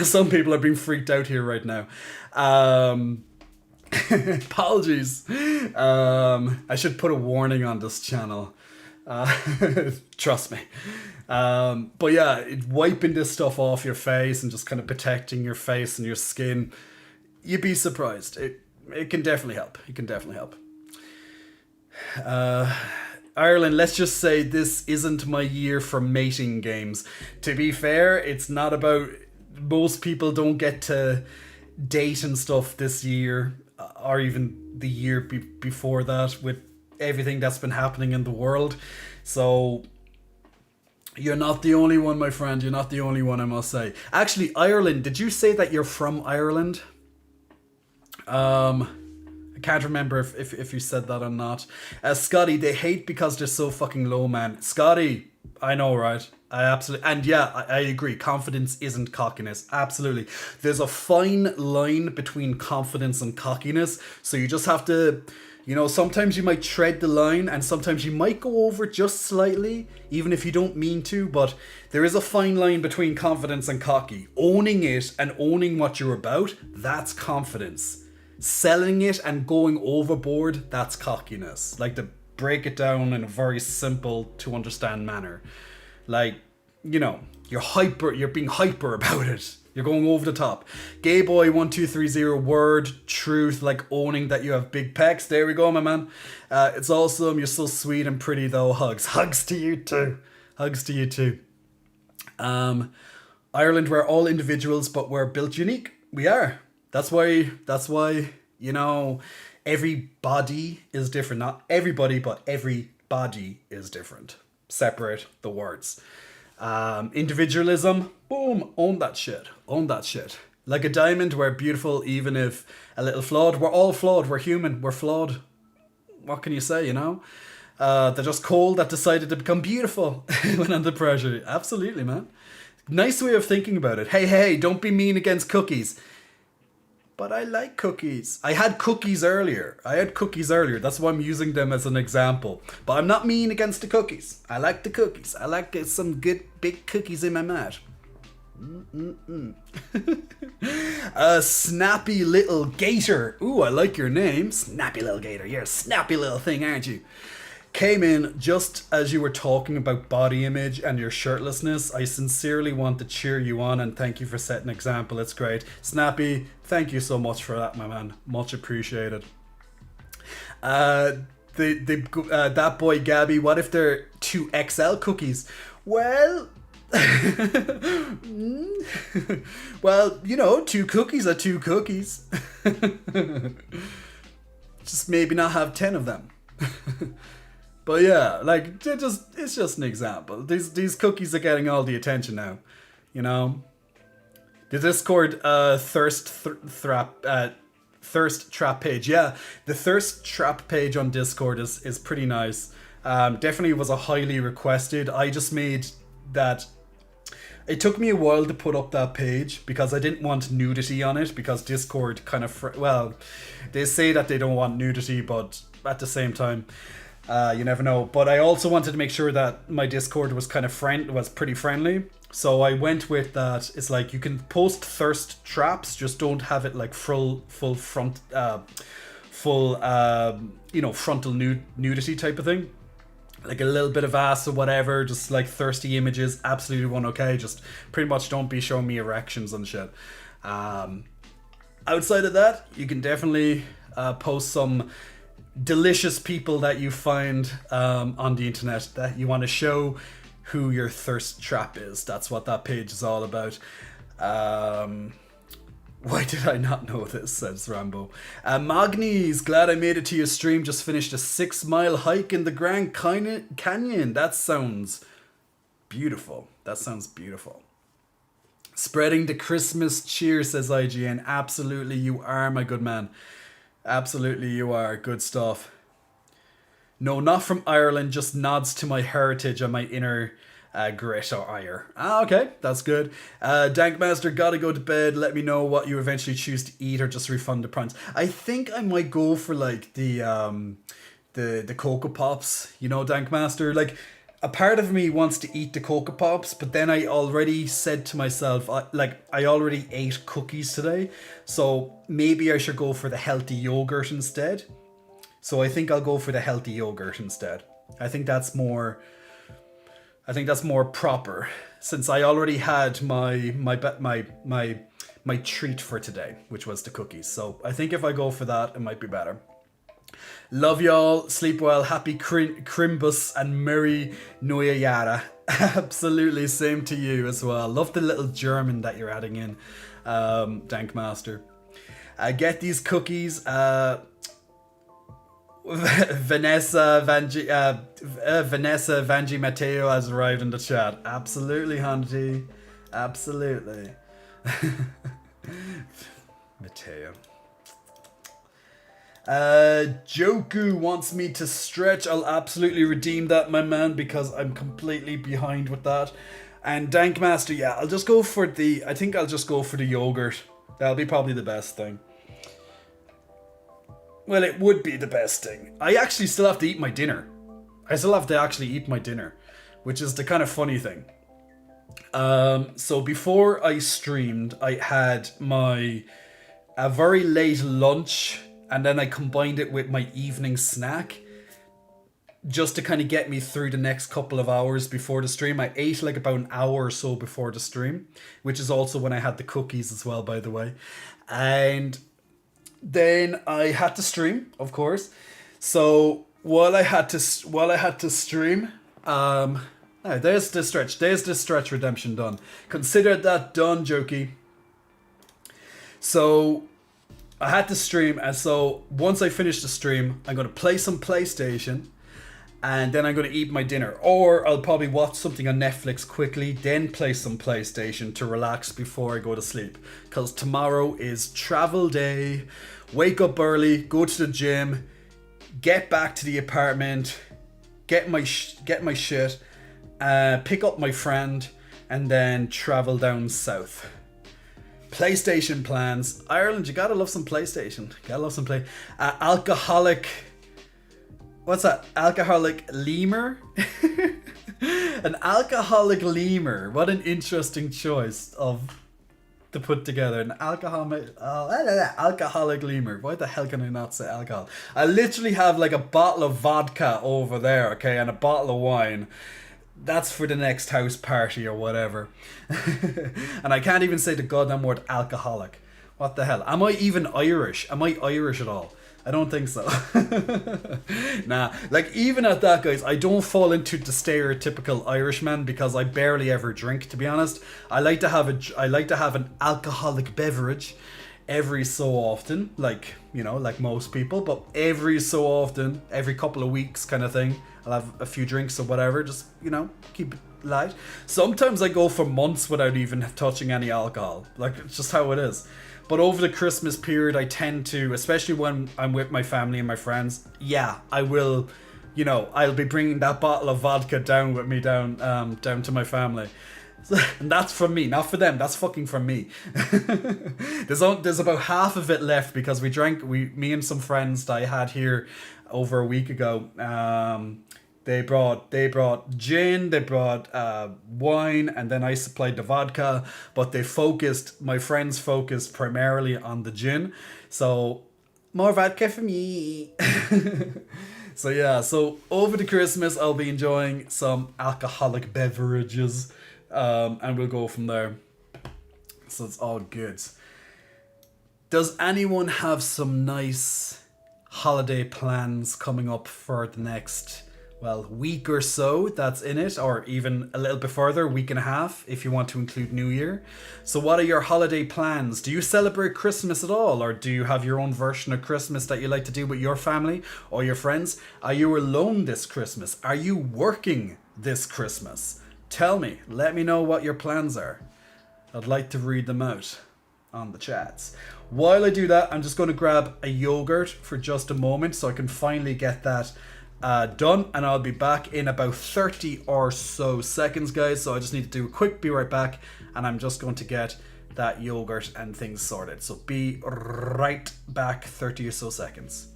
Some people are being freaked out here right now. Apologies. I should put a warning on this channel. Trust me. But yeah, wiping this stuff off your face and just kind of protecting your face and your skin, you'd be surprised. It can definitely help. It can definitely help. Ireland, let's just say this isn't my year for mating games. To be fair, it's not about... Most people don't get to date and stuff this year, or even the year before that, with everything that's been happening in the world. So you're not the only one, my friend. You're not the only one, I must say. Actually, Ireland, did you say that you're from Ireland? I can't remember if you said that or not. Scotty, they hate because they're so fucking low, man. Scotty, I know, right? I absolutely... And yeah, I agree. Confidence isn't cockiness. Absolutely. There's a fine line between confidence and cockiness. So you just have to... You know, sometimes you might tread the line and sometimes you might go over just slightly, even if you don't mean to, but there is a fine line between confidence and cocky. Owning it and owning what you're about, that's confidence. Selling it and going overboard, that's cockiness. Like, to break it down in a very simple to understand manner. Like, you know, you're being hyper about it. You're going over the top. Gay boy 1230, word, truth, like owning that you have big pecs. There we go, my man. It's awesome. You're so sweet and pretty though. Hugs. Hugs to you too. Hugs to you too. Ireland, we're all individuals, but we're built unique. We are. That's why, you know, everybody is different. Not everybody, but everybody is different. Separate the words. Individualism, boom, own that shit. Own that shit. Like a diamond, we're beautiful even if a little flawed. We're all flawed. We're human. We're flawed. What can you say, you know? They're just coal that decided to become beautiful when under pressure. Absolutely, man. Nice way of thinking about it. Hey, don't be mean against cookies. But I like cookies. I had cookies earlier. That's why I'm using them as an example. But I'm not mean against the cookies. I like the cookies. I like some good big cookies in my mouth. Snappy little gator. Ooh, I like your name. Snappy little gator. You're a snappy little thing, aren't you? Came in just as you were talking about body image and your shirtlessness. I sincerely want to cheer you on and thank you for setting an example. It's great. Snappy, thank you so much for that, my man. Much appreciated. That boy Gabby, what if they're 2XL cookies? Well... well, you know, 2 cookies are 2 cookies. Just maybe not have 10 of them. But yeah, like, it's just an example. These cookies are getting all the attention now, you know. The Discord thirst trap page, yeah, the thirst trap page on Discord is pretty nice. Definitely was a highly requested. I just made that. It took me a while to put up that page because I didn't want nudity on it, because Discord kind of well, they say that they don't want nudity, but at the same time. You never know. But I also wanted to make sure that my Discord was kind of was pretty friendly. So I went with that. It's like you can post thirst traps, just don't have it like full front, you know, frontal nudity type of thing. Like a little bit of ass or whatever, just like thirsty images, absolutely okay. Just pretty much don't be showing me erections and shit. Outside of that, you can definitely post some delicious people that you find on the internet that you want to show who your thirst trap is. That's what that page is all about. Why did I not know this, says Rambo. Magni's, glad I made it to your stream. Just finished a 6-mile hike in the Grand Canyon. That sounds beautiful. Spreading the Christmas cheer, says IGN. Absolutely you are, my good man. Absolutely you are. Good stuff. No, not from Ireland, just nods to my heritage and my inner grit or ire. Okay, that's good. Dankmaster, gotta go to bed. Let me know what you eventually choose to eat, or just refund the points. I think I might go for like the Cocoa Pops. You know, Dankmaster. Like, a part of me wants to eat the Cocoa Pops, but then I already said to myself, I already ate cookies today, so maybe I should go for the healthy yogurt instead. So I think I'll go for the healthy yogurt instead. I think that's more proper, since I already had my treat for today, which was the cookies. So I think if I go for that, it might be better. Love y'all. Sleep well. Happy Crimbus and Merry Neue Jahre. Absolutely. Same to you as well. Love the little German that you're adding in, Dankmaster. Get these cookies. Vanessa Vanji Matteo has arrived in the chat. Absolutely, Hanji. Absolutely. Matteo. Joku wants me to stretch. I'll absolutely redeem that, my man, because I'm completely behind with that. And Dankmaster, yeah, I'll just go for the yogurt. That'll be probably the best thing. Well, it would be the best thing. I actually still have to eat my dinner. Which is the kind of funny thing. So before I streamed, I had a very late lunch, and then I combined it with my evening snack just to kind of get me through the next couple of hours before the stream. I ate like about an hour or so before the stream, which is also when I had the cookies as well, by the way. And then I had to stream, of course. So while I had to stream, there's the stretch redemption done. Consider that done, Jokey. So I had to stream, and so once I finish the stream, I'm going to play some PlayStation, and then I'm going to eat my dinner. Or I'll probably watch something on Netflix quickly, then play some PlayStation to relax before I go to sleep. Because tomorrow is travel day. Wake up early, go to the gym, get back to the apartment, get my shit, pick up my friend, and then travel down south. PlayStation plans. Ireland, you gotta love some PlayStation. Alcoholic. What's that? Alcoholic lemur? An alcoholic lemur. What an interesting choice to put together. An alcoholic lemur. Why the hell can I not say alcohol? I literally have like a bottle of vodka over there, okay, and a bottle of wine. That's for the next house party or whatever. And I can't even say the goddamn word alcoholic. What the hell? Am I even Irish? Am I Irish at all? I don't think so. Nah, like even at that, guys, I don't fall into the stereotypical Irishman because I barely ever drink, to be honest. I like to have an alcoholic beverage every so often, like, you know, like most people, but every so often, every couple of weeks kind of thing, I'll have a few drinks or whatever, just, you know, keep it light. Sometimes I go for months without even touching any alcohol. Like, it's just how it is. But over the Christmas period, I tend to, especially when I'm with my family and my friends, yeah, I will, you know, I'll be bringing that bottle of vodka down with me down to my family. And that's from me, not for them. That's fucking from me. There's about half of it left because me and some friends that I had here over a week ago. They brought gin, they brought wine, and then I supplied the vodka. But my friends focused primarily on the gin. So more vodka for me. So yeah, so over the Christmas I'll be enjoying some alcoholic beverages. And we'll go from there. So it's all good. Does anyone have some nice holiday plans coming up for the next, week or so that's in it, or even a little bit further, week and a half, if you want to include New Year? So what are your holiday plans? Do you celebrate Christmas at all, or do you have your own version of Christmas that you like to do with your family or your friends? Are you alone this Christmas? Are you working this Christmas? Tell me, let me know what your plans are. I'd like to read them out on the chats. While I do that, I'm just going to grab a yogurt for just a moment so I can finally get that done, and I'll be back in about 30 or so seconds, guys. So I just need to do a quick be right back, and I'm just going to get that yogurt and things sorted. So be right back, 30 or so seconds.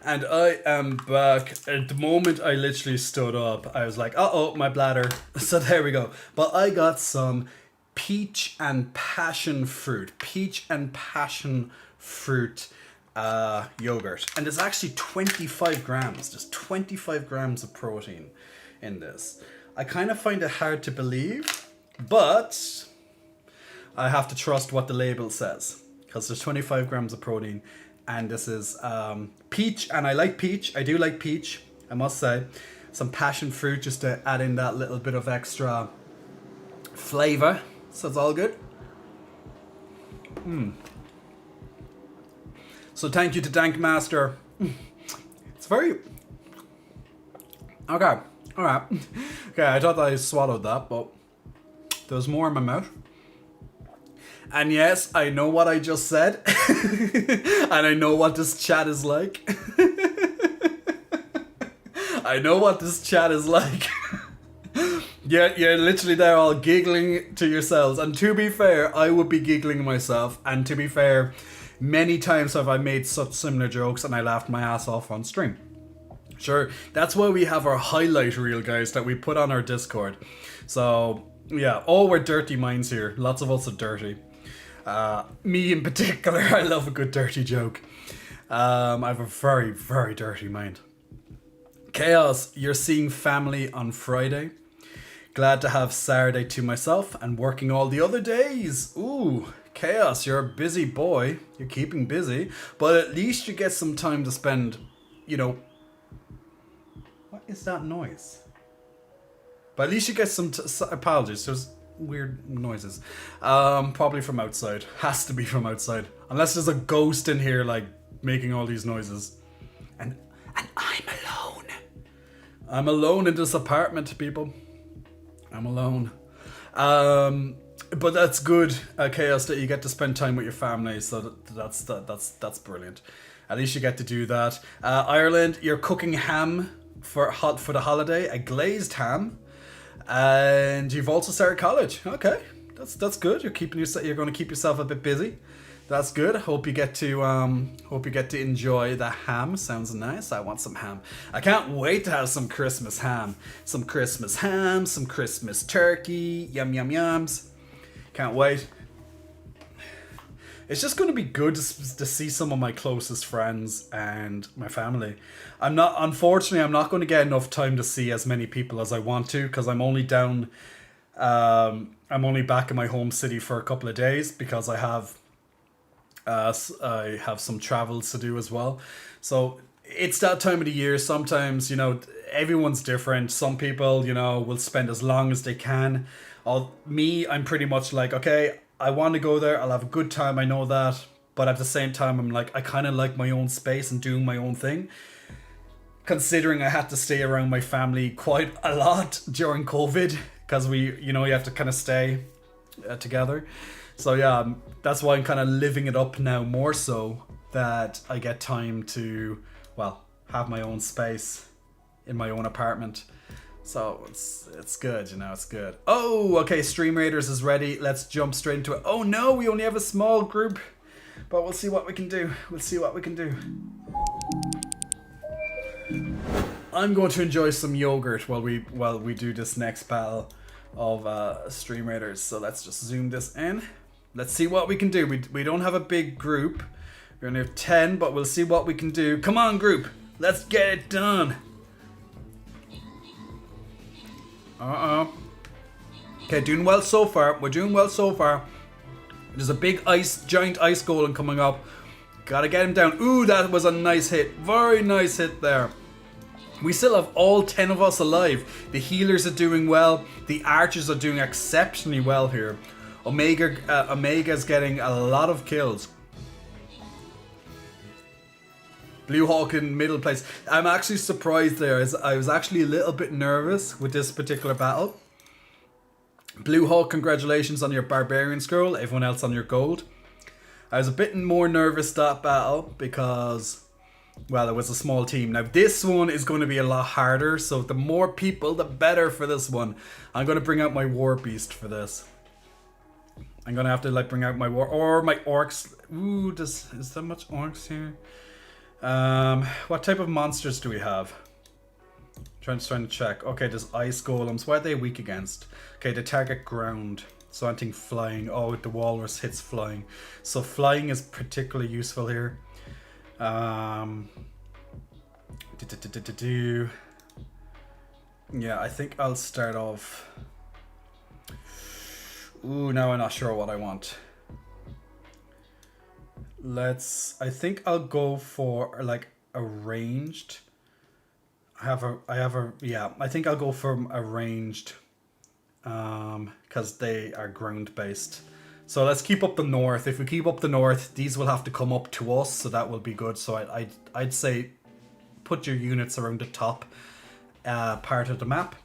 And I am back. At the moment I literally stood up, I was like, uh-oh, my bladder. So there we go. But I got some peach and passion fruit. Peach and passion fruit yogurt. And it's actually 25 grams. Just 25 grams of protein in this. I kind of find it hard to believe, but I have to trust what the label says. Because there's 25 grams of protein. And this is peach, and I like peach. I do like peach, I must say. Some passion fruit just to add in that little bit of extra flavor. So it's all good. So thank you to Dankmaster. It's very... Okay, alright. Okay, I thought I swallowed that, but there's more in my mouth. And yes, I know what I just said. And I know what this chat is like. I know what this chat is like. You're literally there all giggling to yourselves. And to be fair, I would be giggling myself. And to be fair, many times have I made such similar jokes and I laughed my ass off on stream. Sure, that's why we have our highlight reel, guys, that we put on our Discord. So, yeah, all we're dirty minds here. Lots of us are dirty. Me in particular, I love a good dirty joke. I have a very, very dirty mind. Chaos, you're seeing family on Friday. Glad to have Saturday to myself and working all the other days. Ooh, Chaos, you're a busy boy. You're keeping busy. But at least you get some time to spend, you know... What is that noise? But at least you get some... apologies, there's weird noises. Probably from outside. Has to be from outside. Unless there's a ghost in here, like, making all these noises. And I'm alone. I'm alone in this apartment, people. I'm alone. But that's good, Chaos, that you get to spend time with your family. So that's brilliant. At least you get to do that. Ireland, you're cooking ham for the holiday, a glazed ham. And you've also started college. Okay, that's good. You're going to keep yourself a bit busy. That's good. Hope you get to enjoy the ham. Sounds nice. I want some ham. I can't wait to have some Christmas ham. Some Christmas ham, some Christmas turkey. Yum yum yums. Can't wait. It's just going to be good to see some of my closest friends and my family. Unfortunately, I'm not going to get enough time to see as many people as I want to, because I'm only down, I'm only back in my home city for a couple of days because I have some travels to do as well. So it's that time of the year. Sometimes, everyone's different. Some people, will spend as long as they can. I'm pretty much like, okay, I want to go there. I'll have a good time. I know that. But at the same time, I'm like, I kind of like my own space and doing my own thing. Considering I had to stay around my family quite a lot during COVID. Because you have to kind of stay together. So yeah, that's why I'm kind of living it up now more so. that I get time to, well, have my own space in my own apartment. So it's good, you know, it's good. Oh, okay, Stream Raiders is ready. Let's jump straight into it. Oh no, we only have a small group, but we'll see what we can do. We'll see what we can do. I'm going to enjoy some yogurt while we do this next battle of Stream Raiders. So let's just zoom this in. Let's see what we can do. We don't have a big group. We only have 10, but we'll see what we can do. Come on, group. Let's get it done. Okay, doing well so far. We're doing well so far. There's a big giant ice golem coming up. Gotta get him down. Ooh, that was a nice hit. Very nice hit there. We still have all 10 of us alive. The healers are doing well. The archers are doing exceptionally well here. Omega's getting a lot of kills. Blue Hawk in middle place. I'm actually surprised there. I was actually a little bit nervous with this particular battle. Blue Hawk, congratulations on your Barbarian Scroll. Everyone else on your Gold. I was a bit more nervous that battle because, well, it was a small team. Now this one is going to be a lot harder. So the more people, the better for this one. I'm going to bring out my War Beast for this. I'm going to have to like bring out my my Orcs. Ooh, is there much Orcs here? What type of monsters do we have? Trying to check. Okay, there's ice golems. What are they weak against? Okay, they target ground. So anything flying. Oh, the walrus hits flying. So flying is particularly useful here. Yeah, I think I'll start off. Ooh, now I'm not sure what I want. I think I'll go for like a ranged. I think I'll go for a ranged because they are ground based. So let's keep up the north. If we keep up the north, these will have to come up to us, so that will be good. So I'd say put your units around the top part of the map.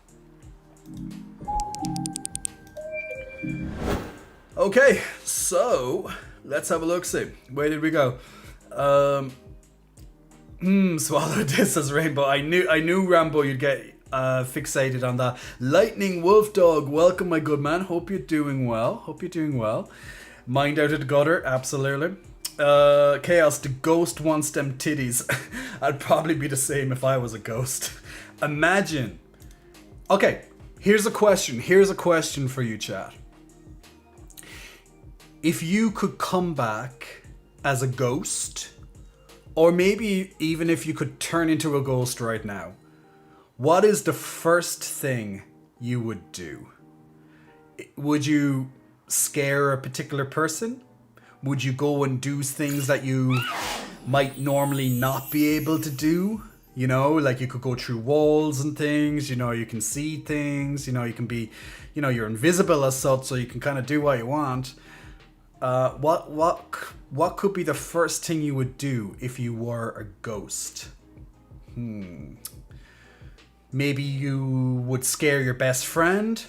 Okay, so let's have a look. See, where did we go? Swallowed this as Rainbow. I knew Rambo, you'd get fixated on that. Lightning Wolf Dog, welcome, my good man. Hope you're doing well. Mind out of the gutter, absolutely. Chaos, the ghost wants them titties. I'd probably be the same if I was a ghost. Imagine. Okay, here's a question for you, chat. If you could come back as a ghost, or maybe even if you could turn into a ghost right now, what is the first thing you would do? Would you scare a particular person? Would you go and do things that you might normally not be able to do? You know, like you could go through walls and things, you know, you can see things, you know, you can be, you know, you're invisible as such, so you can kind of do what you want. What could be the first thing you would do if you were a ghost? Maybe you would scare your best friend.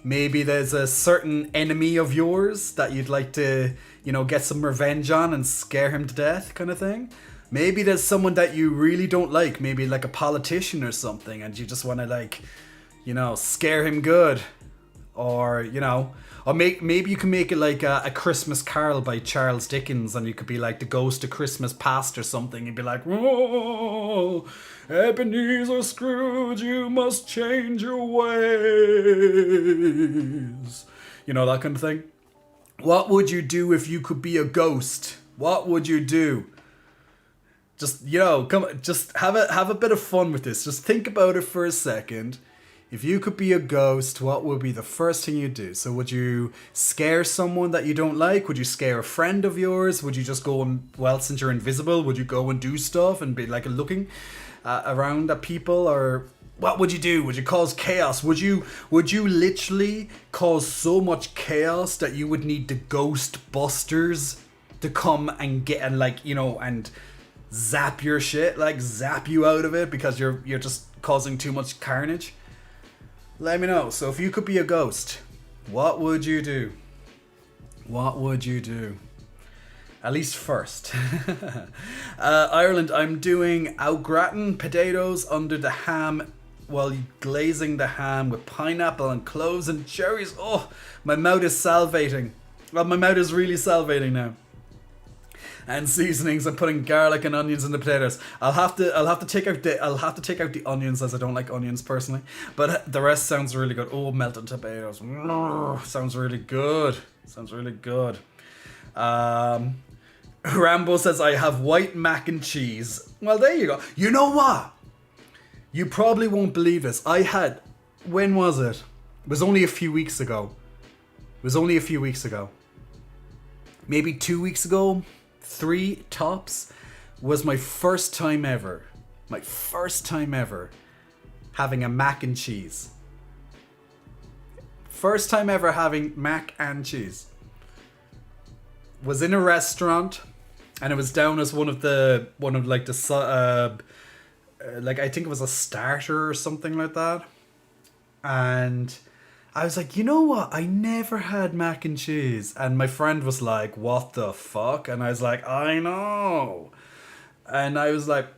Maybe there's a certain enemy of yours that you'd like to, you know, get some revenge on and scare him to death, kind of thing. Maybe there's someone that you really don't like, maybe like a politician or something, and you just want to, like, you know, scare him good. Or, you know, or maybe you can make it like a Christmas Carol by Charles Dickens, and you could be like the ghost of Christmas past or something. You'd be like, "Oh, Ebenezer Scrooge, you must change your ways." You know, that kind of thing. What would you do if you could be a ghost? What would you do? Just, you know, just have a bit of fun with this. Just think about it for a second. If you could be a ghost, what would be the first thing you'd do? So would you scare someone that you don't like? Would you scare a friend of yours? Would you just go and, well, since you're invisible, would you go and do stuff and be like looking around at people? Or what would you do? Would you cause chaos? Would you literally cause so much chaos that you would need the ghost busters to come and get and, like, you know, and zap your shit, like zap you out of it because you're just causing too much carnage? Let me know. So if you could be a ghost, what would you do? What would you do? At least first. Ireland, I'm doing au gratin potatoes under the ham while glazing the ham with pineapple and cloves and cherries. Oh, my mouth is salivating. Well, my mouth is really salivating now. And seasonings. I'm putting garlic and onions in the potatoes. I'll have to take out the onions, as I don't like onions personally. But the rest sounds really good. Oh, melted tomatoes. Sounds really good. Rambo says I have white mac and cheese. Well, there you go. You know what? You probably won't believe this. I had, when was it? It was only a few weeks ago. Maybe 2 weeks ago. 3 tops. Was my first time ever having a mac and cheese. First time ever having mac and cheese. Was in a restaurant, and it was down as one of I think it was a starter or something like that. And I was like, you know what? I never had mac and cheese. And my friend was like, what the fuck? And I was like, I know. And I was like,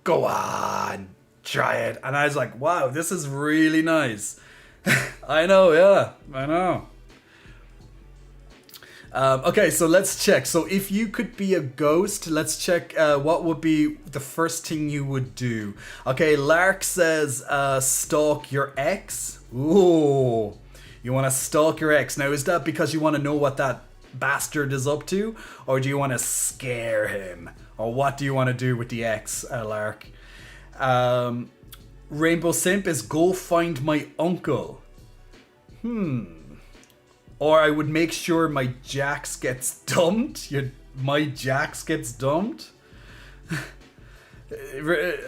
go on, try it. And I was like, wow, this is really nice. I know, yeah, I know. Okay, so let's check. So if you could be a ghost, let's check what would be the first thing you would do. Okay, Lark says stalk your ex. Ooh, you want to stalk your ex. Now, is that because you want to know what that bastard is up to? Or do you want to scare him? Or what do you want to do with the ex, Lark? Rainbow Simp is go find my uncle. Or I would make sure my Jax gets dumped. My Jax gets dumped?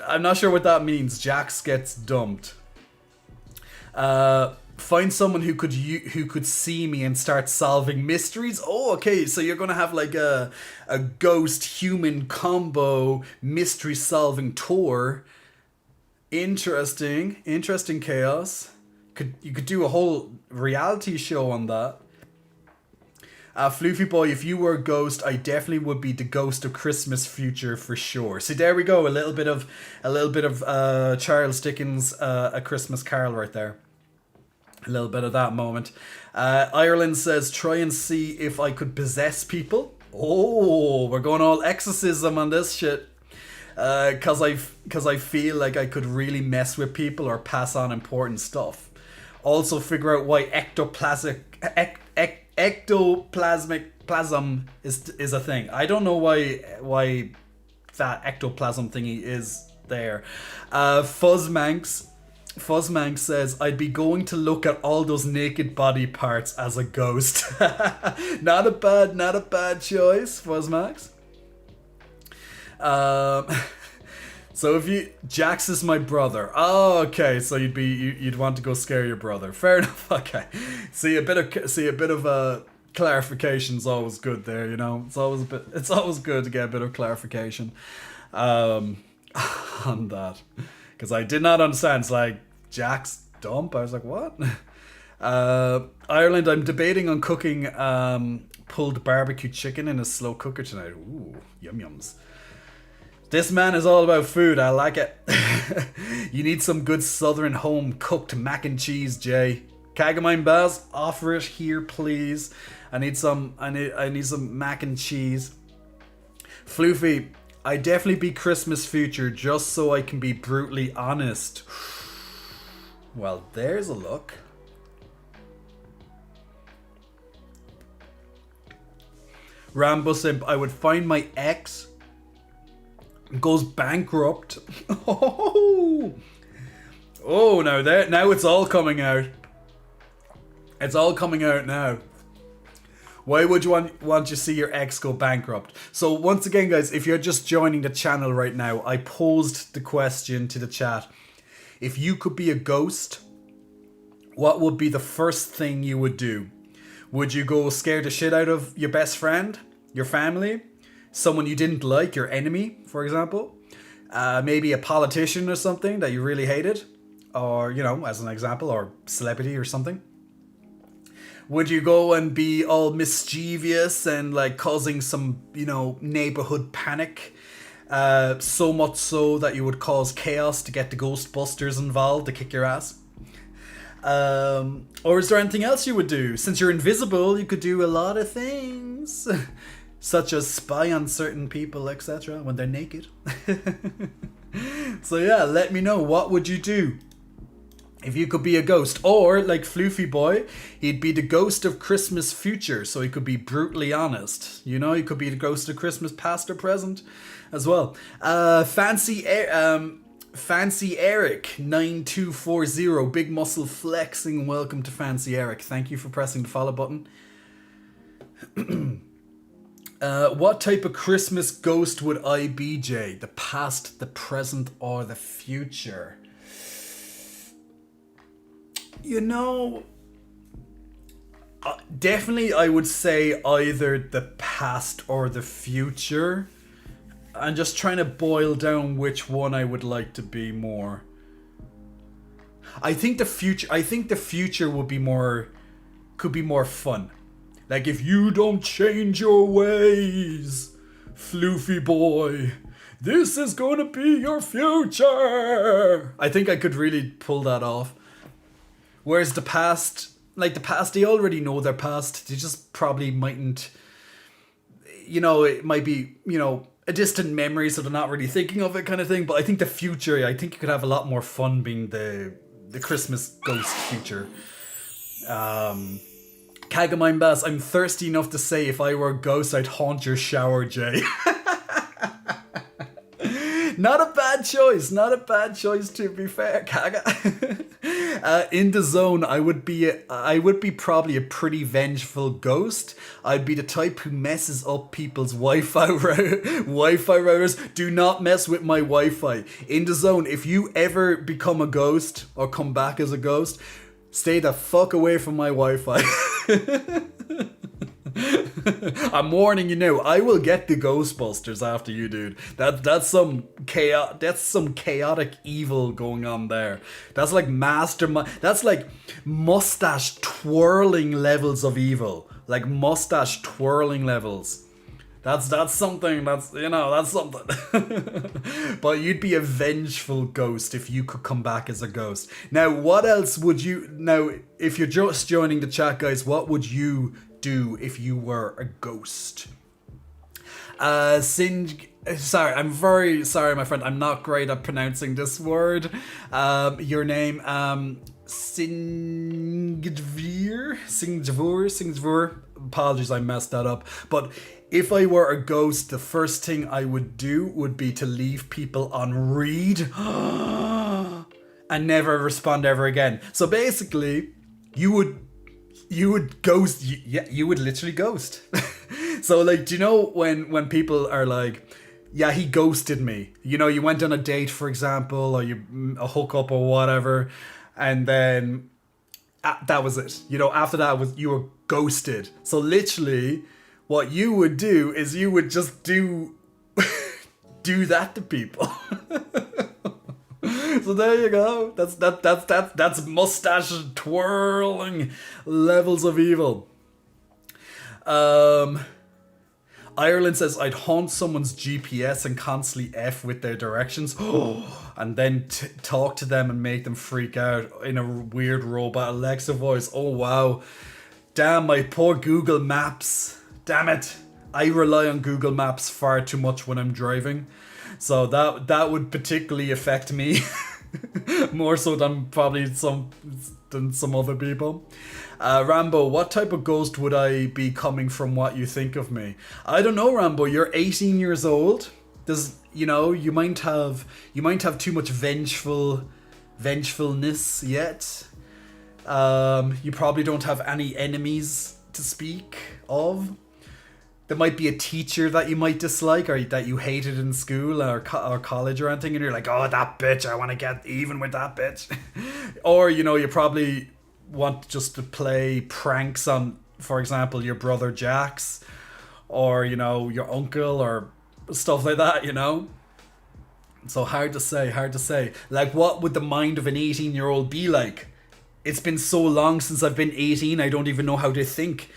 I'm not sure what that means. Jax gets dumped. Find someone who could see me and start solving mysteries. Oh, okay. So you're gonna have like a ghost human combo mystery solving tour. Interesting chaos. You could do a whole reality show on that. Floofy Boy, if you were a ghost, I definitely would be the ghost of Christmas future for sure. See, there we go. A little bit of Charles Dickens' A Christmas Carol right there. A little bit of that moment. Ireland says, try and see if I could possess people. Oh, we're going all exorcism on this shit. Cause I feel like I could really mess with people or pass on important stuff. Also figure out why ectoplasmic plasm is a thing. I don't know why that ectoplasm thingy is there. Fuzzmanx says I'd be going to look at all those naked body parts as a ghost. Not a bad choice, Fuzzmanx. So if Jax is my brother. Oh, okay. So you'd want to go scare your brother. Fair enough. Okay. See a bit of clarification's always good there. You know, it's always good to get a bit of clarification on that, because I did not understand. It's like Jax dump. I was like, what? Ireland. I'm debating on cooking pulled barbecue chicken in a slow cooker tonight. Ooh, yum yums. This man is all about food. I like it. You need some good southern home cooked mac and cheese, Jay. Kagamine Baz, offer it here, please. I need some mac and cheese. Floofy, I definitely be Christmas future just so I can be brutally honest. Well, there's a look. Rambo Simp, I would find my ex. Goes bankrupt. Oh, now it's all coming out. It's all coming out now. Why would you want to see your ex go bankrupt? So once again, guys, if you're just joining the channel right now, I posed the question to the chat. If you could be a ghost, what would be the first thing you would do? Would you go scare the shit out of your best friend, your family, someone you didn't like, your enemy, for example? Maybe a politician or something that you really hated, or, you know, as an example, or celebrity or something? Would you go and be all mischievous and like causing some, neighborhood panic? So much so that you would cause chaos to get the Ghostbusters involved to kick your ass? Or is there anything else you would do? Since you're invisible, you could do a lot of things. Such as spy on certain people, etc. when they're naked. So yeah, let me know. What would you do if you could be a ghost? Or, like Floofy Boy, he'd be the ghost of Christmas future. So he could be brutally honest. He could be the ghost of Christmas past or present as well. Fancy Eric 9240, big muscle flexing. Welcome to Fancy Eric. Thank you for pressing the follow button. What type of Christmas ghost would I be, Jay? The past, the present, or the future? Definitely I would say either the past or the future. I'm just trying to boil down which one I would like to be more. I think the future would be could be more fun. Like, if you don't change your ways, Floofy Boy, this is gonna be your future. I think I could really pull that off. Whereas the past, they already know their past. They just probably mightn't, it might be, a distant memory, so they're not really thinking of it kind of thing. But I think the future, I think you could have a lot more fun being the Christmas ghost future. Kagamine Bass, I'm thirsty enough to say if I were a ghost, I'd haunt your shower, Jay. Not a bad choice to be fair, Kaga. In the zone, I would be probably a pretty vengeful ghost. I'd be the type who messes up people's Wi-Fi routers. Do not mess with my Wi-Fi. In the zone, if you ever become a ghost or come back as a ghost, stay the fuck away from my Wi-Fi. I'm warning you now. I will get the Ghostbusters after you, dude. That's some chaotic evil going on there. That's like mastermind. That's like mustache twirling levels of evil. Like mustache twirling levels. That's something. That's something. But you'd be a vengeful ghost if you could come back as a ghost. Now, what else would you? Now, if you're just joining the chat, guys, what would you do if you were a ghost? Sorry, I'm very sorry, my friend. I'm not great at pronouncing this word. Your name, Singdvur. Apologies, I messed that up. But if I were a ghost, the first thing I would do would be to leave people on read and never respond ever again. So basically, you would ghost. You would literally ghost. So like, do you know when people are like, yeah, he ghosted me. You went on a date, for example, or a hookup or whatever, and then that was it. After that you were ghosted. So literally, what you would do is you would just do that to people. So there you go. That's mustache twirling levels of evil. Ireland says, I'd haunt someone's GPS and constantly F with their directions. And then talk to them and make them freak out in a weird robot Alexa voice. Oh, wow. Damn, my poor Google Maps. Damn it. I rely on Google Maps far too much when I'm driving. So that would particularly affect me. More so than probably some other people. Rambo, what type of ghost would I be coming from what you think of me? I don't know, Rambo. You're 18 years old. You might have too much vengefulness yet. You probably don't have any enemies to speak of. There might be a teacher that you might dislike or that you hated in school or college or anything, and you're like, oh, that bitch, I want to get even with that bitch. Or, you probably want just to play pranks on, for example, your brother Jax or, your uncle or stuff like that, So hard to say. Like, what would the mind of an 18-year-old be like? It's been so long since I've been 18, I don't even know how to think.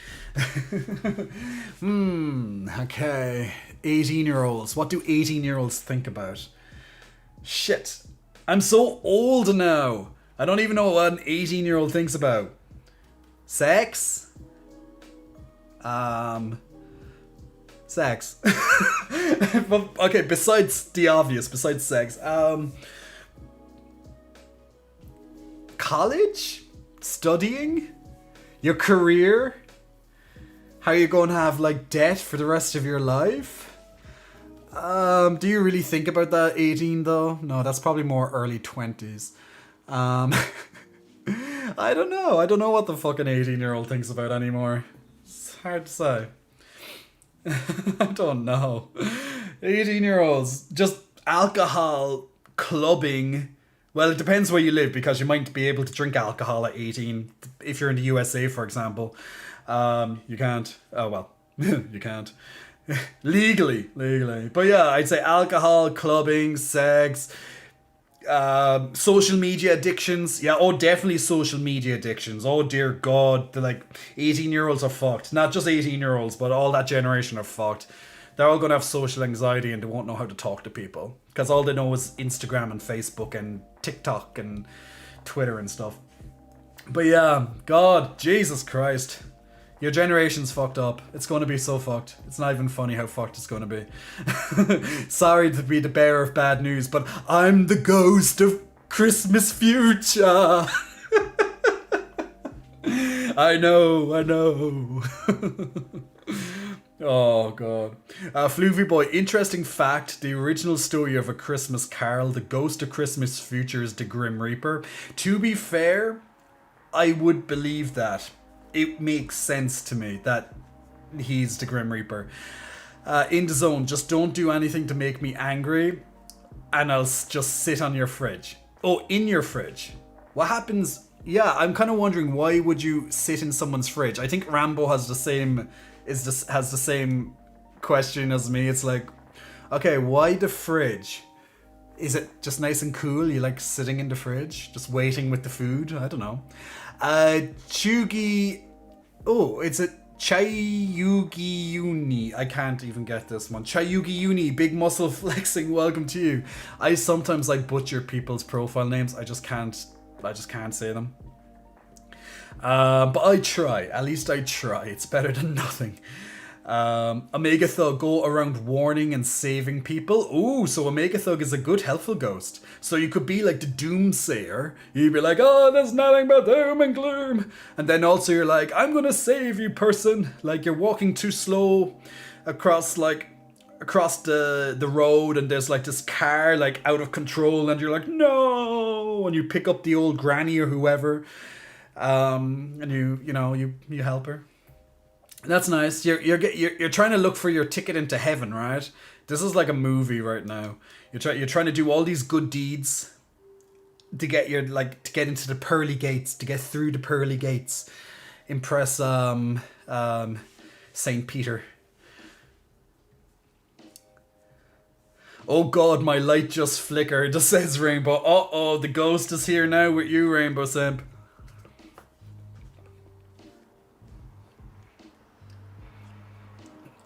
Okay. 18-year-olds. What do 18-year-olds think about? Shit. I'm so old now. I don't even know what an 18-year-old thinks about. Sex? Sex. Okay, besides the obvious, besides sex. College? Studying? Your career? How you going to have like debt for the rest of your life? Do you really think about that 18 though? No, that's probably more early 20s. I don't know. I don't know what the fucking 18-year-old thinks about anymore. It's hard to say. I don't know. 18-year-olds, just alcohol, clubbing. Well, it depends where you live because you might be able to drink alcohol at 18. If you're in the USA, for example, you can't. Oh, well, you can't. Legally. But yeah, I'd say alcohol, clubbing, sex, social media addictions. Yeah, oh, definitely social media addictions. Oh, dear God. They're like 18-year-olds are fucked. Not just 18-year-olds, but all that generation are fucked. They're all going to have social anxiety and they won't know how to talk to people. Because all they know is Instagram and Facebook and TikTok and Twitter and stuff. But yeah, God, Jesus Christ. Your generation's fucked up. It's going to be so fucked. It's not even funny how fucked it's going to be. Sorry to be the bearer of bad news, but I'm the ghost of Christmas future. I know. Oh, God. Floovy Boy, interesting fact. The original story of A Christmas Carol, the ghost of Christmas future is the Grim Reaper. To be fair, I would believe that. It makes sense to me that he's the Grim Reaper. In the zone, just don't do anything to make me angry and I'll just sit on your fridge. Oh, in your fridge. What happens? Yeah, I'm kind of wondering, why would you sit in someone's fridge? I think Rambo has the same question as me. It's like, okay, why the fridge? Is it just nice and cool? You like sitting in the fridge, just waiting with the food? I don't know. Chugi. Oh, it's a Chayugi Uni. I can't even get this one. Chayugi Uni, big muscle flexing. Welcome to you. I sometimes like butcher people's profile names. I just can't say them. But I try. At least I try. It's better than nothing. Omega Thug, go around warning and saving people. Ooh, so Omega Thug is a good, helpful ghost. So you could be like the doomsayer. You'd be like, oh, there's nothing but doom and gloom. And then also you're like, I'm gonna save you, person. Like you're walking too slow across the road and there's like this car like out of control and you're like, no. And you pick up the old granny or whoever. And you help her. That's nice. You're trying to look for your ticket into heaven, right? This is like a movie right now. You're trying to do all these good deeds to get to get into the pearly gates, to get through the pearly gates, impress Saint Peter. Oh God, my light just flickered. It says Rainbow. Uh-oh, the ghost is here now with you, Rainbow Simp.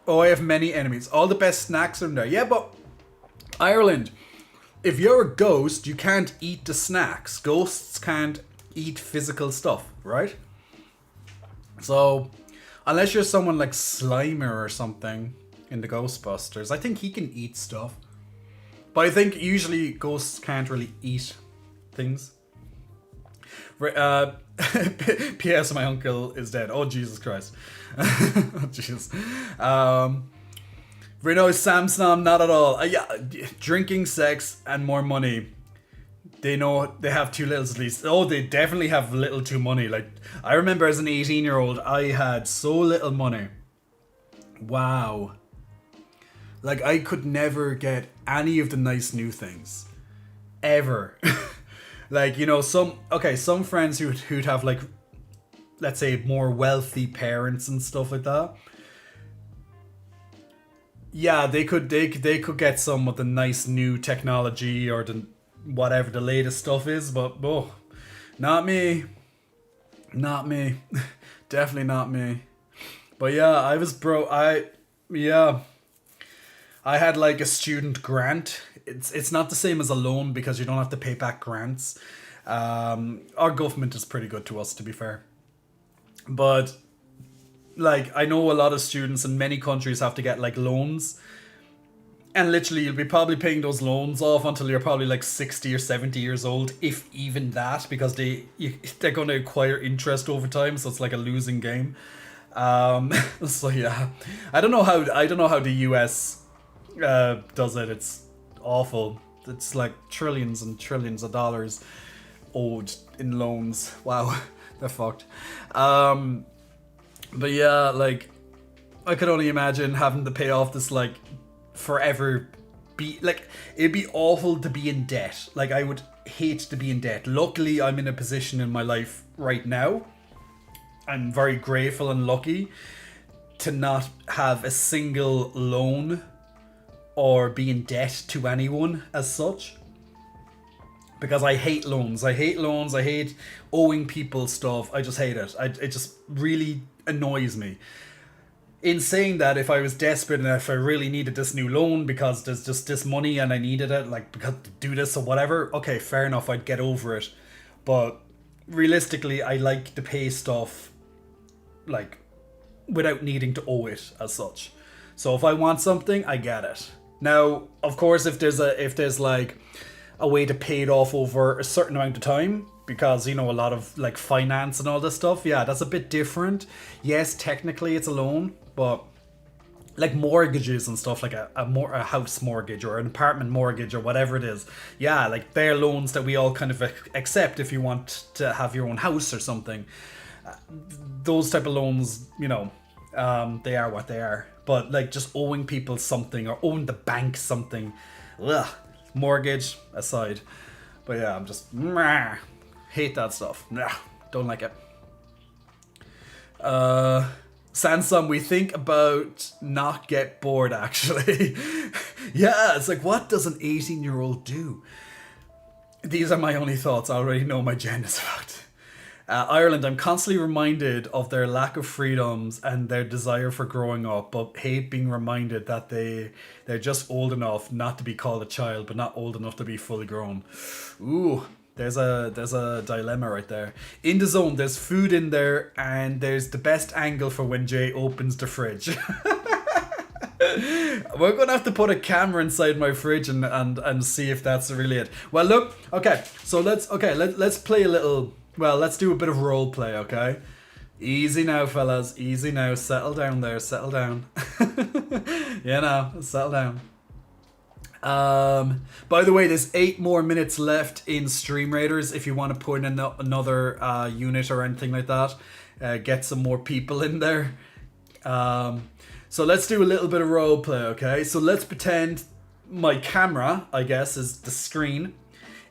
Oh, I have many enemies. All the best snacks are in there. Yeah, but Ireland, if you're a ghost, you can't eat the snacks. Ghosts can't eat physical stuff, right? So, unless you're someone like Slimer or something in the Ghostbusters, I think he can eat stuff. But I think usually ghosts can't really eat things. P.S. My uncle is dead. Oh, Jesus Christ. Oh, Jesus. Reno is Sam Snom, not at all. Yeah, drinking, sex, and more money. They know they have too little at least. Oh, they definitely have little too money. Like, I remember as an 18-year-old, I had so little money. Wow. Like, I could never get any of the nice new things. Ever. Like, you know, some friends who'd have, like, let's say, more wealthy parents and stuff like that. Yeah, they could get some of the nice new technology or the whatever the latest stuff is, but, oh, not me. Not me. Definitely not me. But yeah, I was broke. I had like a student grant. It's not the same as a loan because you don't have to pay back grants. Our government is pretty good to us, to be fair. But like, I know a lot of students in many countries have to get like loans. And literally, you'll be probably paying those loans off until you're probably like 60 or 70 years old, if even that, because they're going to acquire interest over time, so it's like a losing game. So yeah, I don't know how the US does it. It's awful. It's like trillions and trillions of dollars owed in loans. Wow, they're fucked. But yeah, like, I could only imagine having to pay off this like forever. It'd be awful to be in debt. Like, I would hate to be in debt. Luckily, I'm in a position in my life right now. I'm very grateful and lucky to not have a single loan or be in debt to anyone as such. Because I hate loans. I hate owing people stuff. I just hate it. It just really annoys me. In saying that, if I was desperate and if I really needed this new loan because there's just this money and I needed it, like, because to do this or whatever, okay, fair enough, I'd get over it. But realistically, I like to pay stuff, like, without needing to owe it as such. So if I want something, I get it. Now, of course, if there's like a way to pay it off over a certain amount of time, because, you know, a lot of like finance and all this stuff, yeah, that's a bit different. Yes, technically it's a loan, but like mortgages and stuff, like a house mortgage or an apartment mortgage or whatever it is, yeah, like they're loans that we all kind of accept if you want to have your own house or something. Those type of loans, you know, they are what they are. But like just owing people something or owing the bank something, ugh, mortgage aside. But yeah, I'm just hate that stuff. Don't like it. Sansom, we think about not get bored actually. Yeah, it's like, what does an 18-year-old do? These are my only thoughts. I already know my gen is fucked. Ireland, I'm constantly reminded of their lack of freedoms and their desire for growing up, but hate being reminded that they're just old enough not to be called a child, but not old enough to be fully grown. Ooh, there's a dilemma right there. In the zone, there's food in there, and there's the best angle for when Jay opens the fridge. We're gonna have to put a camera inside my fridge and see if that's really it. Well, look, okay, so let's play a little. Well, let's do a bit of role play, okay? Easy now, fellas. Easy now. Settle down there. Settle down. You know, settle down. By the way, there's 8 more minutes left in Stream Raiders if you want to put in another unit or anything like that. Get some more people in there. So let's do a little bit of role play, okay? So let's pretend my camera, I guess, is the screen,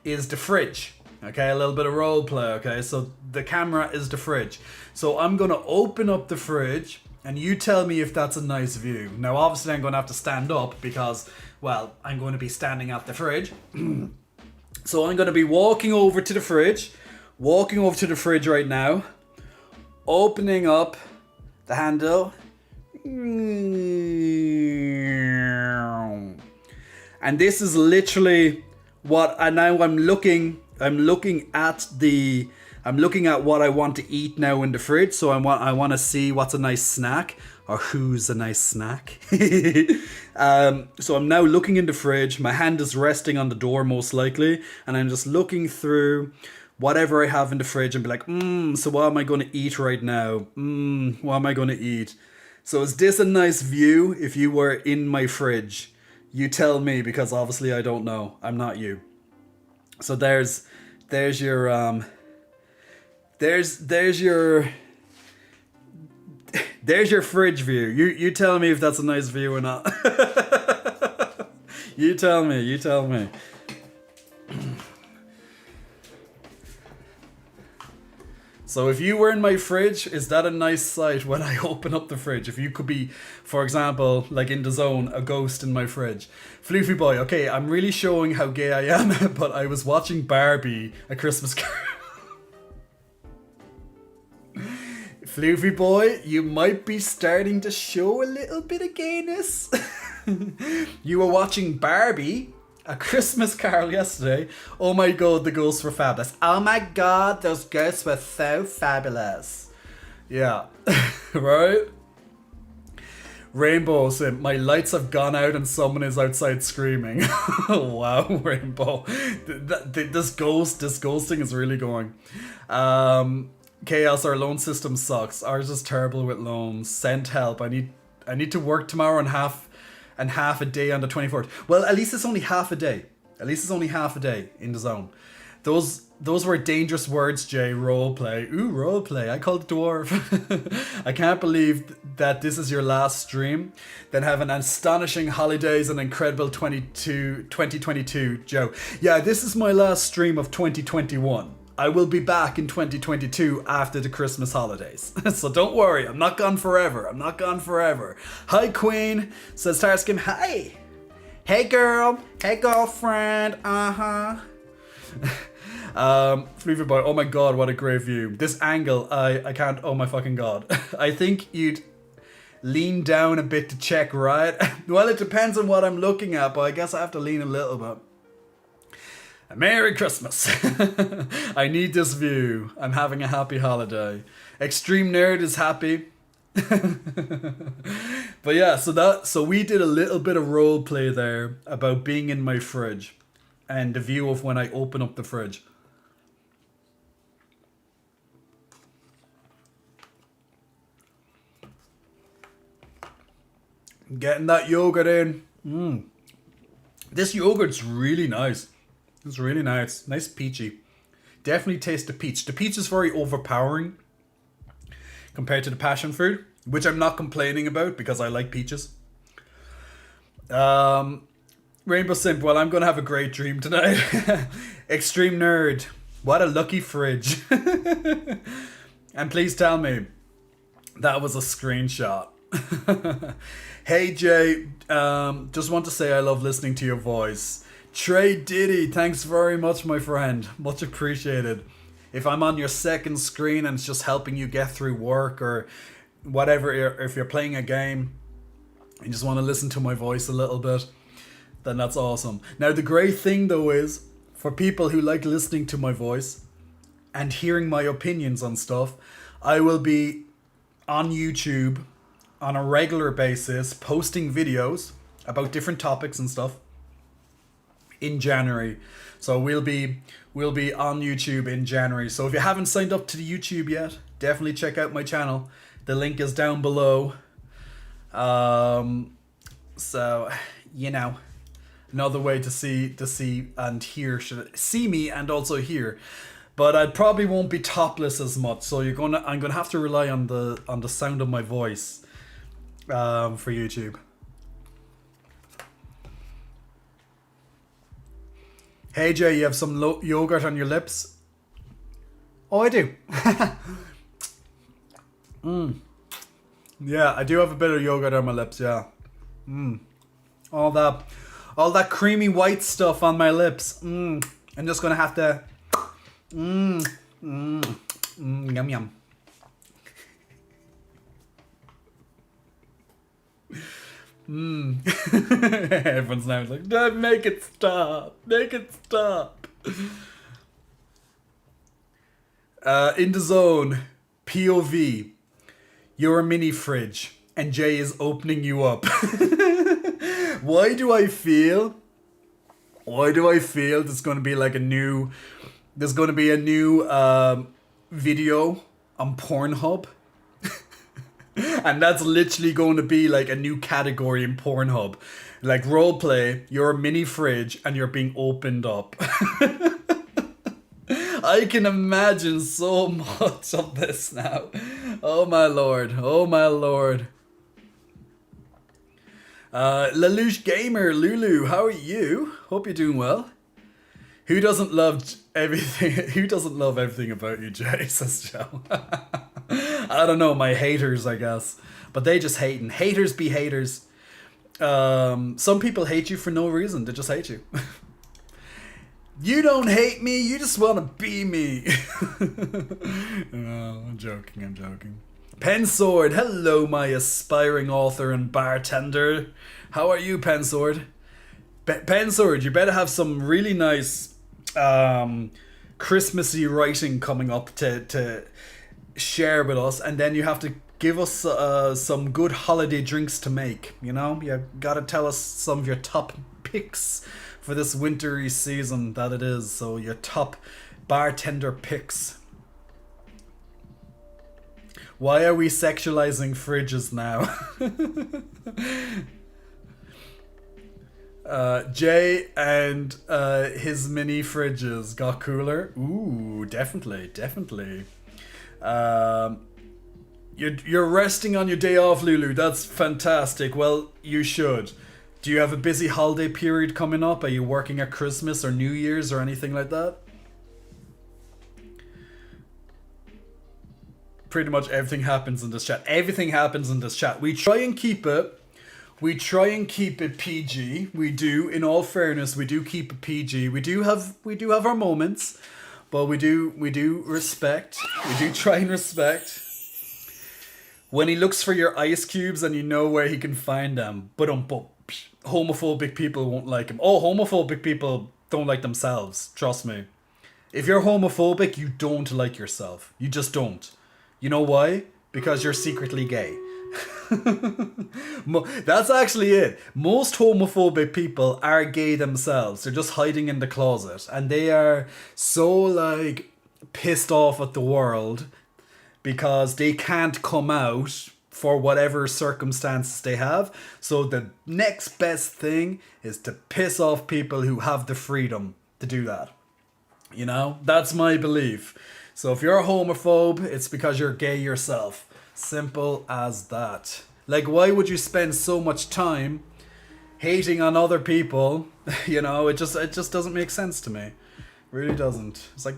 is the fridge. Okay, a little bit of role play, okay? So the camera is the fridge. So I'm going to open up the fridge and you tell me if that's a nice view. Now, obviously, I'm going to have to stand up because, well, I'm going to be standing at the fridge. So I'm going to be walking over to the fridge right now, opening up the handle. And this is literally what, and now I'm looking at what I want to eat now in the fridge. So I want to see what's a nice snack or who's a nice snack. So I'm now looking in the fridge. My hand is resting on the door most likely, and I'm just looking through whatever I have in the fridge and be like, so what am I going to eat right now? What am I going to eat? So is this a nice view if you were in my fridge? You tell me, because obviously I don't know. I'm not you. So there's your fridge view. You tell me if that's a nice view or not. You tell me. So if you were in my fridge, is that a nice sight when I open up the fridge? If you could be, for example, like in the zone, a ghost in my fridge. Floofy boy, okay, I'm really showing how gay I am, but I was watching Barbie, A Christmas Carol. Floofy boy, you might be starting to show a little bit of gayness. You were watching Barbie, A Christmas Carol, yesterday. Oh my god, the ghosts were fabulous. Oh my god, those ghosts were so fabulous. Yeah, right? Rainbow said, my lights have gone out and someone is outside screaming. Wow, Rainbow. This ghosting is really going. Chaos, our loan system sucks. Ours is terrible with loans. Send help. I need to work tomorrow and half a day on the 24th. Well, at least it's only half a day. At least it's only half a day in the zone. Those were dangerous words, Jay. Roleplay. Ooh, roleplay. I called dwarf. I can't believe that this is your last stream. Then have an astonishing holidays and incredible 2022, Joe. Yeah, this is my last stream of 2021. I will be back in 2022 after the Christmas holidays. So don't worry, I'm not gone forever. I'm not gone forever. Hi, Queen, says Tarskim. Hi. Hey, girl. Hey, girlfriend. Fleaver Boy, oh my god, what a great view. This angle, I can't, oh my fucking god. I think you'd lean down a bit to check, right? Well, it depends on what I'm looking at, but I guess I have to lean a little bit. Merry Christmas. I need this view. I'm having a happy holiday. Extreme Nerd is happy. But yeah, so we did a little bit of role play there about being in my fridge and the view of when I open up the fridge. Getting that yogurt in. This yogurt's really nice. It's really nice. Nice peachy. Definitely taste the peach. The peach is very overpowering compared to the passion fruit, which I'm not complaining about because I like peaches. Rainbow Simp, well, I'm going to have a great dream tonight. Extreme Nerd, what a lucky fridge. And please tell me that was a screenshot. Hey Jay, just want to say I love listening to your voice. Trey Diddy, thanks very much, my friend. Much appreciated. If I'm on your second screen and it's just helping you get through work or whatever, if you're playing a game and just want to listen to my voice a little bit, then that's awesome. Now, the great thing though is, for people who like listening to my voice and hearing my opinions on stuff, I will be on YouTube on a regular basis posting videos about different topics and stuff in January. So we'll be on YouTube in January. So if you haven't signed up to the YouTube yet, definitely check out my channel. The link is down below. So you know, another way to see and hear, see me and also hear. But I probably won't be topless as much. So I'm gonna have to rely on the sound of my voice for YouTube. Hey Jay, you have some yogurt on your lips? Oh, I do. Yeah, I do have a bit of yogurt on my lips, yeah. All that creamy white stuff on my lips. I'm just gonna have to yum yum. Everyone's now like, no, make it stop. Make it stop. In the zone, POV, you're a mini fridge and Jay is opening you up. Why do I feel there's going to be like a new video on Pornhub? And that's literally going to be like a new category in Pornhub. Like roleplay, you're a mini fridge and you're being opened up. I can imagine so much of this now. Oh my lord. Oh my lord. Lelouch Gamer, Lulu, how are you? Hope you're doing well. Who doesn't love everything about you, Jay? Says Joe. I don't know, my haters, I guess. But they just hating. Haters be haters. Some people hate you for no reason. They just hate you. You don't hate me, you just want to be me. No, I'm joking. Pensword, hello, my aspiring author and bartender. How are you, Pensword? Pensword, you better have some really nice Christmassy writing coming up to share with us, and then you have to give us some good holiday drinks to make. You know, you gotta tell us some of your top picks for this wintry season that it is. So your top bartender picks. Why are we sexualizing fridges now? Jay and his mini fridges got cooler. Ooh, definitely. You're resting on your day off, Lulu. That's fantastic. Well, you should. Do you have a busy holiday period coming up? Are you working at Christmas or New Year's or anything like that? Pretty much everything happens in this chat. Everything happens in this chat. We try and keep it PG. We do, in all fairness, we do keep it PG. We do have our moments, but we do respect. We do try and respect. When he looks for your ice cubes and you know where he can find them. But homophobic people won't like him. Oh, homophobic people don't like themselves. Trust me. If you're homophobic, you don't like yourself. You just don't. You know why? Because you're secretly gay. That's actually it. Most homophobic people are gay themselves. They're just hiding in the closet. And they are so, like, pissed off at the world because they can't come out for whatever circumstances they have. So the next best thing is to piss off people who have the freedom to do that. You know? That's my belief. So if you're a homophobe, it's because you're gay yourself. Simple as that. Like, why would you spend so much time hating on other people? You know, it just doesn't make sense to me. It really doesn't. It's like,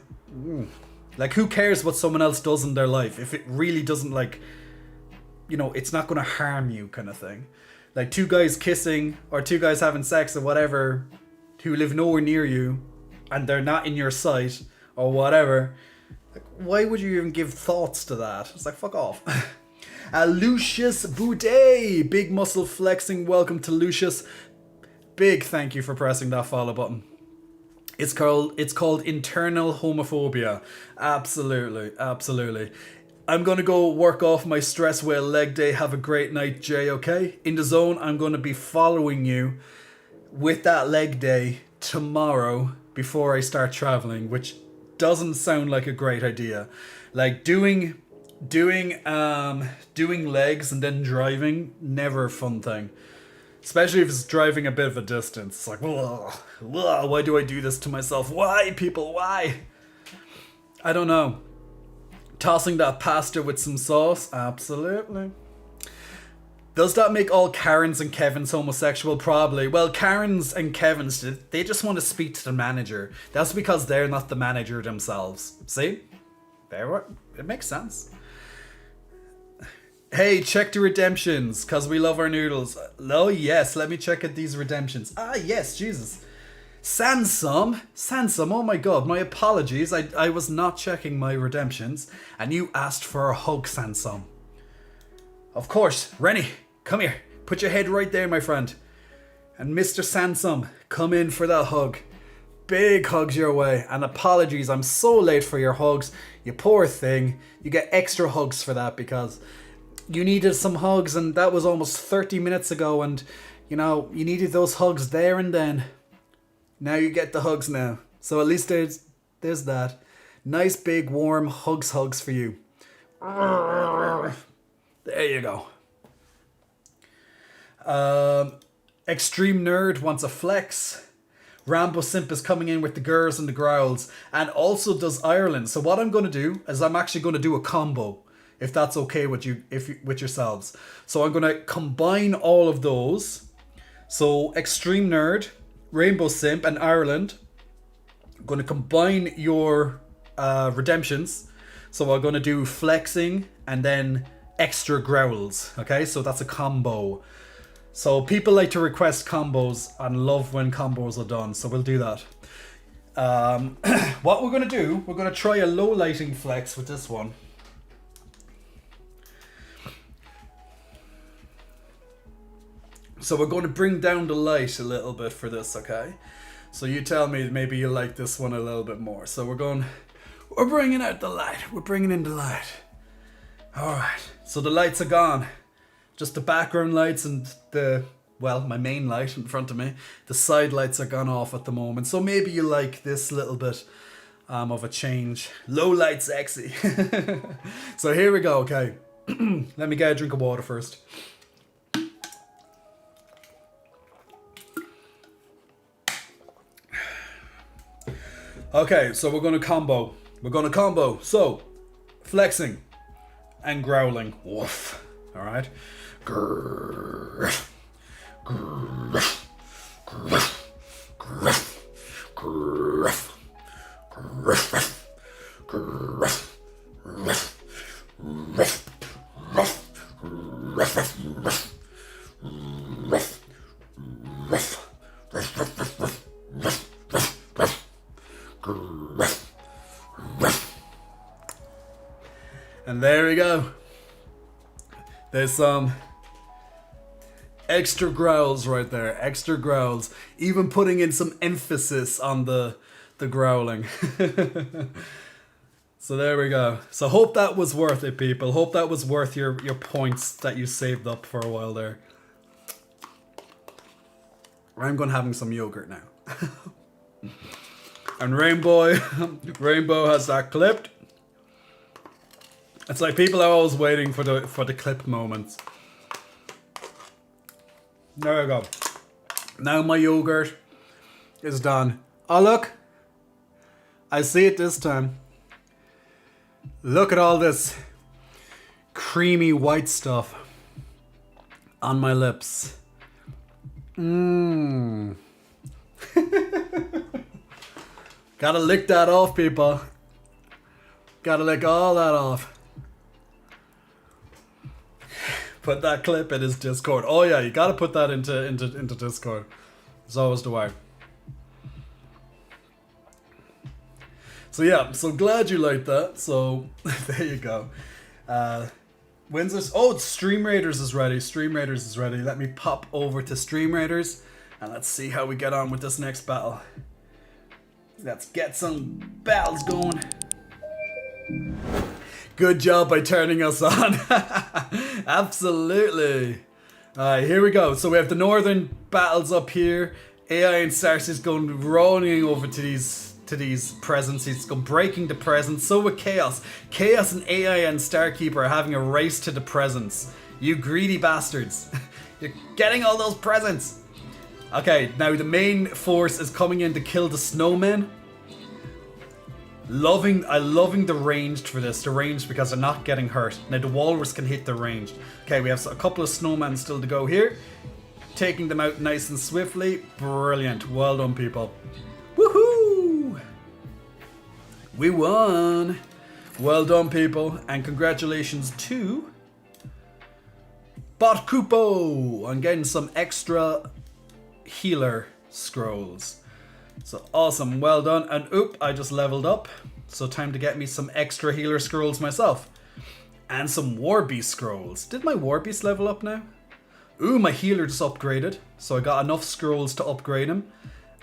like, who cares what someone else does in their life if it really doesn't, like, you know, it's not going to harm you, kind of thing. Like, two guys kissing or two guys having sex or whatever who live nowhere near you and they're not in your sight or whatever. Like, why would you even give thoughts to that? It's like, fuck off. Lucius Boudet, big muscle flexing. Welcome to Lucius. Big thank you for pressing that follow button. It's called internal homophobia. Absolutely. I'm gonna go work off my stress whale leg day. Have a great night, Jay. Okay. In the zone, I'm gonna be following you with that leg day tomorrow before I start traveling, which doesn't sound like a great idea. Like doing legs and then driving, never a fun thing. Especially if it's driving a bit of a distance. It's like, why do I do this to myself? Why, people, why? I don't know. Tossing that pasta with some sauce? Absolutely. Does that make all Karens and Kevins homosexual? Probably. Well, Karens and Kevins, they just want to speak to the manager. That's because they're not the manager themselves. See? It makes sense. Hey, check the redemptions, because we love our noodles. Oh, yes, let me check at these redemptions. Ah, yes, Jesus. Sansom, oh my god, my apologies. I was not checking my redemptions, and you asked for a hug, Sansom. Of course, Rennie, come here. Put your head right there, my friend. And Mr. Sansom, come in for that hug. Big hugs your way. And apologies, I'm so late for your hugs. You poor thing. You get extra hugs for that because you needed some hugs and that was almost 30 minutes ago. And, you know, you needed those hugs there and then. Now you get the hugs now. So at least there's that. Nice big warm hugs for you. There you go. Extreme Nerd wants a flex. Rambo Simp is coming in with the girls and the growls. And also does Ireland. So what I'm going to do is I'm actually going to do a combo. If that's okay with you, with yourselves. So I'm going to combine all of those. So Extreme Nerd, Rainbow Simp and Ireland. I'm going to combine your redemptions. So I'm going to do flexing and then extra growls. Okay, so that's a combo. So people like to request combos and love when combos are done. So we'll do that. What we're going to do, we're going to try a low lighting flex with this one. So we're going to bring down the light a little bit for this, okay? So you tell me maybe you like this one a little bit more. So we're bringing out the light. We're bringing in the light. Alright, so the lights are gone. Just the background lights and my main light in front of me. The side lights are gone off at the moment. So maybe you like this little bit of a change. Low light sexy. So here we go, okay. Let me get a drink of water first. Okay, so we're going to combo. So, flexing and growling. Woof. Alright. Grrr. Grrr. Grrr. Grrr. Grrr. And there we go. There's some extra growls right there. Extra growls. Even putting in some emphasis on the growling. So there we go. So hope that was worth it, people. Hope that was worth your points that you saved up for a while there. I'm going having some yogurt now. And Rainbow has that clipped. It's like people are always waiting for the clip moments. There we go. Now my yogurt is done. Oh look, I see it this time. Look at all this creamy white stuff on my lips. Mmm. Gotta lick that off, people. Gotta lick all that off. Put that clip in his Discord. Oh yeah, you gotta put that into Discord. It's always the way. So yeah, I'm so glad you liked that. So there you go. When's this? Oh, Stream Raiders is ready. Stream Raiders is ready. Let me pop over to Stream Raiders and let's see how we get on with this next battle. Let's get some battles going. Good job by turning us on. Absolutely. Alright, here we go. So we have the northern battles up here. AI and Cersei's going rolling over to these presents. He's going breaking the presents. So with Chaos. Chaos and AI and Starkeeper are having a race to the presents. You greedy bastards. You're getting all those presents. Okay, now the main force is coming in to kill the snowmen. Loving the ranged for this. The ranged because they're not getting hurt. Now the walrus can hit the ranged. Okay, we have a couple of snowmen still to go here. Taking them out nice and swiftly. Brilliant. Well done, people. Woohoo! We won. Well done, people. And congratulations to Bot Kupo on getting some extra healer scrolls. So awesome, well done. And oop, I just leveled up. So time to get me some extra healer scrolls myself. And some war beast scrolls. Did my war beast level up now? Ooh, my healer just upgraded. So I got enough scrolls to upgrade him.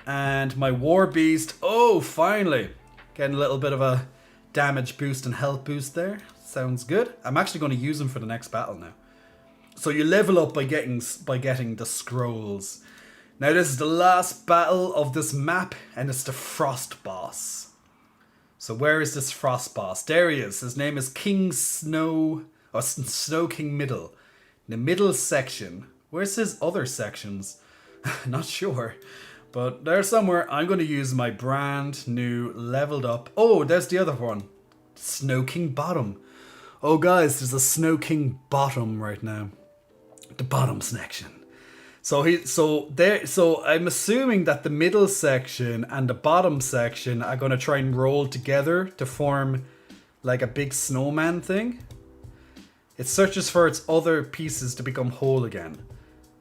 And my war beast, oh finally. Getting a little bit of a damage boost and health boost there. Sounds good. I'm actually going to use him for the next battle now. So you level up by getting the scrolls. Now this is the last battle of this map, and it's the Frost Boss. So where is this Frost Boss? There he is. His name is King Snow, or Snow King Middle. The middle section. Where's his other sections? Not sure. But there somewhere. I'm going to use my brand new leveled up. Oh, there's the other one. Snow King Bottom. Oh guys, there's a Snow King Bottom right now. The bottom section. So I'm assuming that the middle section and the bottom section are going to try and roll together to form like a big snowman thing. It searches for its other pieces to become whole again.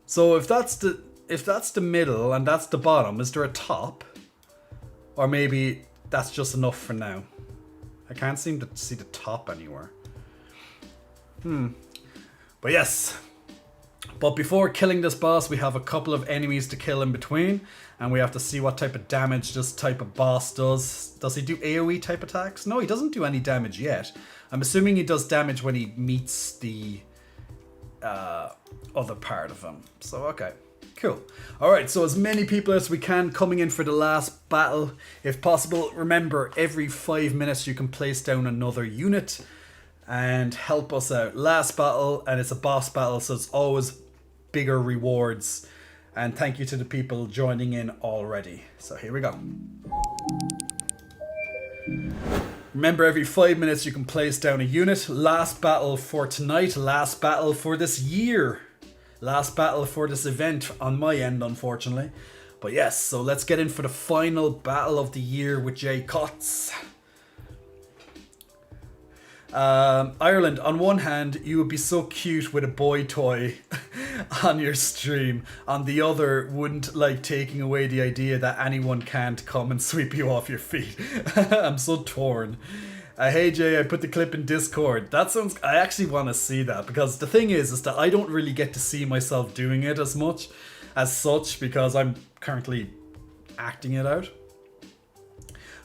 So if that's the middle and that's the bottom, is there a top? Or maybe that's just enough for now. I can't seem to see the top anywhere. But yes. But before killing this boss, we have a couple of enemies to kill in between. And we have to see what type of damage this type of boss does. Does he do AoE type attacks? No, he doesn't do any damage yet. I'm assuming he does damage when he meets the other part of him. So, okay. Cool. Alright, so as many people as we can coming in for the last battle. If possible, remember, every 5 minutes you can place down another unit and help us out. Last battle, and it's a boss battle, so it's always bigger rewards. And thank you to the people joining in already. So here we go. Remember, every 5 minutes you can place down a unit. Last battle for tonight, last battle for this year. Last battle for this event on my end, unfortunately. But yes, so let's get in for the final battle of the year with Jay Cotts. Ireland, on one hand, you would be so cute with a boy toy on your stream. On the other, wouldn't like taking away the idea that anyone can't come and sweep you off your feet. I'm so torn. Hey Jay, I put the clip in Discord. That sounds... I actually want to see that, because the thing is that I don't really get to see myself doing it as much as such, because I'm currently acting it out.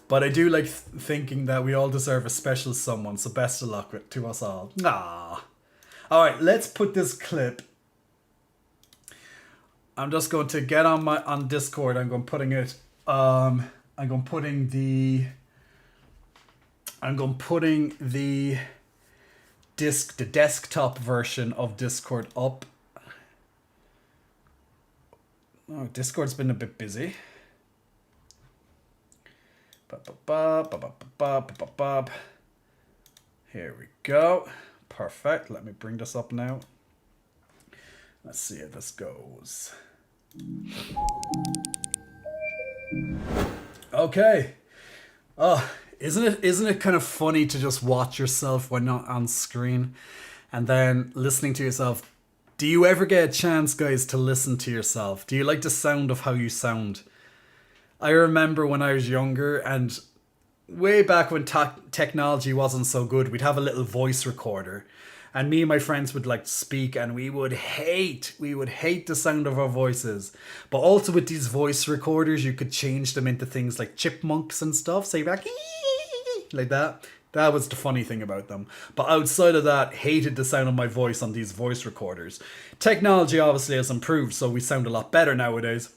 But I do like thinking that we all deserve a special someone, so best of luck to us all. Ah. Alright, let's put this clip. I'm just going to get on Discord. I'm going putting the desktop version of Discord up. Oh, Discord's been a bit busy. Here we go. Perfect. Let me bring this up now. Let's see how this goes. Okay. Oh, isn't it kind of funny to just watch yourself when not on screen and then listening to yourself? Do you ever get a chance, guys, to listen to yourself? Do you like the sound of how you sound? I remember when I was younger, and way back when technology wasn't so good, we'd have a little voice recorder, and me and my friends would like speak, and we would hate the sound of our voices. But also with these voice recorders, you could change them into things like chipmunks and stuff, so you'd be like that. That was the funny thing about them. But outside of that, hated the sound of my voice on these voice recorders. Technology obviously has improved, so we sound a lot better nowadays.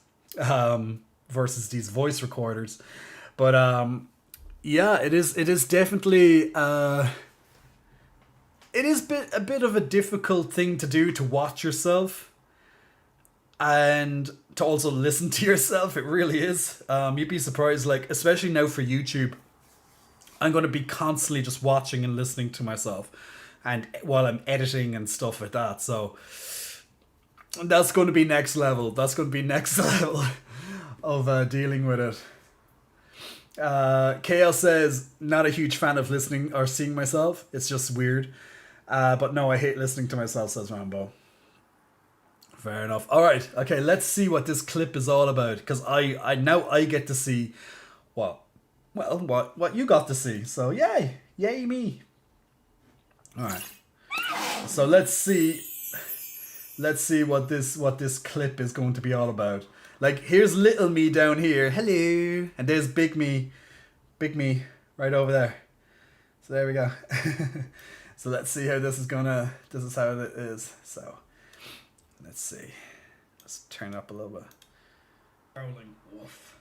Versus these voice recorders. But yeah, it is definitely it is a bit of a difficult thing to do, to watch yourself and to also listen to yourself. It really is. You'd be surprised, like, especially now for YouTube, I'm going to be constantly just watching and listening to myself, and while I'm editing and stuff like that. So that's going to be next level. That's going to be next level of dealing with it. Chaos says, not a huge fan of listening or seeing myself. It's just weird. But no, I hate listening to myself, says Rambo. Fair enough. Alright, okay, let's see what this clip is all about. Because I now get to see what you got to see. So yay me. Alright. So let's see what this clip is going to be all about. Like, here's little me down here. Hello. And there's big me right over there. So there we go. So let's see how this is how it is. So let's see. Let's turn up a little bit. Howling wolf.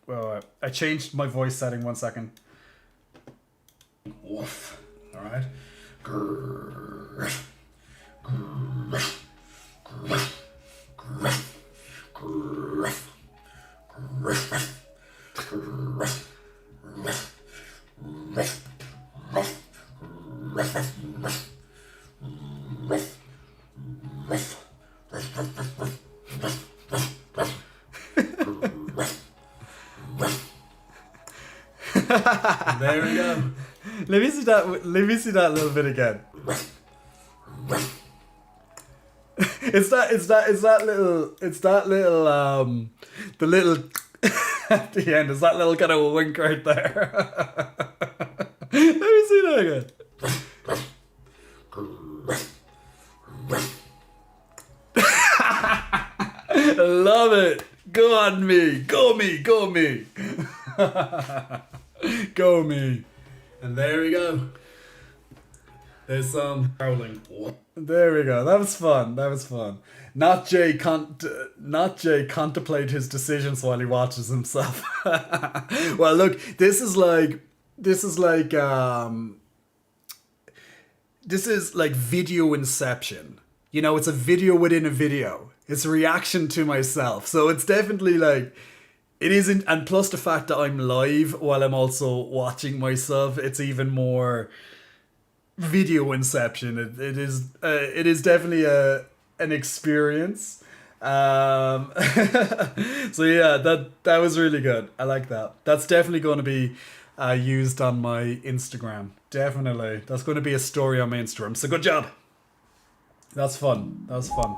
Alright. I changed my voice setting 1 second. Wolf. Alright. There we go. Let me see that little bit again. It's that little the little at the end. Is that little kind of wink right there? Let me see Okay. Love it. Go on me. Go me. Go me. Go me. And there we go. There's some howling. There we go. That was fun. That was fun. Not Jay contemplate his decisions while he watches himself. Well, look, this is like video inception. You know, it's a video within a video. It's a reaction to myself. So it's definitely like, it isn't, and plus the fact that I'm live while I'm also watching myself, it's even more video inception. It is definitely an experience. So yeah, that was really good. I like that. That's definitely going to be used on my Instagram. Definitely. That's going to be a story on my Instagram. So good job. That's fun. That was fun.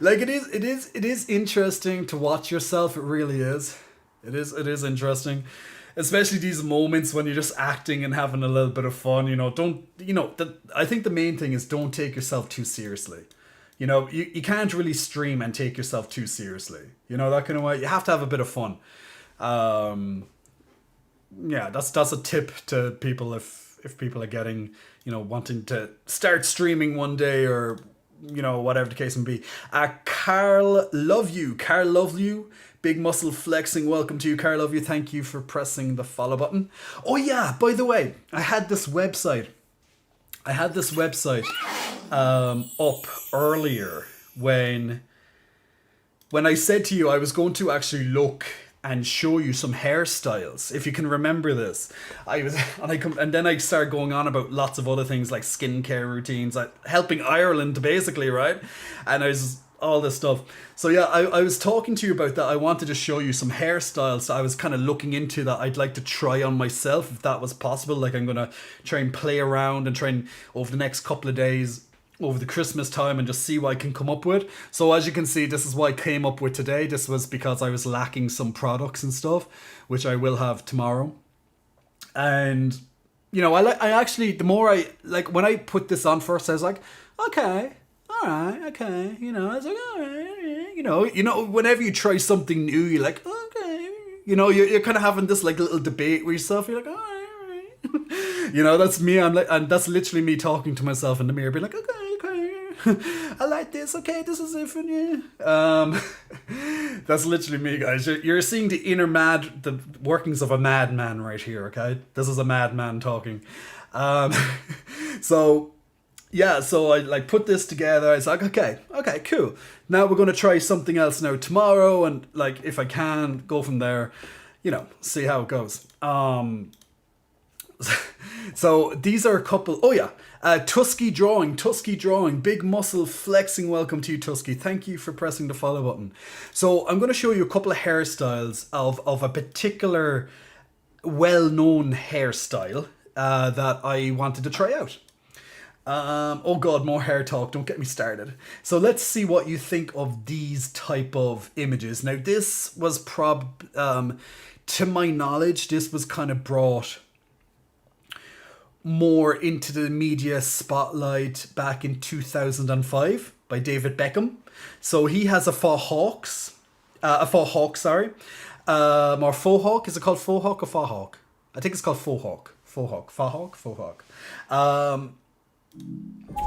Like it is interesting to watch yourself. It really is. It is interesting. Especially these moments when you're just acting and having a little bit of fun, you know, I think the main thing is don't take yourself too seriously. You know, you can't really stream and take yourself too seriously. You know, that kind of way. You have to have a bit of fun. Yeah, that's a tip to people if people are getting, you know, wanting to start streaming one day or, you know, whatever the case may be. Carl Love You. Big muscle flexing. Welcome to you, Carl. Love you. Thank you for pressing the follow button. Oh yeah, by the way, I had this website up earlier when I said to you I was going to actually look and show you some hairstyles. If you can remember this, and then I started going on about lots of other things like skincare routines, like helping Ireland basically, right? And I was all this stuff. So yeah, I was talking to you about that. I wanted to show you some hairstyles. So I was kind of looking into that. I'd like to try on myself if that was possible. Like I'm gonna try and play around and try and over the next couple of days over the Christmas time and just see what I can come up with. So as you can see, this is what I came up with today. This was because I was lacking some products and stuff, which I will have tomorrow. And you know, I actually, the more I like when I put this on first, I was like, okay. Alright, okay, you know, I was like, alright, you know, whenever you try something new, you're like, okay, you know, you're kind of having this like little debate with yourself, you're like, alright, you know, that's me, I'm like, and that's literally me talking to myself in the mirror, being like, okay, I like this, okay, this is it for you. That's literally me, guys. You're seeing the workings of a madman right here, okay? This is a madman talking. So yeah, so I like put this together. I was like, okay, cool. Now we're going to try something else now tomorrow. And like, if I can go from there, you know, see how it goes. So these are a couple. Oh yeah. Tusky drawing, big muscle flexing. Welcome to you, Tusky. Thank you for pressing the follow button. So I'm going to show you a couple of hairstyles of a particular well-known hairstyle that I wanted to try out. Oh god, more hair talk, don't get me started. So let's see what you think of these type of images. Now this was to my knowledge, this was kind of brought more into the media spotlight back in 2005 by David Beckham. So he has a faux hawk, sorry. Or faux hawk, is it called faux hawk or faux hawk? I think it's called faux hawk. Faux hawk.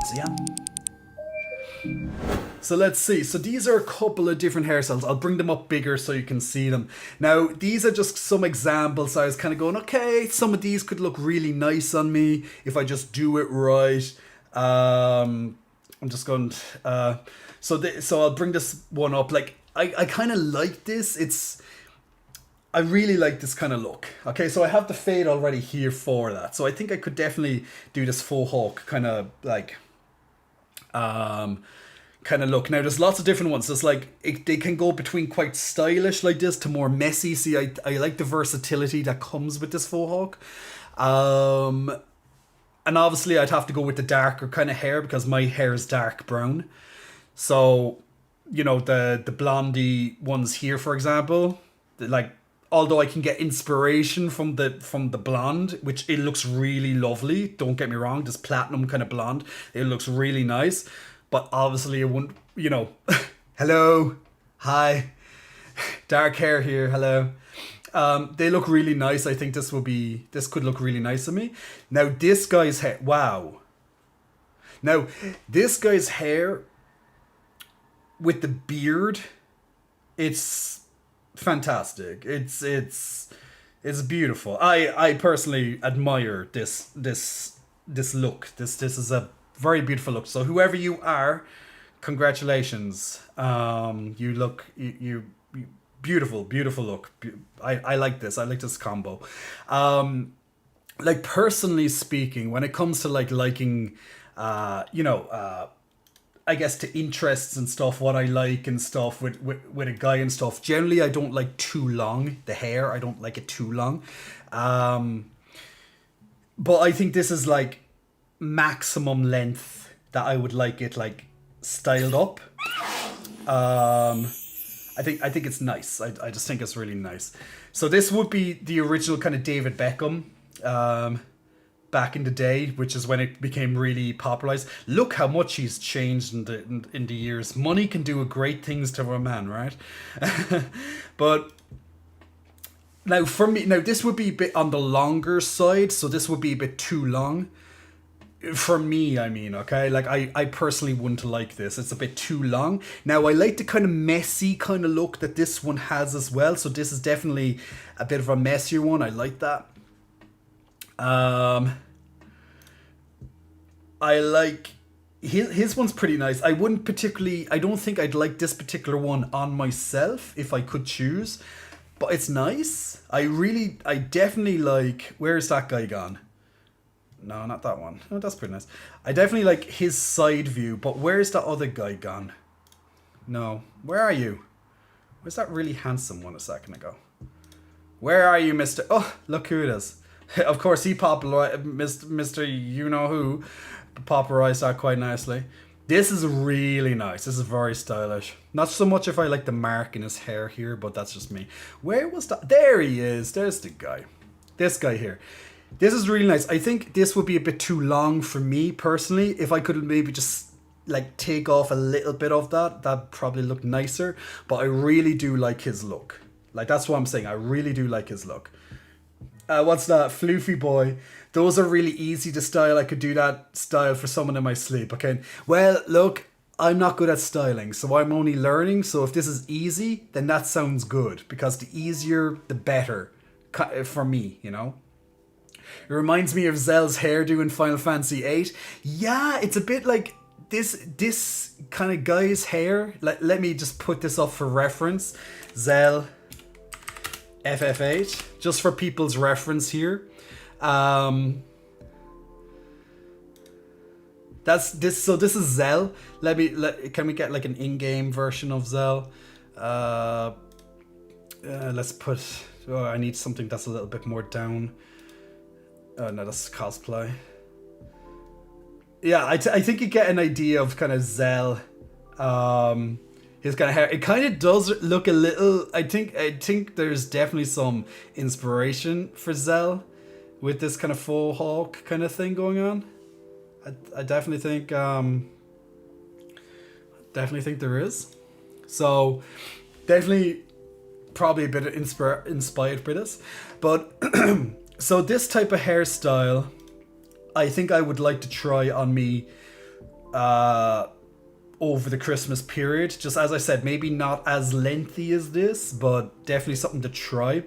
So yeah. So let's see. So these are a couple of different hairstyles. I'll bring them up bigger so you can see them. Now, these are just some examples. I was kind of going, okay, some of these could look really nice on me if I just do it right. I'm just going, so I'll bring this one up. Like, I kind of like this. I really like this kind of look. Okay, so I have the fade already here for that. So I think I could definitely do this faux hawk kind of like, kind of look. Now there's lots of different ones. There's like, they can go between quite stylish like this to more messy. See, I like the versatility that comes with this faux hawk. And obviously I'd have to go with the darker kind of hair because my hair is dark brown. So, you know, the blondie ones here, for example, like, although I can get inspiration from the blonde, which it looks really lovely. Don't get me wrong, this platinum kind of blonde, it looks really nice. But obviously it wouldn't, you know, hello, hi, dark hair here, hello. They look really nice. I think this could look really nice on me. Now this guy's hair, wow. Now this guy's hair with the beard, it's fantastic. It's beautiful. I personally admire this look. This is a very beautiful look. So whoever you are, congratulations. You look you beautiful look. I like this. I like this combo. Like personally speaking, when it comes to like liking I guess to interests and stuff, what I like and stuff with a guy and stuff. Generally, I don't like too long. The hair, I don't like it too long. But I think this is like maximum length that I would like it like styled up. I think it's nice. I just think it's really nice. So this would be the original kind of David Beckham. Back in the day, which is when it became really popularized. Look how much he's changed in the years. Money can do great things to a man, right? But now for me, this would be a bit on the longer side, so this would be a bit too long. For me, I mean, okay? Like, I personally wouldn't like this. It's a bit too long. Now, I like the kind of messy kind of look that this one has as well, so this is definitely a bit of a messier one. I like that. I like his one's pretty nice. I don't think I'd like this particular one on myself if I could choose, but it's nice. I definitely like, where's that guy gone? No, not that one. Oh, that's pretty nice. I definitely like his side view, but where's that other guy gone? No, where are you? Where's that really handsome one a second ago? Where are you, Mr. Oh, look who it is. Of course, he popularized, Mr. You-know-who, popularized that quite nicely. This is really nice. This is very stylish. Not so much if I like the mark in his hair here, but that's just me. Where was that? There he is. There's the guy. This guy here. This is really nice. I think this would be a bit too long for me, personally. If I could maybe just like take off a little bit of that'd probably look nicer. But I really do like his look. Like, that's what I'm saying. I really do like his look. What's that? Floofy boy. Those are really easy to style. I could do that style for someone in my sleep. Okay. Well, look, I'm not good at styling, so I'm only learning. So if this is easy, then that sounds good, because the easier, the better for me, you know? It reminds me of Zell's hairdo in Final Fantasy VIII. Yeah, it's a bit like this kind of guy's hair. Let me just put this up for reference. Zell FF8, just for people's reference here. That's this. So this is Zell. Can we get like an in-game version of Zell? Let's put. Oh, I need something that's a little bit more down. Oh no, that's cosplay. Yeah, I think you get an idea of kind of Zell. His kind of hair, it kind of does look a little. I think there's definitely some inspiration for Zell with this kind of faux hawk kind of thing going on. I definitely think there is. So definitely probably a bit inspired by this, but so this type of hairstyle, I think I would like to try on me. Over the Christmas period, just as I said, maybe not as lengthy as this, but definitely something to try.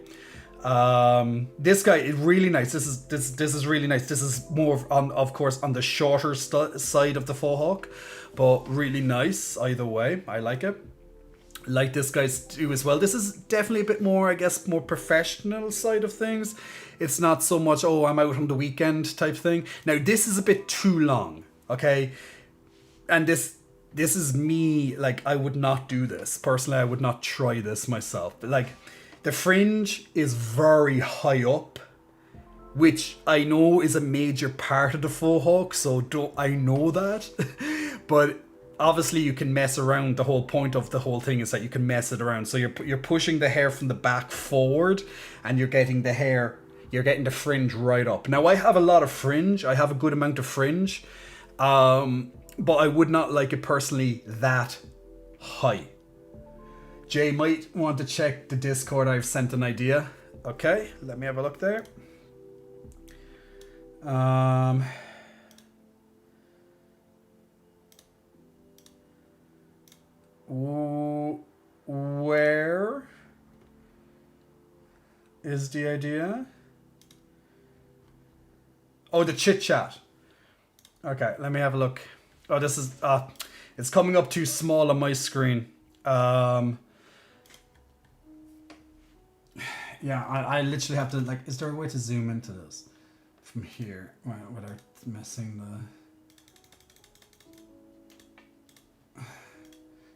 This guy is really nice. This is really nice. This is more of course on the shorter side of the faux hawk, but really nice either way. I like it. Like this guy's too as well. This is definitely a bit more, I guess, more professional side of things. It's not so much, oh, I'm out on the weekend type thing. Now this is a bit too long, okay, and this is me, like, I would not do this. Personally, I would not try this myself. But, like, the fringe is very high up, which I know is a major part of the faux hawk, so I know that. But obviously you can mess around. The whole point of the whole thing is that you can mess it around. So you're pushing the hair from the back forward, and you're getting the fringe right up. Now I have a lot of fringe. I have a good amount of fringe, but I would not like it personally that high. Jay might want to check the Discord. I've sent an idea. Okay, let me have a look there. Where is the idea? Oh, the chit chat. Okay, let me have a look. Oh, this is it's coming up too small on my screen. Yeah, I literally have to, like, is there a way to zoom into this from here without messing the...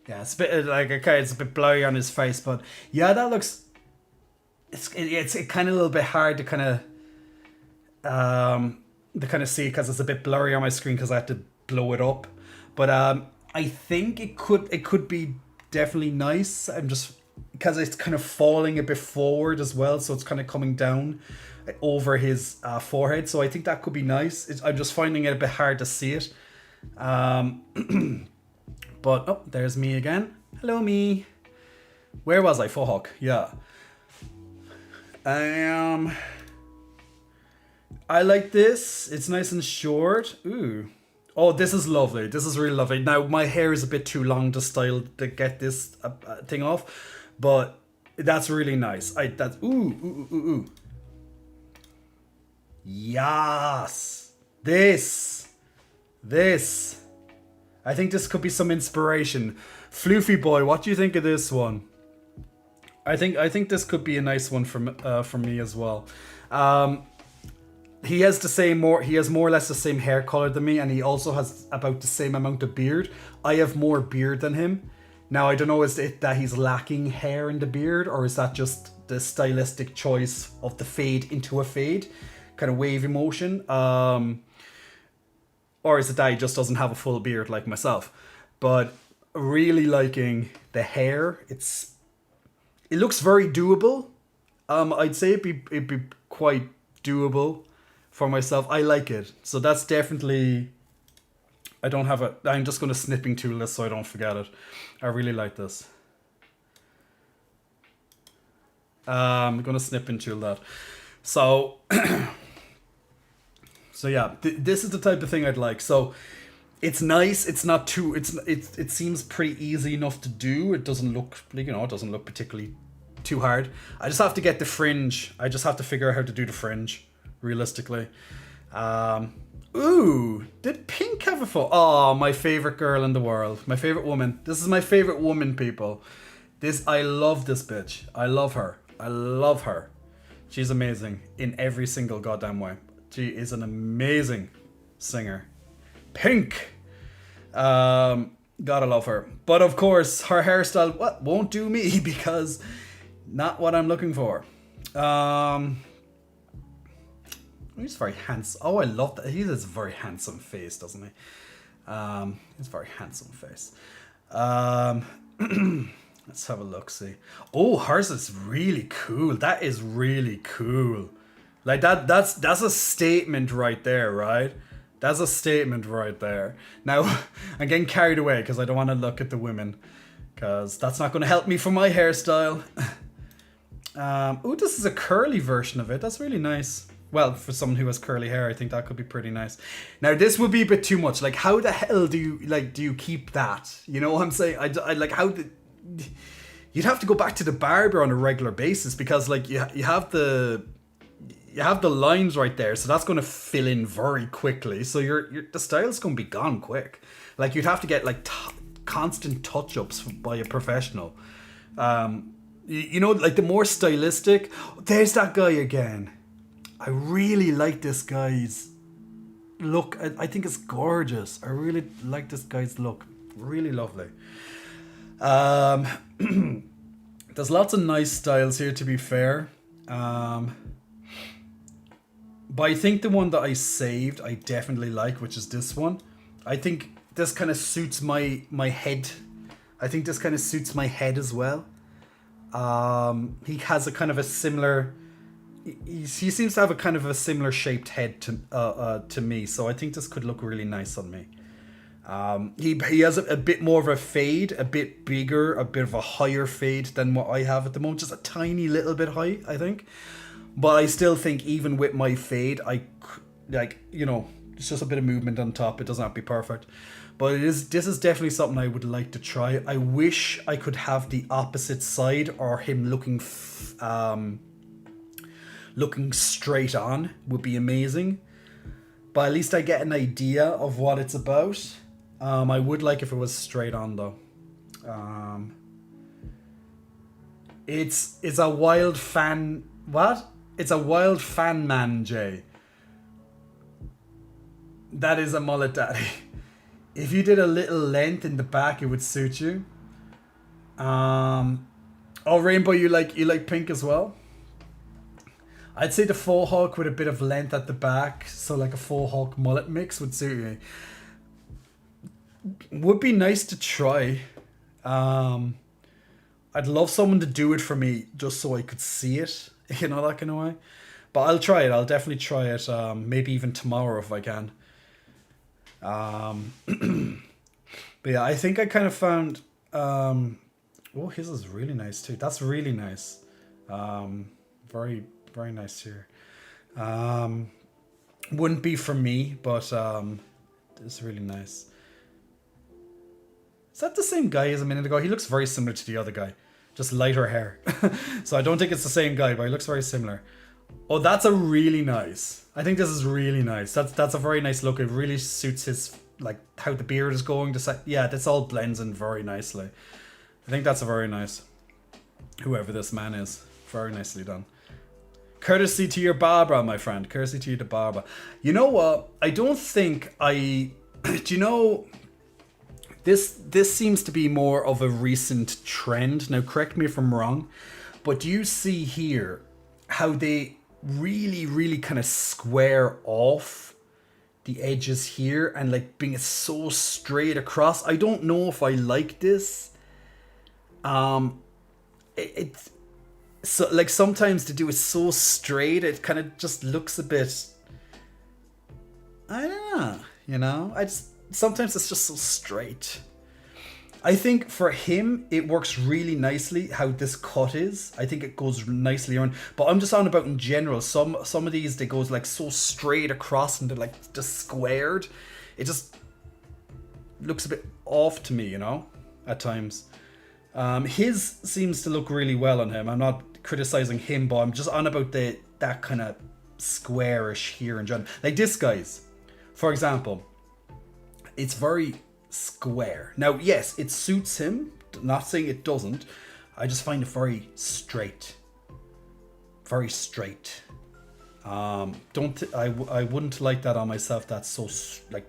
Yeah, it's a bit like, okay, it's a bit blurry on his face, but yeah, that looks... It's kind of a little bit hard to kind of see because it's a bit blurry on my screen because I have to blow it up. But I think it could be definitely nice. I'm just... because it's kind of falling a bit forward as well, so it's kind of coming down over his forehead, so I think that could be nice. I'm just finding it a bit hard to see it. But oh, there's me again. Hello, me. Where was I? Fohawk. Yeah. I like this. It's nice and short. Ooh. Oh, this is lovely. This is really lovely. Now my hair is a bit too long to style to get this thing off, but that's really nice. That's ooh. Yes. This. I think this could be some inspiration. Floofy boy, what do you think of this one? I think this could be a nice one for me as well. He has more or less the same hair color than me, and he also has about the same amount of beard. I have more beard than him. Now, I don't know, is it that he's lacking hair in the beard, or is that just the stylistic choice of the fade into a fade, kind of wavy motion? Or is it that he just doesn't have a full beard like myself? But really liking the hair. It looks very doable. I'd say it'd be quite doable for myself. I like it. So that's definitely... I'm just going to snipping tool this so I don't forget it. I really like this. I'm going to snipping tool that. So... So yeah, this is the type of thing I'd like. So it's nice. It's not too. It seems pretty easy enough to do. It doesn't look like, it doesn't look particularly too hard. I just have to get the fringe. I just have to figure out how to do the fringe realistically. Ooh, did Pink have a photo? Oh, my favorite girl in the world. My favorite woman. This is my favorite woman, people. I love this bitch. I love her. She's amazing in every single goddamn way. She is an amazing singer. Pink. Gotta love her. But of course, her hairstyle won't do me because not what I'm looking for. He's very handsome. Oh, I love that. He has a very handsome face, doesn't he? He's a very handsome face. Let's have a look, see. Oh, hers is really cool. That is really cool. Like that's a statement right there, right? That's a statement right there. Now, I'm getting carried away because I don't want to look at the women, because that's not going to help me for my hairstyle. Oh, this is a curly version of it. That's really nice. Well, for someone who has curly hair, I think that could be pretty nice. Now, this would be a bit too much. Like, how the hell do you keep that? You know what I'm saying? I like how you'd have to go back to the barber on a regular basis, because like you have the lines right there, so that's going to fill in very quickly. So the style's going to be gone quick. Like, you'd have to get like constant touch-ups by a professional. You know, like the more stylistic. There's that guy again. I really like this guy's look. I think it's gorgeous. I really like this guy's look. Really lovely. There's lots of nice styles here, to be fair. But I think the one that I saved, I definitely like, which is this one. I think this kind of suits my head. I think this kind of suits my head as well. He has a kind of a similar. He seems to have a kind of a similar shaped head to me, so I think this could look really nice on me. He has a bit more of a fade, a bit bigger, a bit of a higher fade than what I have at the moment, just a tiny little bit high, I think. But I still think even with my fade, it's just a bit of movement on top. It doesn't have to be perfect, but this is definitely something I would like to try. I wish I could have the opposite side, or him looking straight on would be amazing. But at least I get an idea of what it's about. I would like if it was straight on though. It's a wild fan. What? It's a wild fan man, Jay. That is a mullet daddy. If you did a little length in the back, it would suit you. Oh, Rainbow, you like pink as well? I'd say the faux hawk with a bit of length at the back, so like a faux hawk mullet mix would suit you. Would be nice to try. I'd love someone to do it for me just so I could see it, that kind of way. But I'll try it. I'll definitely try it. Maybe even tomorrow if I can. But yeah, I think I kind of found. Oh, his is really nice too. That's really nice. Very, very nice here. Wouldn't be for me, but it's really nice. Is that the same guy as a minute ago? He looks very similar to the other guy, just lighter hair. So I don't think it's the same guy, but he looks very similar. Oh, that's a really nice. I think this is really nice. That's a very nice look. It really suits his, like, how the beard is going. Yeah, this all blends in very nicely. I think that's a very nice. Whoever this man is, very nicely done. Courtesy to your Barbara, my friend. Courtesy to you, to Barbara. You know what? I don't think I. Do you know? This seems to be more of a recent trend. Now, correct me if I'm wrong, but do you see here how they really, really kind of square off the edges here and like being so straight across? I don't know if I like this. It's so like sometimes to do it so straight, it kind of just looks a bit. I don't know. Sometimes it's just so straight. I think for him, it works really nicely how this cut is. I think it goes nicely around. But I'm just on about in general. Some of these, they goes like so straight across and they're like just squared. It just looks a bit off to me, at times. His seems to look really well on him. I'm not criticizing him, but I'm just on about that kind of squarish here in general. Like this guy's, for example, it's very square. Now, yes, it suits him. Not saying it doesn't. I just find it very straight. Very straight. I wouldn't like that on myself. That's so like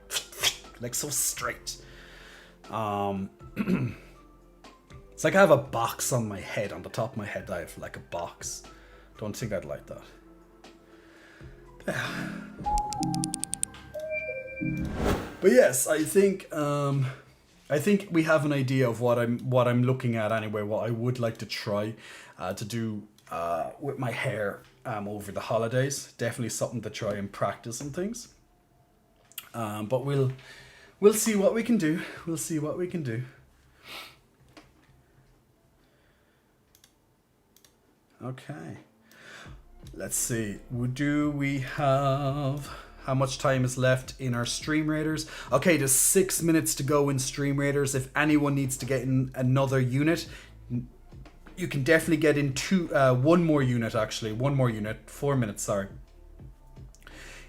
so straight. It's like I have a box on my head. On the top of my head, I have like a box. Don't think I'd like that. But yes, I think we have an idea of what I'm looking at anyway. What I would like to try to do with my hair over the holidays. Definitely something to try and practice and things. But we'll see what we can do. We'll see what we can do. Okay. Let's see. Do we have... How much time is left in our Stream Raiders? Okay, there's 6 minutes to go in Stream Raiders. If anyone needs to get in another unit, you can definitely get in one more unit, actually. 1 more unit. 4 minutes, sorry.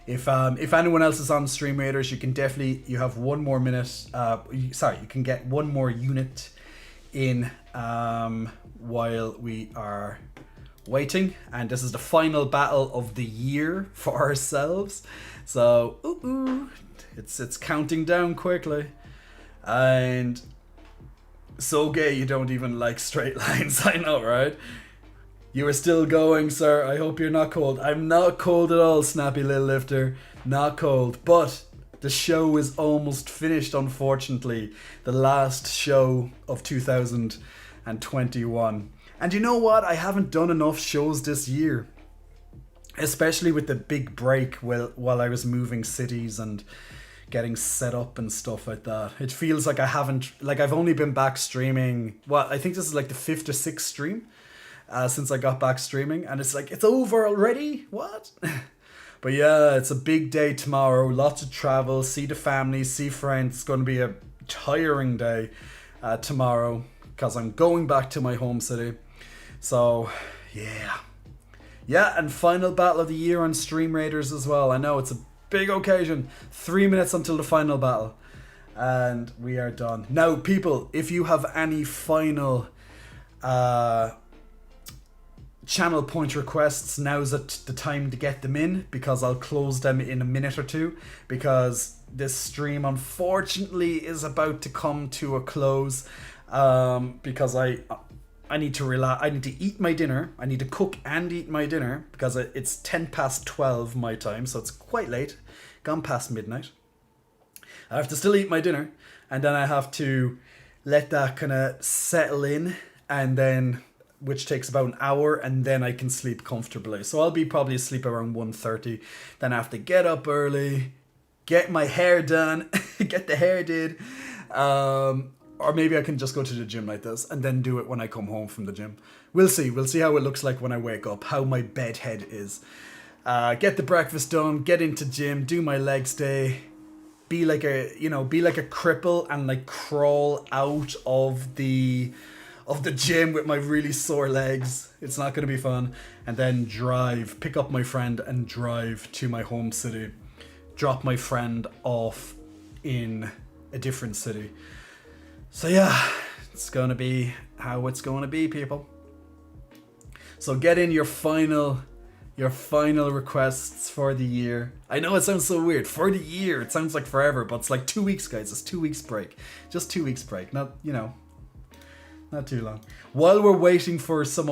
If anyone else is on Stream Raiders, you have 1 more minute. You can get 1 more unit in while we are waiting. And this is the final battle of the year for ourselves. So, it's counting down quickly. And so gay you don't even like straight lines. I know, right? You are still going, sir. I hope you're not cold. I'm not cold at all, snappy little lifter. Not cold. But The show is almost finished, unfortunately. The last show of 2021. And you know what? I haven't done enough shows this year. Especially with the big break while I was moving cities and getting set up and stuff like that. It feels like I've only been back streaming, I think this is like the 5th or 6th stream since I got back streaming. And it's like, it's over already? What? But yeah, it's a big day tomorrow. Lots of travel, see the family, see friends. It's going to be a tiring day tomorrow because I'm going back to my home city. So, yeah. Yeah, and final battle of the year on Stream Raiders as well. I know, it's a big occasion. 3 minutes until the final battle. And we are done. Now, people, if you have any final channel point requests, now's the time to get them in, because I'll close them in a minute or two, because this stream, unfortunately, is about to come to a close, because I need to I need to eat my dinner. I need to cook and eat my dinner because it's 12 my time, so it's quite late, gone past midnight. I have to still eat my dinner, and then I have to let that kind of settle in, and then which takes about an hour, and then I can sleep comfortably. So I'll be probably asleep around 1:30. Then I have to get up early, get my hair done, get the hair did. Or maybe I can just go to the gym like this and then do it when I come home from the gym. We'll see. We'll see how it looks like when I wake up, how my bed head is. Get the breakfast done, get into gym, do my legs day, be like a cripple and like crawl out of the gym with my really sore legs. It's not going to be fun. And then pick up my friend and drive to my home city. Drop my friend off in a different city. So yeah, it's going to be how it's going to be, people. So get in your final requests for the year. I know it sounds so weird. For the year, it sounds like forever, but it's like 2 weeks, guys. It's 2 weeks break. Just 2 weeks break. Not too long. While we're waiting for some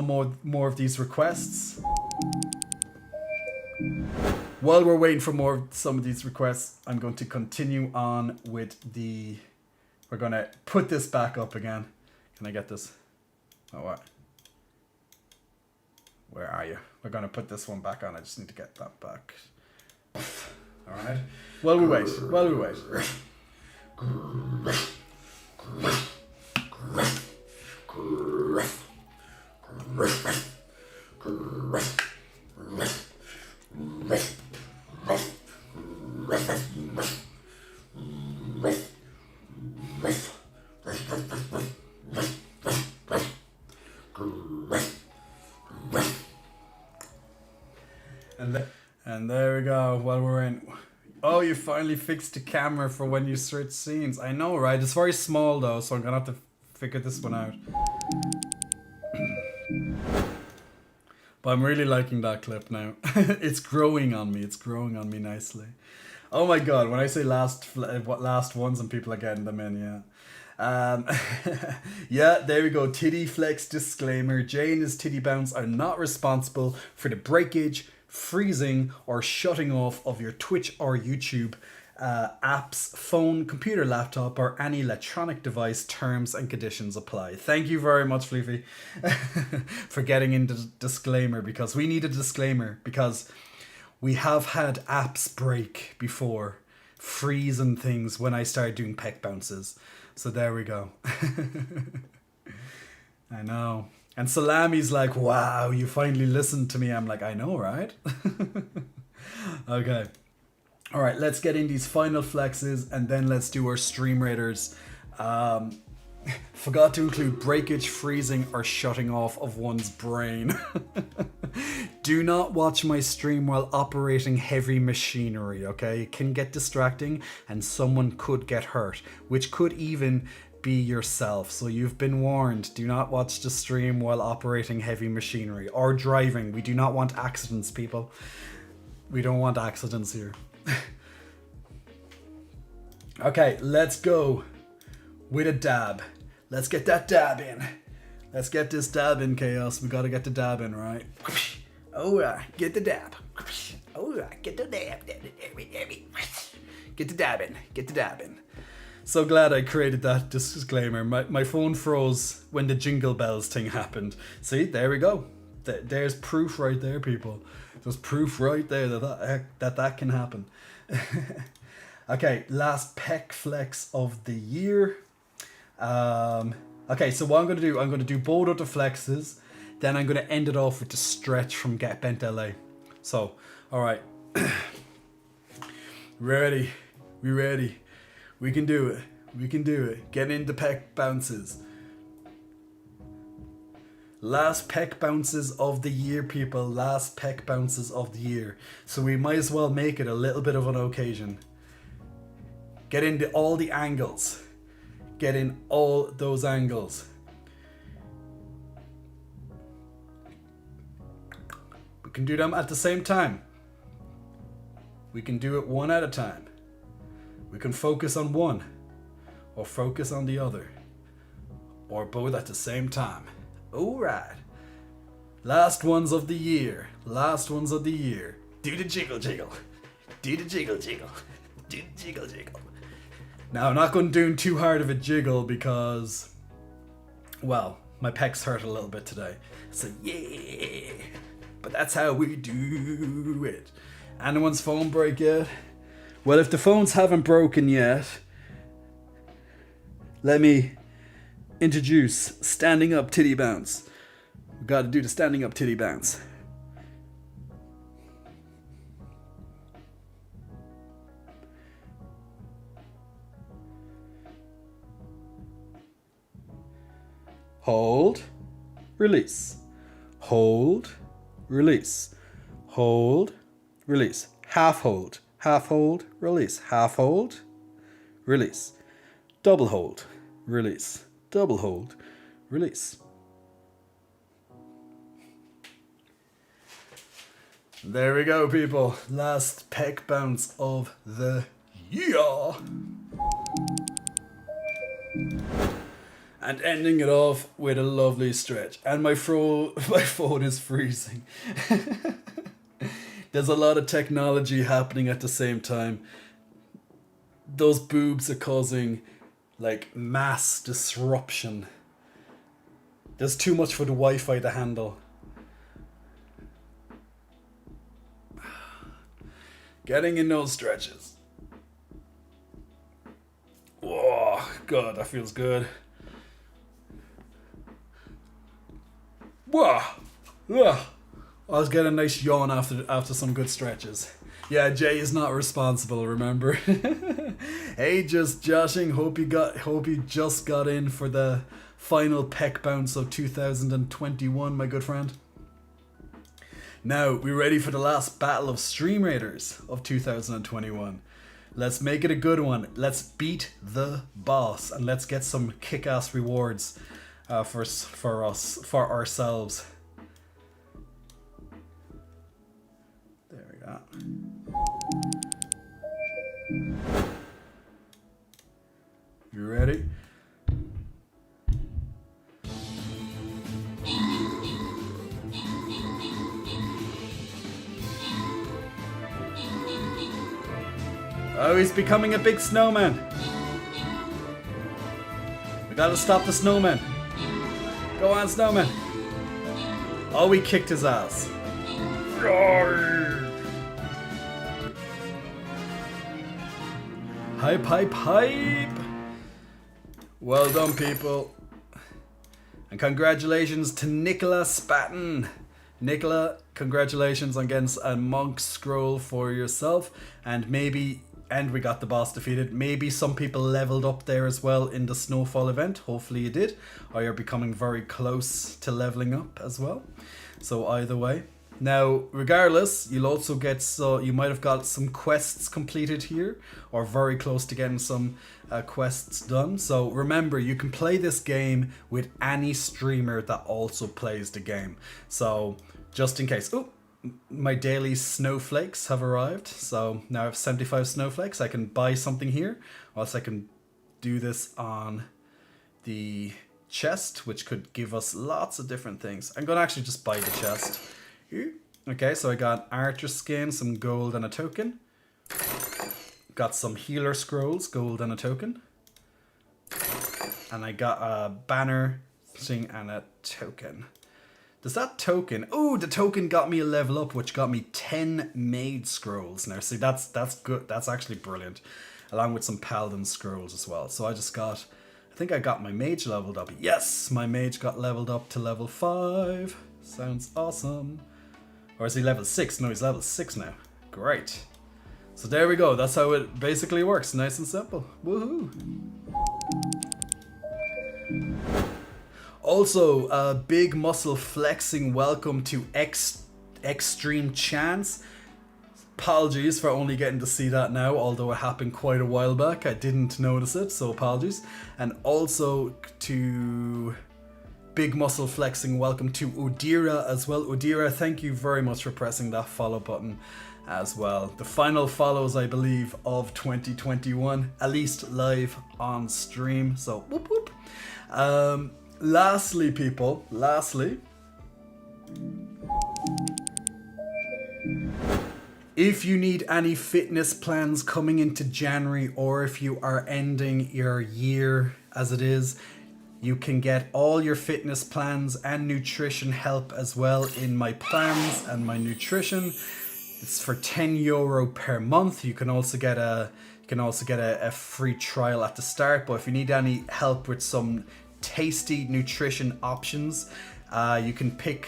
more of these requests. While we're waiting for some of these requests, I'm going to continue on with we're going to put this back up again. Can I get this? Oh, what? Where are you? We're going to put this one back on. I just need to get that back. Alright. While we wait. And there we go. While we're in. Oh, you finally fixed the camera for when you switch scenes. I know, right? It's very small though, so I'm gonna have to figure this one out. But I'm really liking that clip now. It's growing on me. It's growing on me nicely. Oh my god! When I say last ones and people are getting them in, yeah. Yeah, there we go. Titty flex disclaimer. Jay and his titty bounce are not responsible for the breakage, freezing, or shutting off of your Twitch or YouTube apps, phone, computer, laptop, or any electronic device. Terms and conditions apply. Thank you very much, Fleefy, for getting into the disclaimer, because we need a disclaimer, because we have had apps break before, freeze and things when I started doing peck bounces. So there we go. I know. And Salami's like, wow, you finally listened to me. I'm like, I know, right? Okay. All right, let's get in these final flexes and then let's do our Stream Raiders. Forgot to include breakage, freezing, or shutting off of one's brain. Do not watch my stream while operating heavy machinery, okay? It can get distracting and someone could get hurt, which could even be yourself. So you've been warned. Do not watch the stream while operating heavy machinery or driving. We do not want accidents, people. We don't want accidents here. Okay, let's go with a dab. Let's get that dab in. Let's get this dab in, Chaos. We gotta get the dab in, right? Oh, get the dab. Oh, get the dab. Get Get to dabbing. Get to dabbing. So glad I created that disclaimer. My phone froze when the jingle bells thing happened. See, there we go. There's proof right there, people. There's proof right there that can happen. Okay, last peck flex of the year. Okay, so what I'm going to do both of the flexes. Then I'm going to end it off with the stretch from Get Bent LA. So, alright. Ready. We ready. We can do it. We can do it. Get into peck bounces. Last peck bounces of the year, people. Last peck bounces of the year. So we might as well make it a little bit of an occasion. Get into all the angles. Get in all those angles. We can do them at the same time. We can do it one at a time. We can focus on one or focus on the other or both at the same time. Alright. Last ones of the year. Last ones of the year. Do the jiggle jiggle. Do the jiggle jiggle. Do the jiggle jiggle. Now I'm not going to do too hard of a jiggle because, well, my pecs hurt a little bit today. So yeah. But that's how we do it. Anyone's phone break yet? Well, if the phones haven't broken yet, let me introduce standing up titty bounce. We've got to do the standing up titty bounce. Hold, release. Hold, release. Hold, release. Half hold, release. Half hold, release. Double hold, release. Double hold, release. There we go, people. Last peck bounce of the year. And ending it off with a lovely stretch. And my phone is freezing. There's a lot of technology happening at the same time. Those boobs are causing like mass disruption. There's too much for the Wi-Fi to handle. Getting in those stretches. Oh, God, that feels good. Whoa. Ugh. I was getting a nice yawn after some good stretches. Yeah, Jay is not responsible, remember? Hey, just joshing. Hope you just got in for the final peck bounce of 2021, my good friend. Now, we ready for the last battle of Stream Raiders of 2021. Let's make it a good one. Let's beat the boss and let's get some kick-ass rewards for ourselves. There we go. You ready? Oh, he's becoming a big snowman. We gotta stop the snowman. Go on, snowman. Oh, we kicked his ass. Hype, hype, hype. Well done, people. And congratulations to Nicola Spatten. Nicola, congratulations on getting a monk scroll for yourself. And we got the boss defeated. Maybe some people leveled up there as well in the Snowfall event. Hopefully you did. Or you're becoming very close to leveling up as well. So either way. Now, regardless, you'll also get, you might have got some quests completed here, or very close to getting some quests done. So remember, you can play this game with any streamer that also plays the game. So just in case, my daily snowflakes have arrived. So now I have 75 snowflakes. I can buy something here, or else I can do this on the chest, which could give us lots of different things. I'm gonna actually just buy the chest. Okay, so I got Archer skin, some gold and a token. got some healer scrolls, gold and a token. And I got a banner thing and a token. Does that token... Oh, the token got me a level up, which got me 10 mage scrolls. Now, see, that's good. That's actually brilliant. Along with some paladin scrolls as well. So I just got... I think I got my mage leveled up. Yes, my mage got leveled up to level 5. Sounds awesome. Or is he level 6? No, he's level 6 now. Great. So there we go. That's how it basically works. Nice and simple. Woohoo. Also, a big muscle flexing welcome to Extreme Chance. Apologies for only getting to see that now, although it happened quite a while back. I didn't notice it, so apologies. And also to big muscle flexing welcome to Udira as well. Udira, thank you very much for pressing that follow button as well. The final follows, I believe, of 2021, at least live on stream. So whoop whoop. Lastly, people, if you need any fitness plans coming into January, or if you are ending your year as it is, you can get all your fitness plans and nutrition help as well in my plans and my nutrition. It's for €10 per month. You can also get a free trial at the start. But if you need any help with some tasty nutrition options, you can pick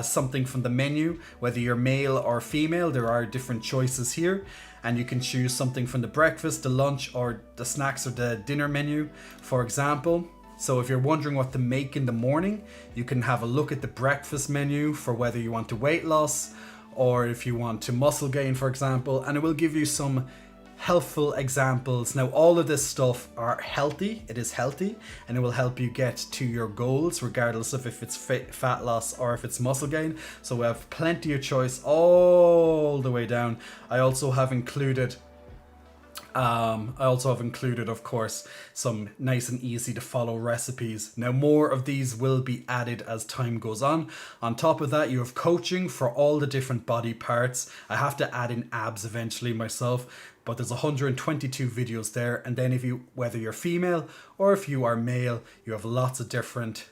something from the menu, whether you're male or female. There are different choices here, and you can choose something from the breakfast, the lunch, or the snacks or the dinner menu, for example. So if you're wondering what to make in the morning, you can have a look at the breakfast menu for whether you want to weight loss or if you want to muscle gain, for example, and it will give you some helpful examples. Now, all of this stuff are healthy. It is healthy, and it will help you get to your goals, regardless of if it's fat loss or if it's muscle gain. So we have plenty of choice all the way down. I also have included, of course, some nice and easy to follow recipes. Now, more of these will be added as time goes on. On top of that, you have coaching for all the different body parts. I have to add in abs eventually myself, but there's 122 videos there. And then whether you're female or if you are male, you have lots of different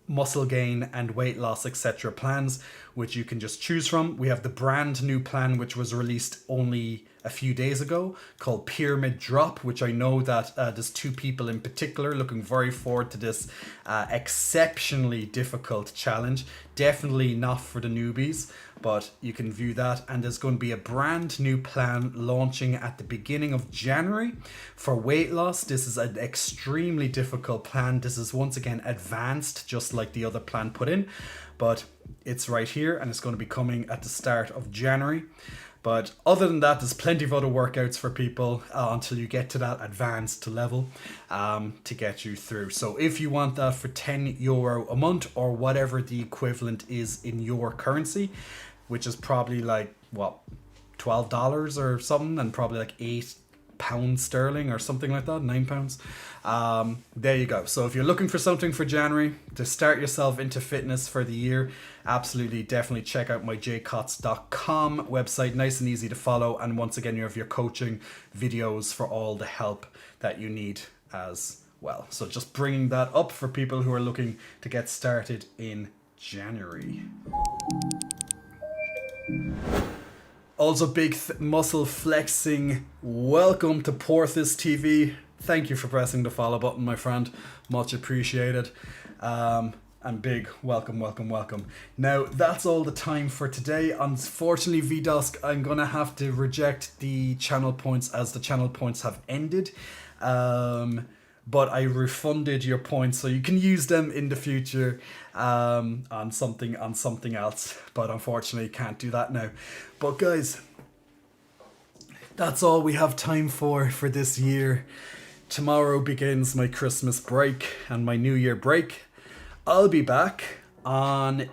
muscle gain and weight loss, etc. plans, which you can just choose from. We have the brand new plan, which was released only a few days ago, called Pyramid Drop, which I know that there's 2 people in particular looking very forward to this exceptionally difficult challenge. Definitely not for the newbies, but you can view that. And there's going to be a brand new plan launching at the beginning of January for weight loss. This is an extremely difficult plan. This is once again advanced, just like the other plan put in, but it's right here, and it's going to be coming at the start of January. But other than that, there's plenty of other workouts for people until you get to that advanced level to get you through. So if you want that for €10 a month, or whatever the equivalent is in your currency, which is probably like, what, $12 or something, and probably like £8 sterling or something like that, £9. There you go. So if you're looking for something for January to start yourself into fitness for the year, absolutely, definitely check out my jcots.com website. Nice and easy to follow. And once again, you have your coaching videos for all the help that you need as well. So just bringing that up for people who are looking to get started in January. Also, big muscle flexing welcome to Porthos TV. Thank you for pressing the follow button, my friend. Much appreciated. And big welcome. Now, that's all the time for today. Unfortunately, VDosk, I'm going to have to reject the channel points as the channel points have ended. But I refunded your points, so you can use them in the future on something else. But unfortunately, can't do that now. But guys, that's all we have time for this year. Tomorrow begins my Christmas break and my New Year break. I'll be back on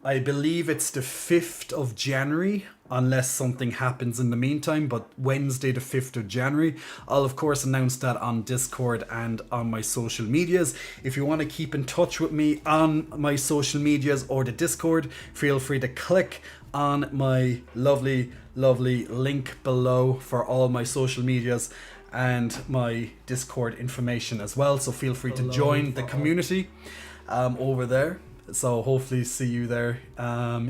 I believe it's the 5th of January, unless something happens in the meantime, but Wednesday the 5th of January. I'll of course announce that on Discord and on my social medias. If you want to keep in touch with me on my social medias or the Discord, feel free to click on my lovely link below for all my social medias and my Discord information as well. So feel free to join the community over there. So hopefully see you there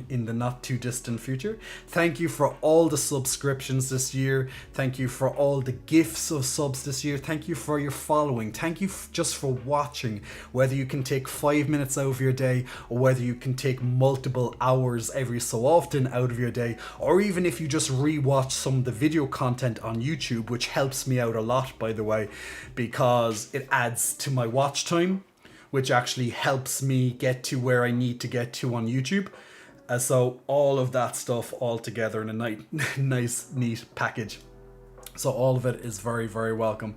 in the not too distant future. Thank you for all the subscriptions this year. Thank you for all the gifts of subs this year. Thank you for your following. Thank you just for watching. Whether you can take 5 minutes out of your day, or whether you can take multiple hours every so often out of your day, or even if you just rewatch some of the video content on YouTube, which helps me out a lot, by the way, because it adds to my watch time, which actually helps me get to where I need to get to on YouTube. So all of that stuff all together in a nice, neat package. So all of it is very, very welcome.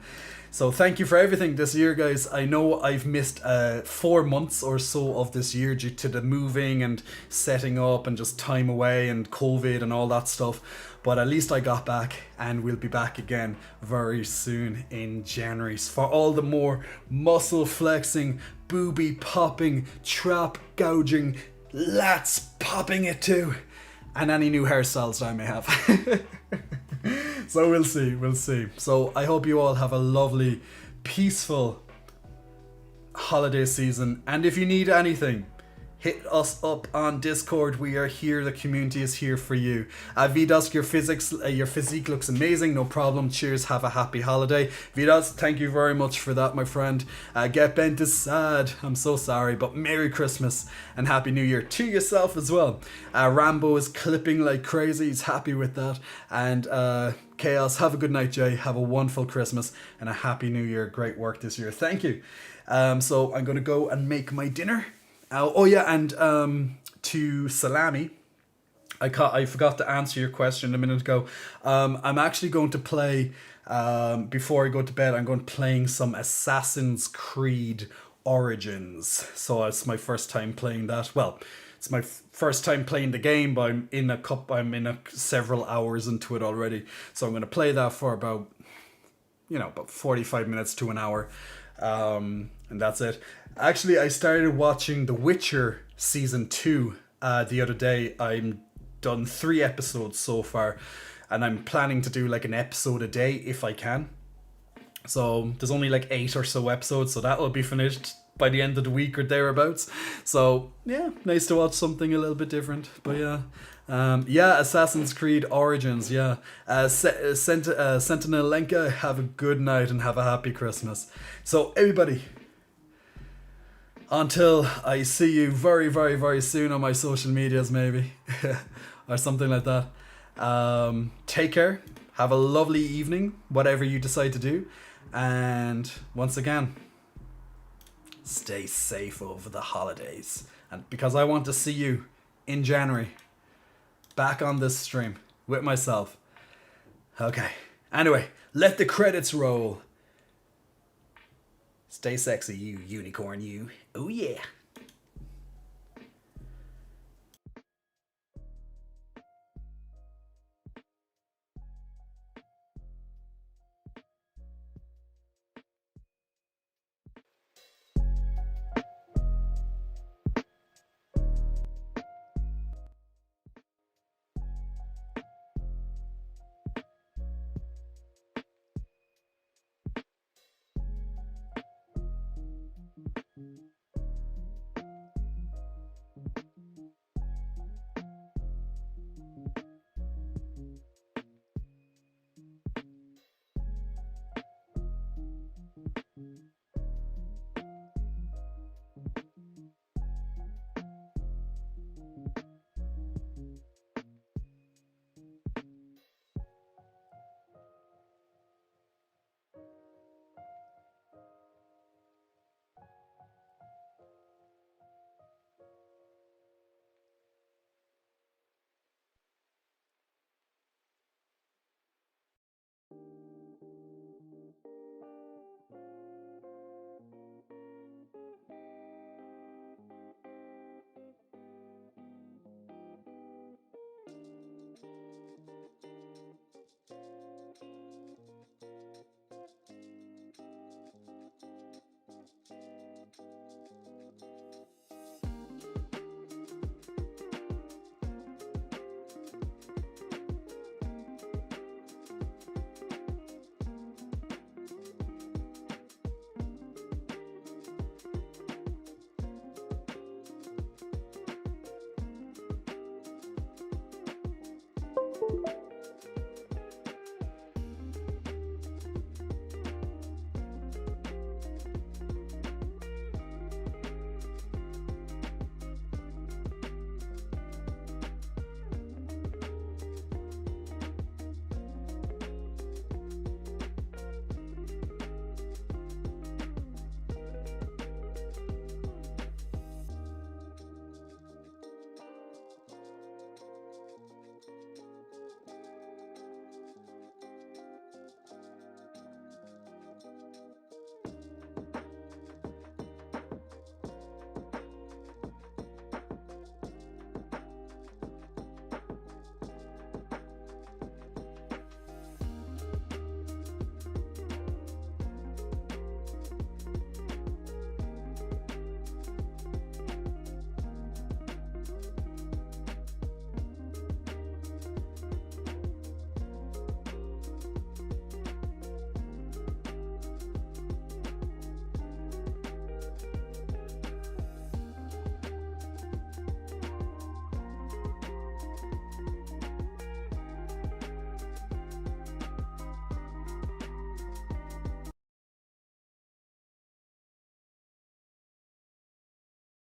So thank you for everything this year, guys. I know I've missed 4 months or so of this year due to the moving and setting up and just time away and COVID and all that stuff. But at least I got back, and we'll be back again very soon in January for all the more muscle flexing, booby popping, trap gouging, lats popping it too, and any new hairstyles that I may have. So we'll see. So I hope you all have a lovely, peaceful holiday season, and if you need anything, hit us up on Discord. We are here. The community is here for you. Vidas, your physique looks amazing. No problem. Cheers. Have a happy holiday. Vidas, thank you very much for that, my friend. Get Bent is sad. I'm so sorry, but Merry Christmas and Happy New Year to yourself as well. Rambo is clipping like crazy. He's happy with that. And Chaos, have a good night, Jay. Have a wonderful Christmas and a Happy New Year. Great work this year. Thank you. So I'm going to go and make my dinner. Oh yeah, and to Salami, I forgot to answer your question a minute ago. I'm actually going to play, before I go to bed, I'm going to playing some Assassin's Creed Origins. So it's my first time playing that. Well, it's my first time playing the game, but I'm in several hours into it already. So I'm going to play that for about 45 minutes to an hour. And that's it. Actually, I started watching The Witcher Season 2 the other day. I'm done 3 episodes so far, and I'm planning to do like an episode a day if I can. So there's only like 8 or so episodes, so that will be finished by the end of the week or thereabouts. So yeah, nice to watch something a little bit different. But yeah, Assassin's Creed Origins, yeah. Sentinel Lenka, have a good night and have a happy Christmas. So everybody, until I see you very, very, very soon on my social medias maybe, or something like that. Take care, have a lovely evening, whatever you decide to do. And once again, stay safe over the holidays. And because I want to see you in January, back on this stream with myself. Okay. Anyway, let the credits roll. Stay sexy, you unicorn, you. Oh yeah.